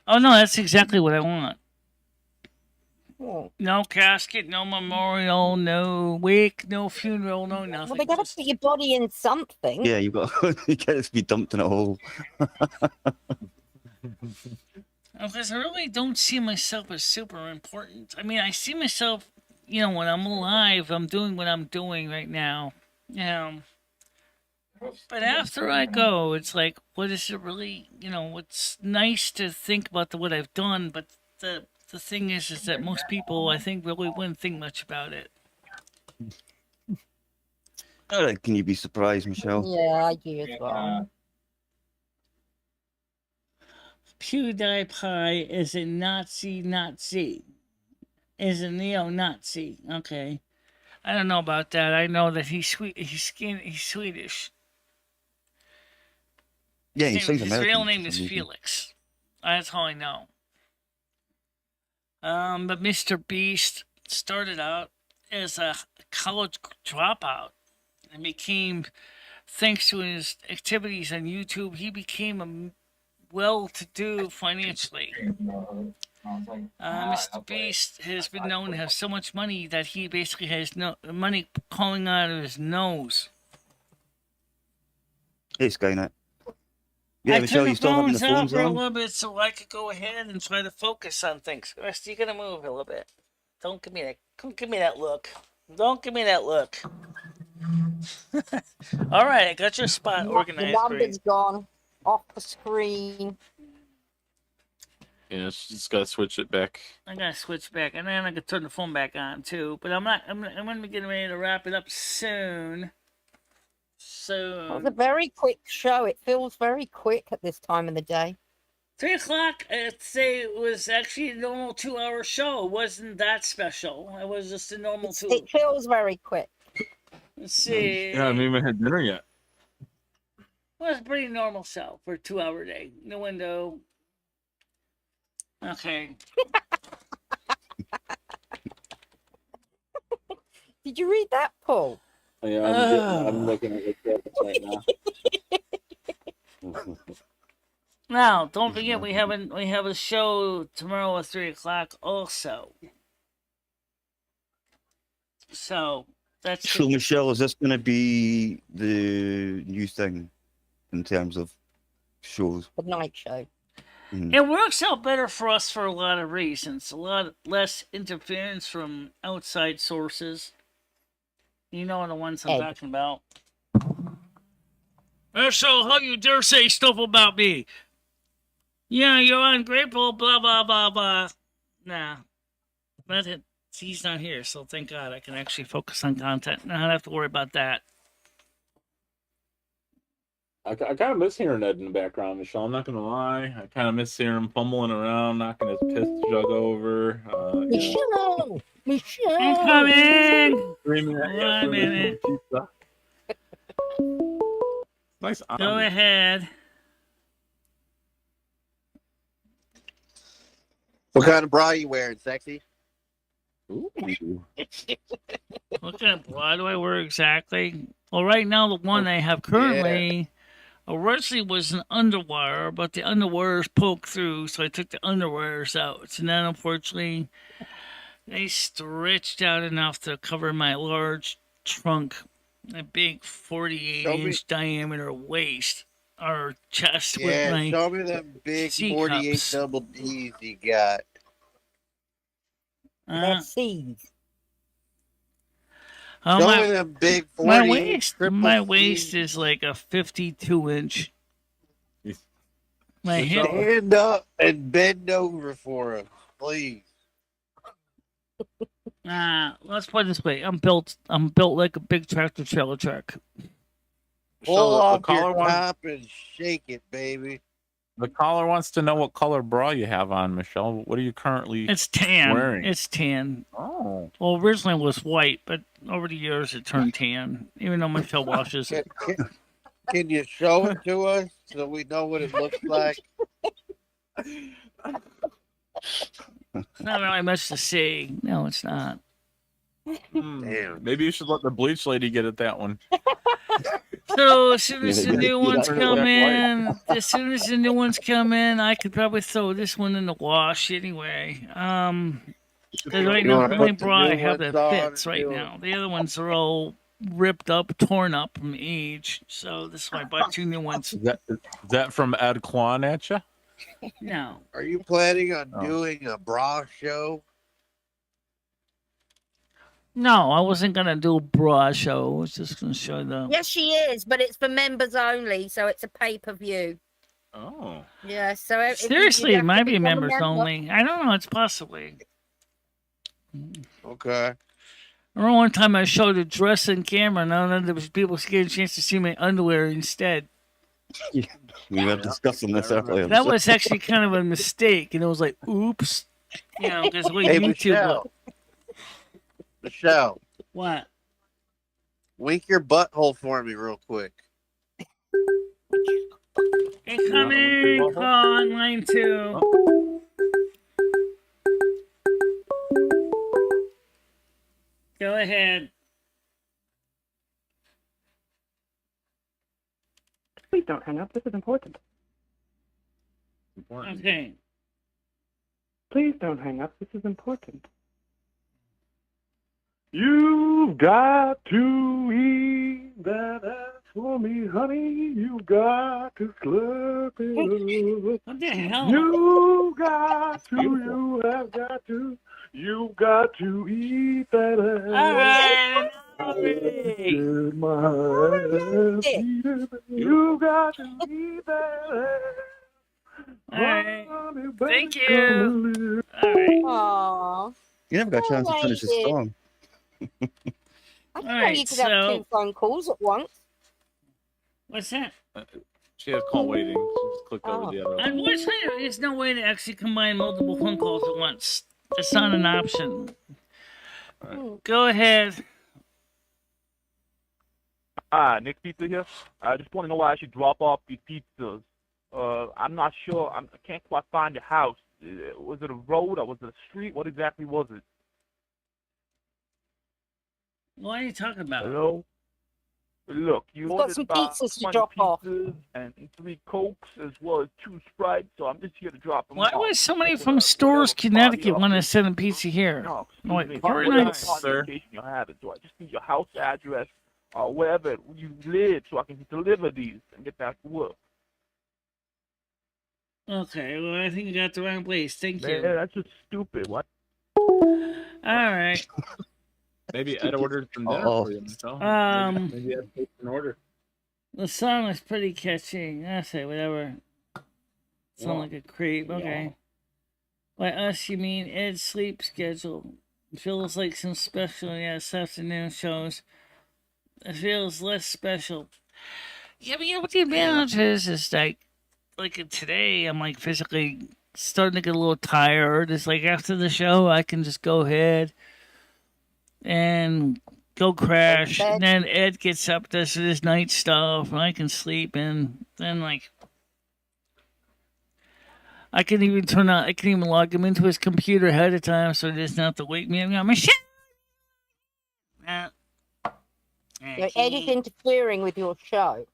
Oh no, that's exactly what I want. Oh. No casket, no memorial, no wake, no funeral, no nothing. Well, they got to Just- put your body in something. Yeah, you got you get to be dumped in a hole. Because I really don't see myself as super important. I mean, I see myself, you know, when I'm alive, I'm doing what I'm doing right now. But after I go, it's like, what is it really? You know, it's nice to think about what I've done, but the thing is that most people, I think, really wouldn't think much about it. All right, can you be surprised, Michelle? Yeah, I do as well. PewDiePie is a Nazi, is a neo-Nazi. Okay, I don't know about that. I know that he's sweet. He's Swedish. Yeah, he sounds His American. real for name some is reason. Felix. That's all I know. But Mr. Beast started out as a college dropout and became, thanks to his activities on YouTube, he became a well-to-do financially. Mr. Beast has been known to have so much money that he basically has no money calling out of his nose. Hey, Skynet. Yeah, I Michelle, turned you still having the phones out phones for a on? little bit so I could go ahead and try to focus on things. Rest, you gotta move a little bit. Don't give me that look. Don't give me that look. All right, I got your spot The organized for you. number's gone off the screen. Yeah, she just gotta switch it back. I gotta switch back, and then I can turn the phone back on too. But I'm gonna be getting ready to wrap it up soon. It was a very quick show. It feels very quick at this time of the day. 3 o'clock, I'd say it was actually a normal 2-hour show. It wasn't that special. It was just a normal It feels very quick. Let's see. Yeah, I haven't even had dinner yet. Well, it's a pretty normal show for a 2-hour day. No window. Okay. Did you read that, Paul? Yeah, I'm looking at it right now. Now, don't forget we have a show tomorrow at 3 o'clock also. So that's So, Michelle, is this going to be the new thing in terms of shows? The night show. It works out better for us for a lot of reasons. A lot less interference from outside sources. You know the ones I'm talking about. So how you dare say stuff about me? Yeah, you're ungrateful, blah, blah, blah, blah. Nah. But he's not here, so thank God I can actually focus on content. I don't have to worry about that. I kind of miss hearing Ed in the background, Michelle. I'm not going to lie. I kind of miss hearing him fumbling around, knocking his piss jug over. Michelle! Michelle! I'm coming! Screaming at you 1 minute. pizza. Nice. Go ahead. What kind of bra you wearing, sexy? Ooh. What kind of bra do I wear exactly? Well, right now, the one I have currently originally was an underwire, but the underwires poked through, so I took the underwires out. And then, unfortunately, they stretched out enough to cover my large trunk, a big 48-inch diameter waist or chest with Yeah, my show me them big C 48 cups. double D's you got. That's C's. Oh, Show me them big 48 my triple waist C's. is like a 52-inch. My hip. Stand up and bend over for us, please. Let's put it this way: I'm built like a big tractor trailer truck. Pull the off caller your wants- top and shake it, baby. The caller wants to know what color bra you have on, Michelle. What are you currently It's tan. wearing? It's tan. Oh. Well, originally it was white, but over the years it turned tan. Even though Michelle washes it. Can you show it to us so we know what it looks like? It's not really much to see. No, it's not. Damn. Maybe you should let the bleach lady get at that one. So as soon as Yeah, the they new do ones that. come in, I could probably throw this one in the wash anyway. Because right You now, wanna the only put the bra I new have ones that on fits and right do it? now. The other ones are all ripped up, torn up from age. So this is why I bought 2 new ones. Is that from Ed Kwan at you? No. Are you planning on Oh. doing a bra show? No, I wasn't going to do a bra show. I was just going to show them. Yes, she is, but it's for members only, so it's a pay-per-view. Oh. Yeah, so if you- Seriously, you'd it have to might be become a members member. only. I don't know. It's possibly. Okay. I remember one time I showed a dress on camera, and then there was people getting a chance to see my underwear instead. We were discussing this earlier. That was actually kind of a mistake, and it was like, oops. You know, because what Hey, YouTube Michelle. Michelle, what? wink your butthole for me real quick. Incoming call on line 2. Go ahead. Please don't hang up. This is important. Okay. Please don't hang up. This is important. You've got to eat that ass for me, honey. You've got to slurp it up. What the hell? You got to, you have got to, you've got to eat that ass. All right. Get my ass eaten. You got to eat that ass. All right. Honey, Thank baby, you. come and live. All right. Aww. You never got a chance to finish the Alright. song. I didn't know Alright, you could have so- 2 phone calls at once. What's that? She has call waiting. She just clicked over the other one. Unfortunately, there's no way to actually combine multiple phone calls at once. It's not an option. Go ahead. Nick Pizza here. I just want to know why I should drop off these pizzas. I'm not sure. I can't quite find your house. Was it a road or was it a street? What exactly was it? What are you talking about? Hello? Look, you We've got ordered some about pizzas to 20 drop off. pizzas and 3 Cokes as well as 2 Sprites, so I'm just here to drop them Why off. would somebody With from a- Stores, with a Connecticut party want to office. send a pizza here? No, excuse Like, me. very What nice. kind of location you have it, so I just need your house address or wherever you live so I can deliver these and get back to work. Okay, well, I think you got the wrong place. Thank Man, you. that's just stupid. What? All right. Maybe Ed ordered some dinner Uh-oh. for you, Michelle. Um, maybe Ed placed an order. The song is pretty catchy. I say whatever. Sound Yeah. like a creep. Okay. By us, you mean Ed's sleep schedule. It feels like some special, yes, afternoon shows. It feels less special. Yeah, but you know what the advantage is like today, I'm like physically starting to get a little tired. It's like after the show, I can just go ahead and go crash. And then Ed gets up, does his night stuff, and I can sleep. And then, like, I can even log him into his computer ahead of time so he doesn't have to wake me up. I'm Michelle! So Ed is interfering with your show.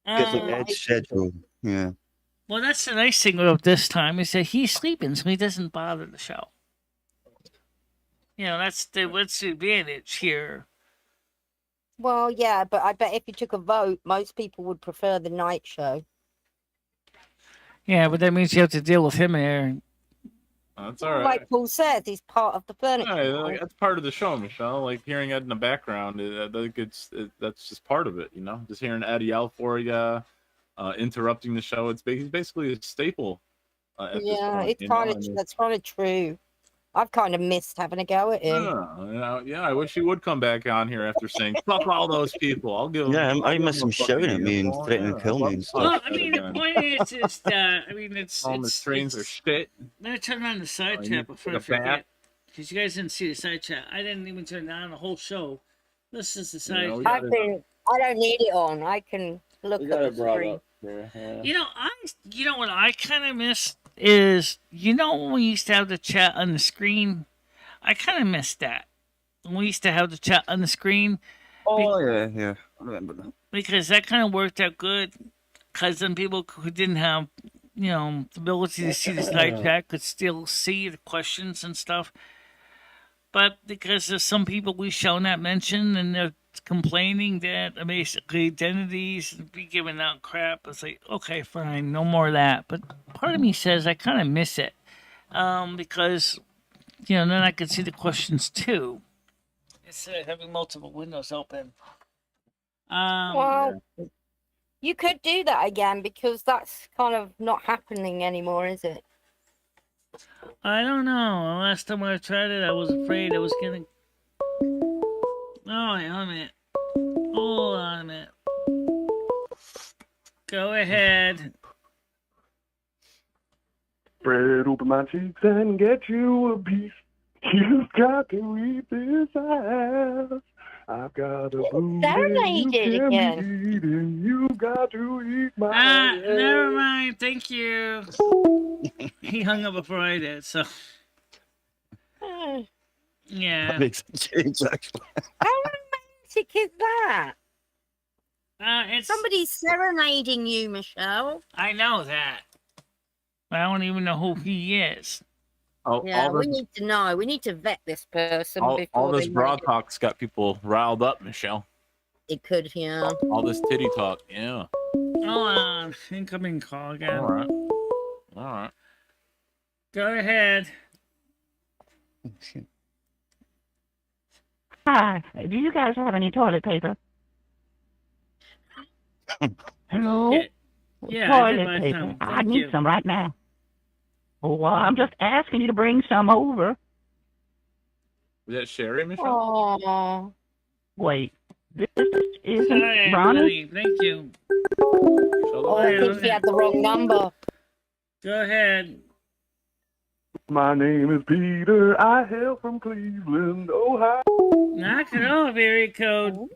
It's like Ed's schedule. Yeah. Well, that's the nice thing about this time is that he's sleeping, so he doesn't bother the show. You know, what's the advantage here? Well, yeah, but I bet if you took a vote, most people would prefer the night show. Yeah, but that means you have to deal with him there. That's all right. Like Paul says, he's part of the furniture. Yeah, like, that's part of the show, Michelle. Like hearing Ed in the background, I think that's just part of it. You know, just hearing Ed yell for you, interrupting the show. He's basically a staple. At this point, it's you know? kind I of mean, that's kind of true. I've kind of missed having a go at him. yeah, I wish he would come back on here after saying "fuck all those people." I'll give him. Yeah, I'll I give miss him a him shouting fucking at me and uniform. threatening to kill me and stuff. Well, I mean, the point is that, I mean, All the trains are shit. Let me turn on the side you chat need before to I take a bath? forget. Because you guys didn't see the side chat. I didn't even turn it on the whole show. This is the side we chat. I don't need it on. I can look at the screen. You know what I kind of miss is, when we used to have the chat on the screen? I kind of miss that. When we used to have the chat on the screen. Oh, yeah. I remember that. Because that kind of worked out good. Because then people who didn't have the ability to see the side chat, could still see the questions and stuff. But because there's some people we shall not mention, and they're complaining that basically identities be giving out crap, it's like, okay, fine, no more of that. But part of me says I kind of miss it, because then I could see the questions too, instead of having multiple windows open. Well, you could do that again, because that's kind of not happening anymore, is it? I don't know. Last time I tried it, I was afraid I was gonna. Oh, wait, hold on a minute. Hold on a minute. Go ahead. Spread open my cheeks and get you a piece. You've got to eat this ass. I've got a boo that you can be eating. You got to eat my ass. Never mind. Thank you. He hung up before I did, so. Yeah. That makes a change, actually. How romantic is that? It's somebody's serenading you, Michelle. I know that. I don't even know who he is. Yeah, we need to know. We need to vet this person before all this they broad talk's got people riled up, Michelle. It could, yeah. All this titty talk, yeah. Hold on. Incoming call again. All right. Go ahead. Hi. Do you guys have any toilet paper? Hello? Yeah, toilet paper. I need some right now. Oh, well, I'm just asking you to bring some over. Was that Sherry, Michelle? Aww. Wait. This isn't Hi, Ronnie? thank you. Oh, I think she had the wrong number. Go ahead. My name is Peter. I hail from Cleveland, Ohio. Knock it off, area code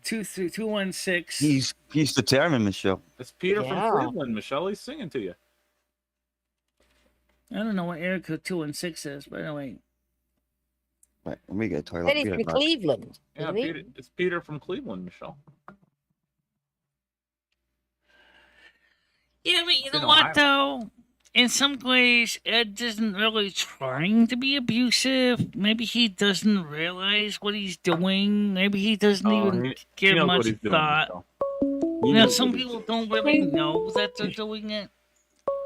216. He's determined, Michelle. It's Peter from Cleveland, Michelle. He's singing to you. I don't know what area code 216 is, but anyway. Right, let me get a toilet. That is from Cleveland. Yeah, it's Peter from Cleveland, Michelle. Yeah, but you know what, though? In some ways, Ed isn't really trying to be abusive. Maybe he doesn't realize what he's doing. Maybe he doesn't even give much thought. Some people don't really know that they're doing it.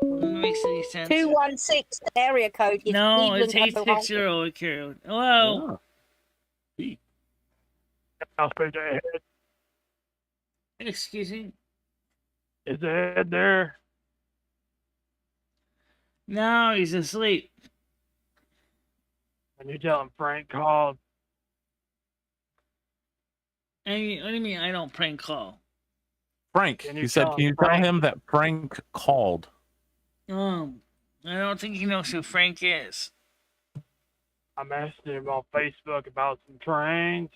It makes any sense. 216 area code. Is No, it's Cleveland 860 area code. Hello. I'll speak to Ed. Excuse me? Is Ed there? No, he's asleep. Can you tell him Frank called? What do you mean I don't prank call? Frank, he said, can you tell him that Frank called? I don't think he knows who Frank is. I messaged him on Facebook about some trains.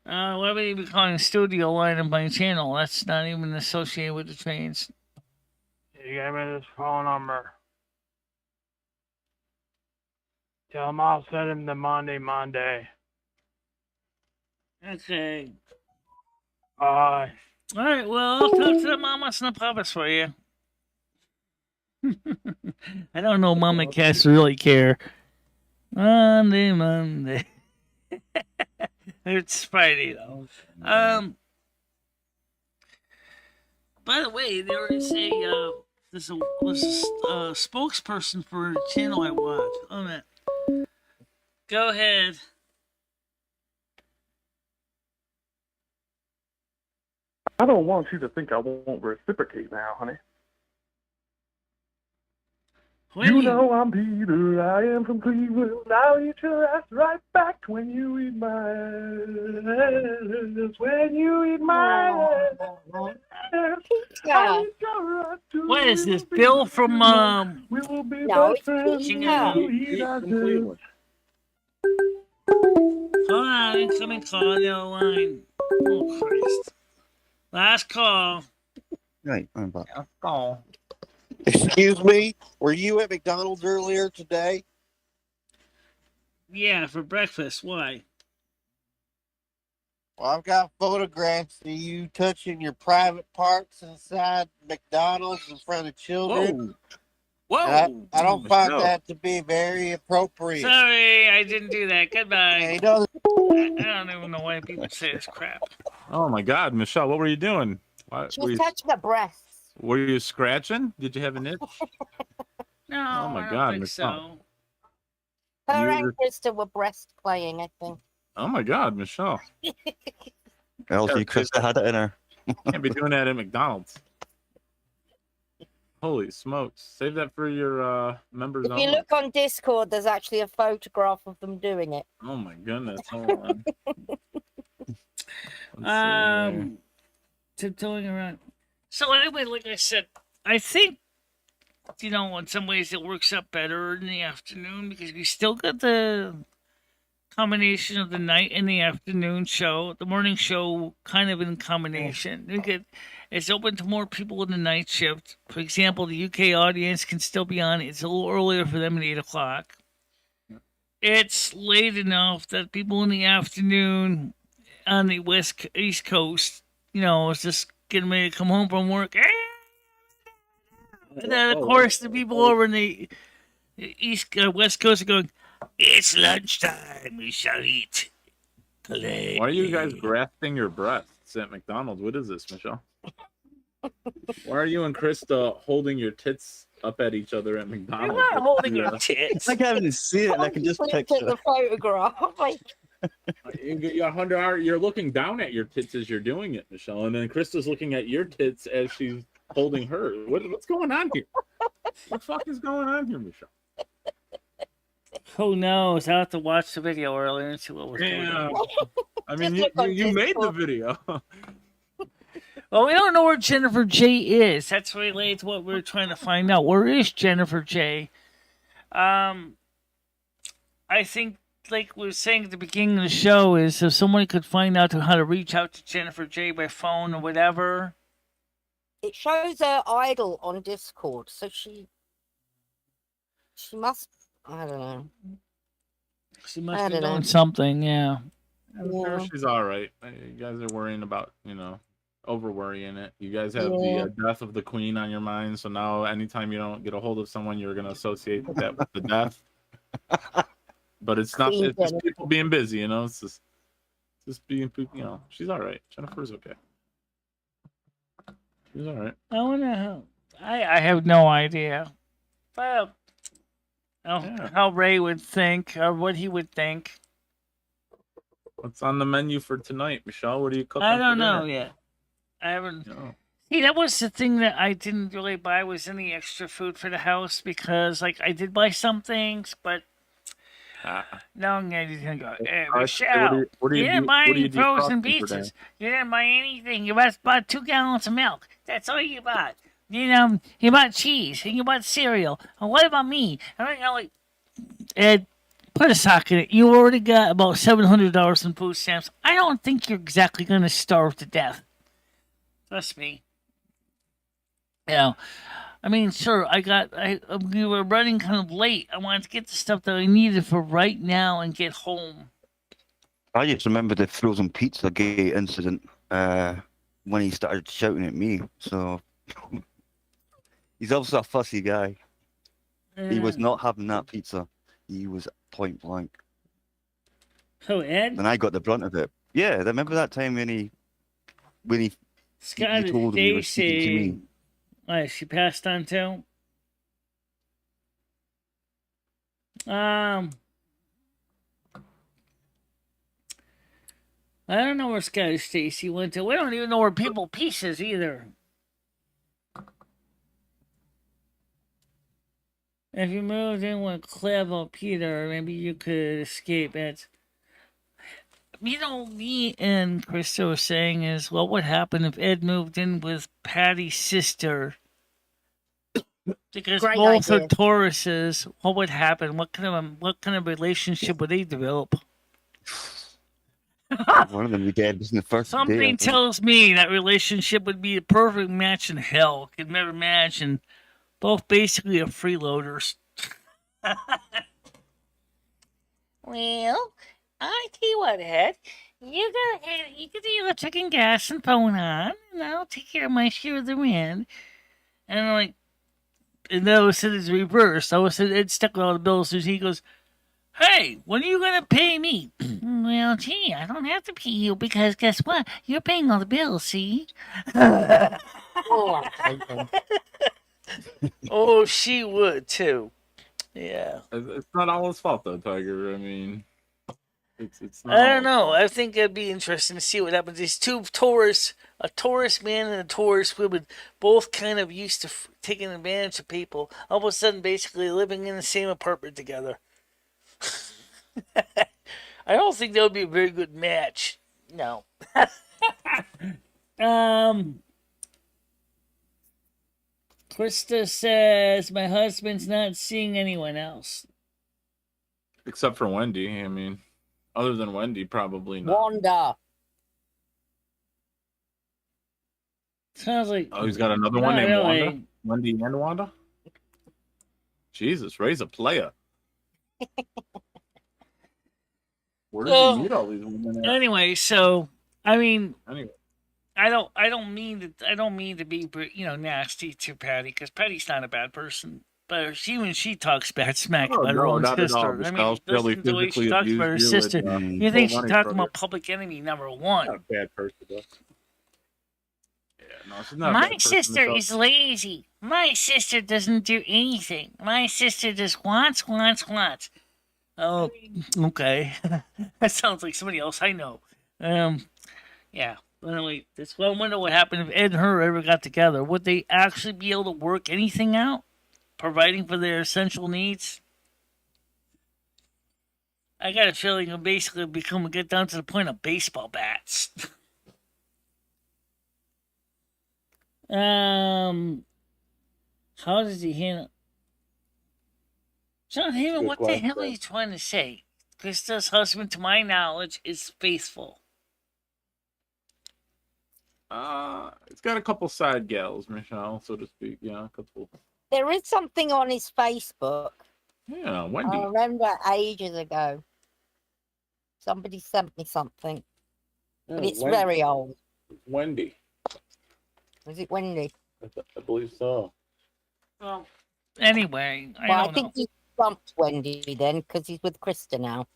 Why would he be calling studio line on my channel? That's not even associated with the trains. He gave me this phone number. Tell him I'll send him the Monday. Okay. Bye. All right, well, I'll talk to the mamas and the papas for you. I don't know mama cats really care. Monday. It's Friday, though. By the way, there is a spokesperson for a channel I watch. Oh, man. Go ahead. I don't want you to think I won't reciprocate now, honey. You know I'm Peter, I am from Cleveland. I'll eat your ass right back when you eat my ass. When you eat my ass. What is this, Bill from, We will be No, best friends. Hold on, incoming call on the other line. Oh, Christ. Last call. Right, I'm back. Last call. Excuse me, were you at McDonald's earlier today? Yeah, for breakfast. Why? Well, I've got photographs of you touching your private parts inside McDonald's in front of children. Whoa. And I don't find Michelle. that to be very appropriate. Sorry, I didn't do that. Goodbye. Hey, no, I don't even know why people say this crap. Oh my God, Michelle, what were you doing? Why, She was touching her breasts. were you scratching? Did you have an itch? No, Oh my I don't God, think Michelle. so. Her You were- and Krista were breast playing, I think. Oh my God, Michelle. Elsie, Krista had it in her. Can't be doing that at McDonald's. Holy smokes. Save that for your members If you only. look on Discord, there's actually a photograph of them doing it. Oh my goodness. Hold on. Let's see. Tiptoeing around. So anyway, like I said, I think, you know, in some ways it works out better in the afternoon because we still got the combination of the night and the afternoon show. The morning show kind of in combination. It's open to more people in the night shift. For example, the UK audience can still be on. It's a little earlier for them at 8 o'clock. It's late enough that people in the afternoon on the East Coast, you know, is just getting ready to come home from work. And then, of course, the people over in the West Coast are going, it's lunchtime, we shall eat. Why are you guys grasping your breasts at McDonald's? What is this, Michelle? Why are you and Krista holding your tits up at each other at McDonald's? You're not holding your tits. I can't even see it, and I can just Look picture at the it. photograph. Like, You're looking down at your tits as you're doing it, Michelle, and then Krista's looking at your tits as she's holding her. What's going on here? What the fuck is going on here, Michelle? Who knows? I'll have to watch the video earlier and see what was going Yeah. on. I mean, Just look on you made the Discord. video. Well, we don't know where Jennifer J is. That's related to what we're trying to find out. Where is Jennifer J? I think, like we were saying at the beginning of the show, is if someone could find out how to reach out to Jennifer J by phone or whatever. it shows her idol on Discord, so she must. I don't know. She I must be don't know. doing something, yeah. I'm sure she's all right. You guys are worrying about, over worrying it. You guys have the death of the queen on your mind, so now anytime you don't get a hold of someone, you're going to associate that with the death. But it's not. It's just people being busy, It's just being, She's all right. Jennifer's okay. She's all right. I wonder I have no idea. Well, how Ray would think or what he would think. What's on the menu for tonight, Michelle? What are you cooking? I don't for know dinner? yet. I haven't. No. See, that was the thing that I didn't really buy was any extra food for the house because, like, I did buy some things, but now I'm gonna go. Hey, Michelle, you didn't buy any frozen pizzas. You didn't buy anything. You bought 2 gallons of milk. That's all you bought. You bought cheese and you bought cereal. And what about me? And I like, Ed, put a sock in it. You already got about $700 in food stamps. I don't think you're exactly gonna starve to death. Trust me. I mean, sure, we were running kind of late. I wanted to get the stuff that I needed for right now and get home. I just remember the frozen pizza gate incident when he started shouting at me. So he's also a fussy guy. He was not having that pizza. He was point blank. Oh, Ed? And I got the brunt of it. Yeah, remember that time when he Scott told him he was speaking to me? What, she passed on too? I don't know where Scotty Stacy went to. We don't even know where People Peace is either. If you moved in with Clevo Peter, maybe you could escape it. Me and Krista were saying is, well, what happened if Ed moved in with Patty's sister? Because Great both are idea. Tauruses. What would happen? What kind of relationship would they develop? One of them we dead was in the first day. I Something think. tells me that relationship would be a perfect match in hell. Could never imagine. Both basically are freeloaders. Well, I tell you what, Ed. You go ahead, you get the electric and gas and phone on, and I'll take care of my share of the rent. And I'm like, and then I was it's reversed. I was it stuck with all the bills. So he goes, "Hey, when are you gonna pay me?" Well, gee, I don't have to pay you because guess what? You're paying all the bills. See? Oh, I hate them. Oh, she would too. Yeah. It's not all his fault though, Tiger. I mean, it's not. I all don't his know. fault. I think it'd be interesting to see what happens. These two tourists, a tourist man and a tourist woman, both kind of used to taking advantage of people. All of a sudden, basically living in the same apartment together. I don't think that would be a very good match. No. Krista says my husband's not seeing anyone else. Except for Wendy. I mean, other than Wendy, probably not. Wanda. Sounds like. Oh, he's got another one named Wanda. Wendy and Wanda. Jesus, Ray's a player. Where did he meet all these women at? Anyway, so I mean, Anyway. I don't mean to be nasty to Patty because Patty's not a bad person, but when she talks bad smack Oh, about her no, own not at all. sister, I Michelle mean, Shelley listen to the way she physically talks about her abused you sister. and, You think stole she's money talking from you. about public enemy number one? Not a bad person, though. Yeah, no, she's not a My bad person, sister Michelle. is lazy. My sister doesn't do anything. My sister just wants. Oh, okay. That sounds like somebody else I know. Yeah. Anyway, that's why I wonder what happened if Ed and her ever got together. Would they actually be able to work anything out? Providing for their essential needs? I got a feeling it'll basically get down to the point of baseball bats. How does he handle? John Heyman, Good what the hell are question. you trying to say? Krista's husband, to my knowledge, is faithful. It's got a couple side gals, Michelle, so to speak. Yeah, a couple. There is something on his Facebook. Yeah, Wendy. I remember ages ago. Somebody sent me something. Yeah, But it's Wendy. very old. Wendy. Was it Wendy? I believe so. Well, anyway, I Well, I don't think know. he bumped Wendy then because he's with Krista now.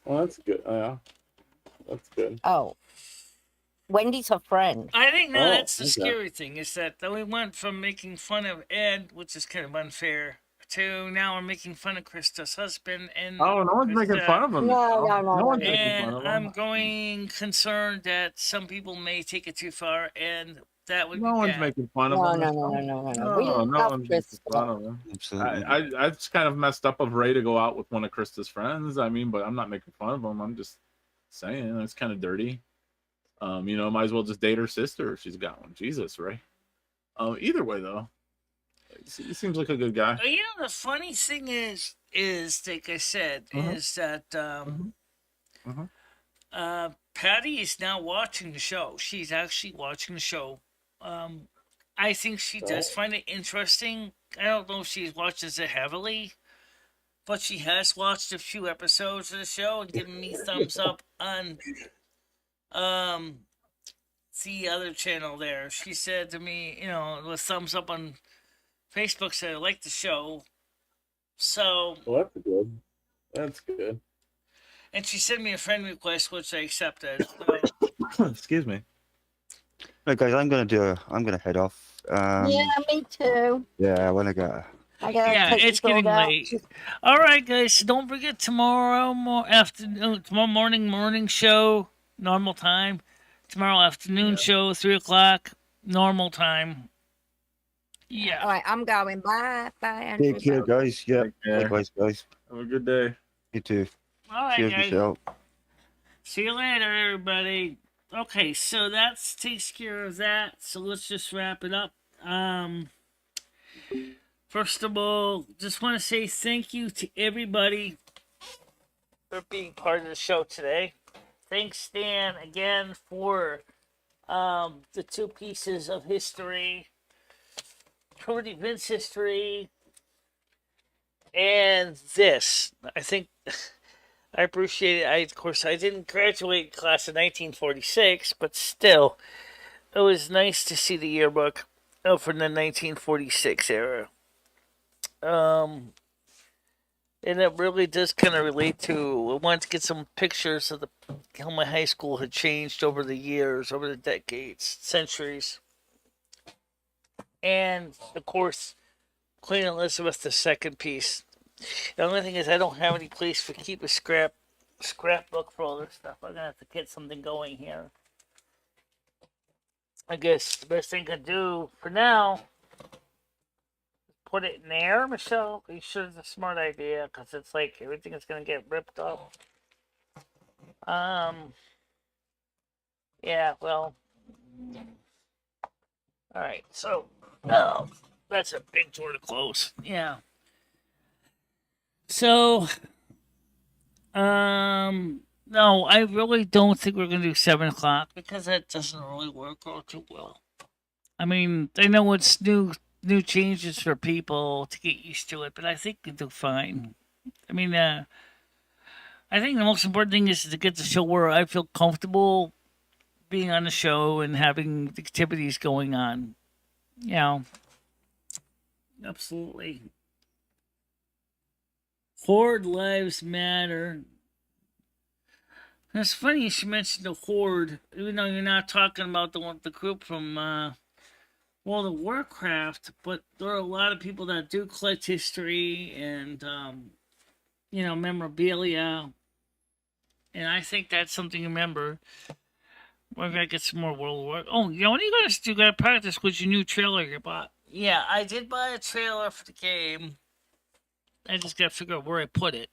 Well, that's good. Yeah, that's good. Oh. Wendy's her friend. I think Oh, that's the okay. scary thing is that we went from making fun of Ed, which is kind of unfair, to now we're making fun of Krista's husband. And Oh, no one's making fun of him. No, Michelle. no, no, one's no, making And fun of him. I'm going concerned that some people may take it too far, and that would No be one's bad. making fun of No, him. no, no, Michelle. no, no, no. We No, no love one's making fun Krista. of him. Absolutely. I it's kind of messed up of Ray to go out with one of Krista's friends. I mean, but I'm not making fun of him. I'm just saying it's kind of dirty. Might as well just date her sister if she's got one. Jesus, Ray. Either way though, he seems like a good guy. The funny thing is like I said, is that Patty is now watching the show. She's actually watching the show. I think she does find it interesting. I don't know if she watches it heavily, but she has watched a few episodes of the show and given me thumbs up on the other channel there. She said to me, with thumbs up on Facebook, said I like the show. So, Well, that's good. That's good. and she sent me a friend request, which I accepted. Excuse me. Right, guys, I'm gonna head off. Yeah, me too. Yeah, I wanna go. I gotta Yeah, take it's the dog getting out. late. All right, guys. So don't forget tomorrow morning show, normal time. Tomorrow afternoon show, 3:00, normal time. Yeah. All right, I'm going. Bye. Bye, Andrew. Take care, guys. Yeah, Take care. likewise, guys. Have a good day. You too. All right, Cheers, guys. Michelle. See you later, everybody. Okay, so that takes care of that. So let's just wrap it up. First of all, just want to say thank you to everybody for being part of the show today. Thanks, Stan, again for the 2 pieces of history, current events history, and this. I think I appreciate it. Of course, I didn't graduate class of 1946, but still, it was nice to see the yearbook from the 1946 era. Um, and it really does kind of relate to. I wanted to get some pictures of how my high school had changed over the years, over the decades, centuries, and of course, Queen Elizabeth II piece. The only thing is, I don't have any place to keep a scrapbook for all this stuff. I'm gonna have to get something going here. I guess the best thing I can do for now is put it in there, Michelle. Are you sure it's a smart idea? Because it's like everything is gonna get ripped up. Yeah, well. Alright, so. Oh, that's a big door to close. Yeah. So. No, I really don't think we're gonna do 7 o'clock because that doesn't really work out too well. I mean, I know it's new changes for people to get used to it, but I think we do fine. I mean, I think the most important thing is to get the show where I feel comfortable being on the show and having activities going on. You know, absolutely. Horde lives matter. It's funny you should mention the Horde, even though you're not talking about the group from World of Warcraft, but there are a lot of people that do collect history and memorabilia, and I think that's something to remember. We're gonna get some more World War. Oh, you know what are you gonna do? You gotta practice with your new trailer you bought. Yeah, I did buy a trailer for the game. I just gotta figure out where I put it.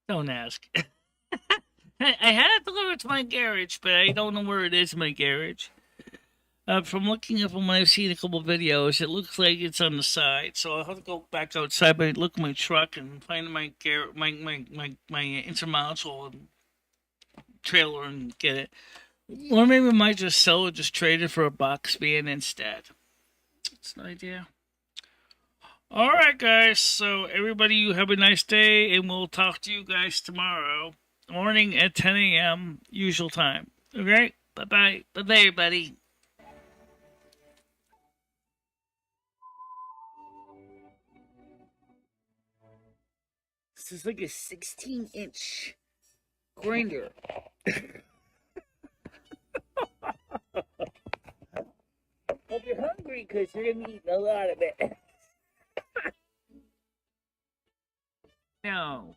Don't ask. I had it delivered to my garage, but I don't know where it is in my garage. From looking up on my I've seen a couple videos, it looks like it's on the side. So I'll have to go back outside, but look at my truck and find my intermodule trailer and get it. Or maybe we might just sell it, just trade it for a box van instead. That's an idea. Alright, guys. So, everybody, you have a nice day, and we'll talk to you guys tomorrow morning at 10 a.m. usual time. Okay? Bye-bye. Bye-bye, everybody. This is like a 16-inch grinder. Hope you're hungry because you're going to be eating a lot of it. No.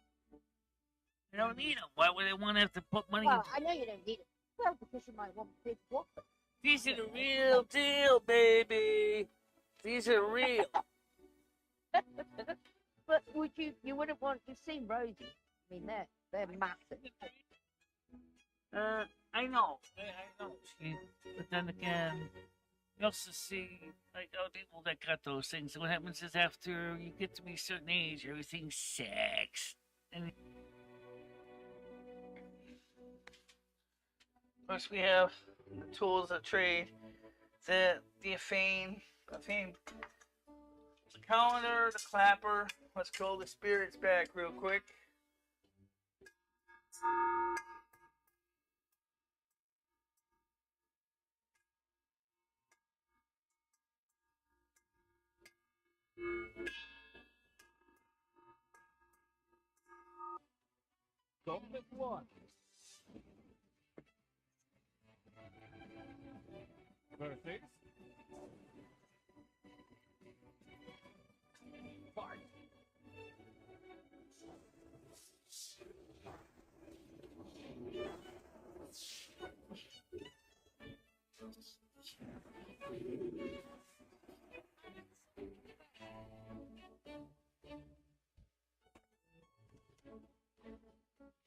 I don't need them. Why would I want to have to put money Well, I know you don't need it. Well, because you might want a big whopper. These are the real deal, baby. These are real. But you wouldn't want to see Rosie. I mean, they're massive. I know. I know. But then again, you also see like people that got those things. What happens is after you get to be a certain age, everything's sex. And of course, we have the tools of trade, the calendar, the clapper. Let's call the spirits back real quick. Don't pick one. Perfect. Fine.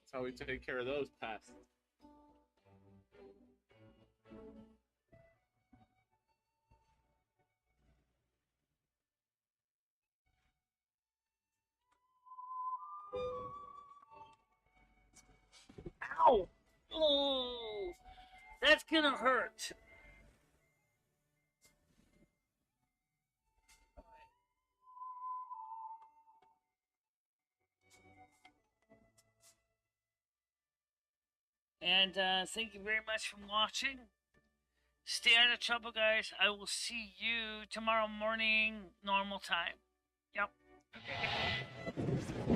That's how we take care of those pests. Ow! Oh, that's gonna hurt. And thank you very much for watching. Stay out of trouble, guys. I will see you tomorrow morning, normal time. Yep.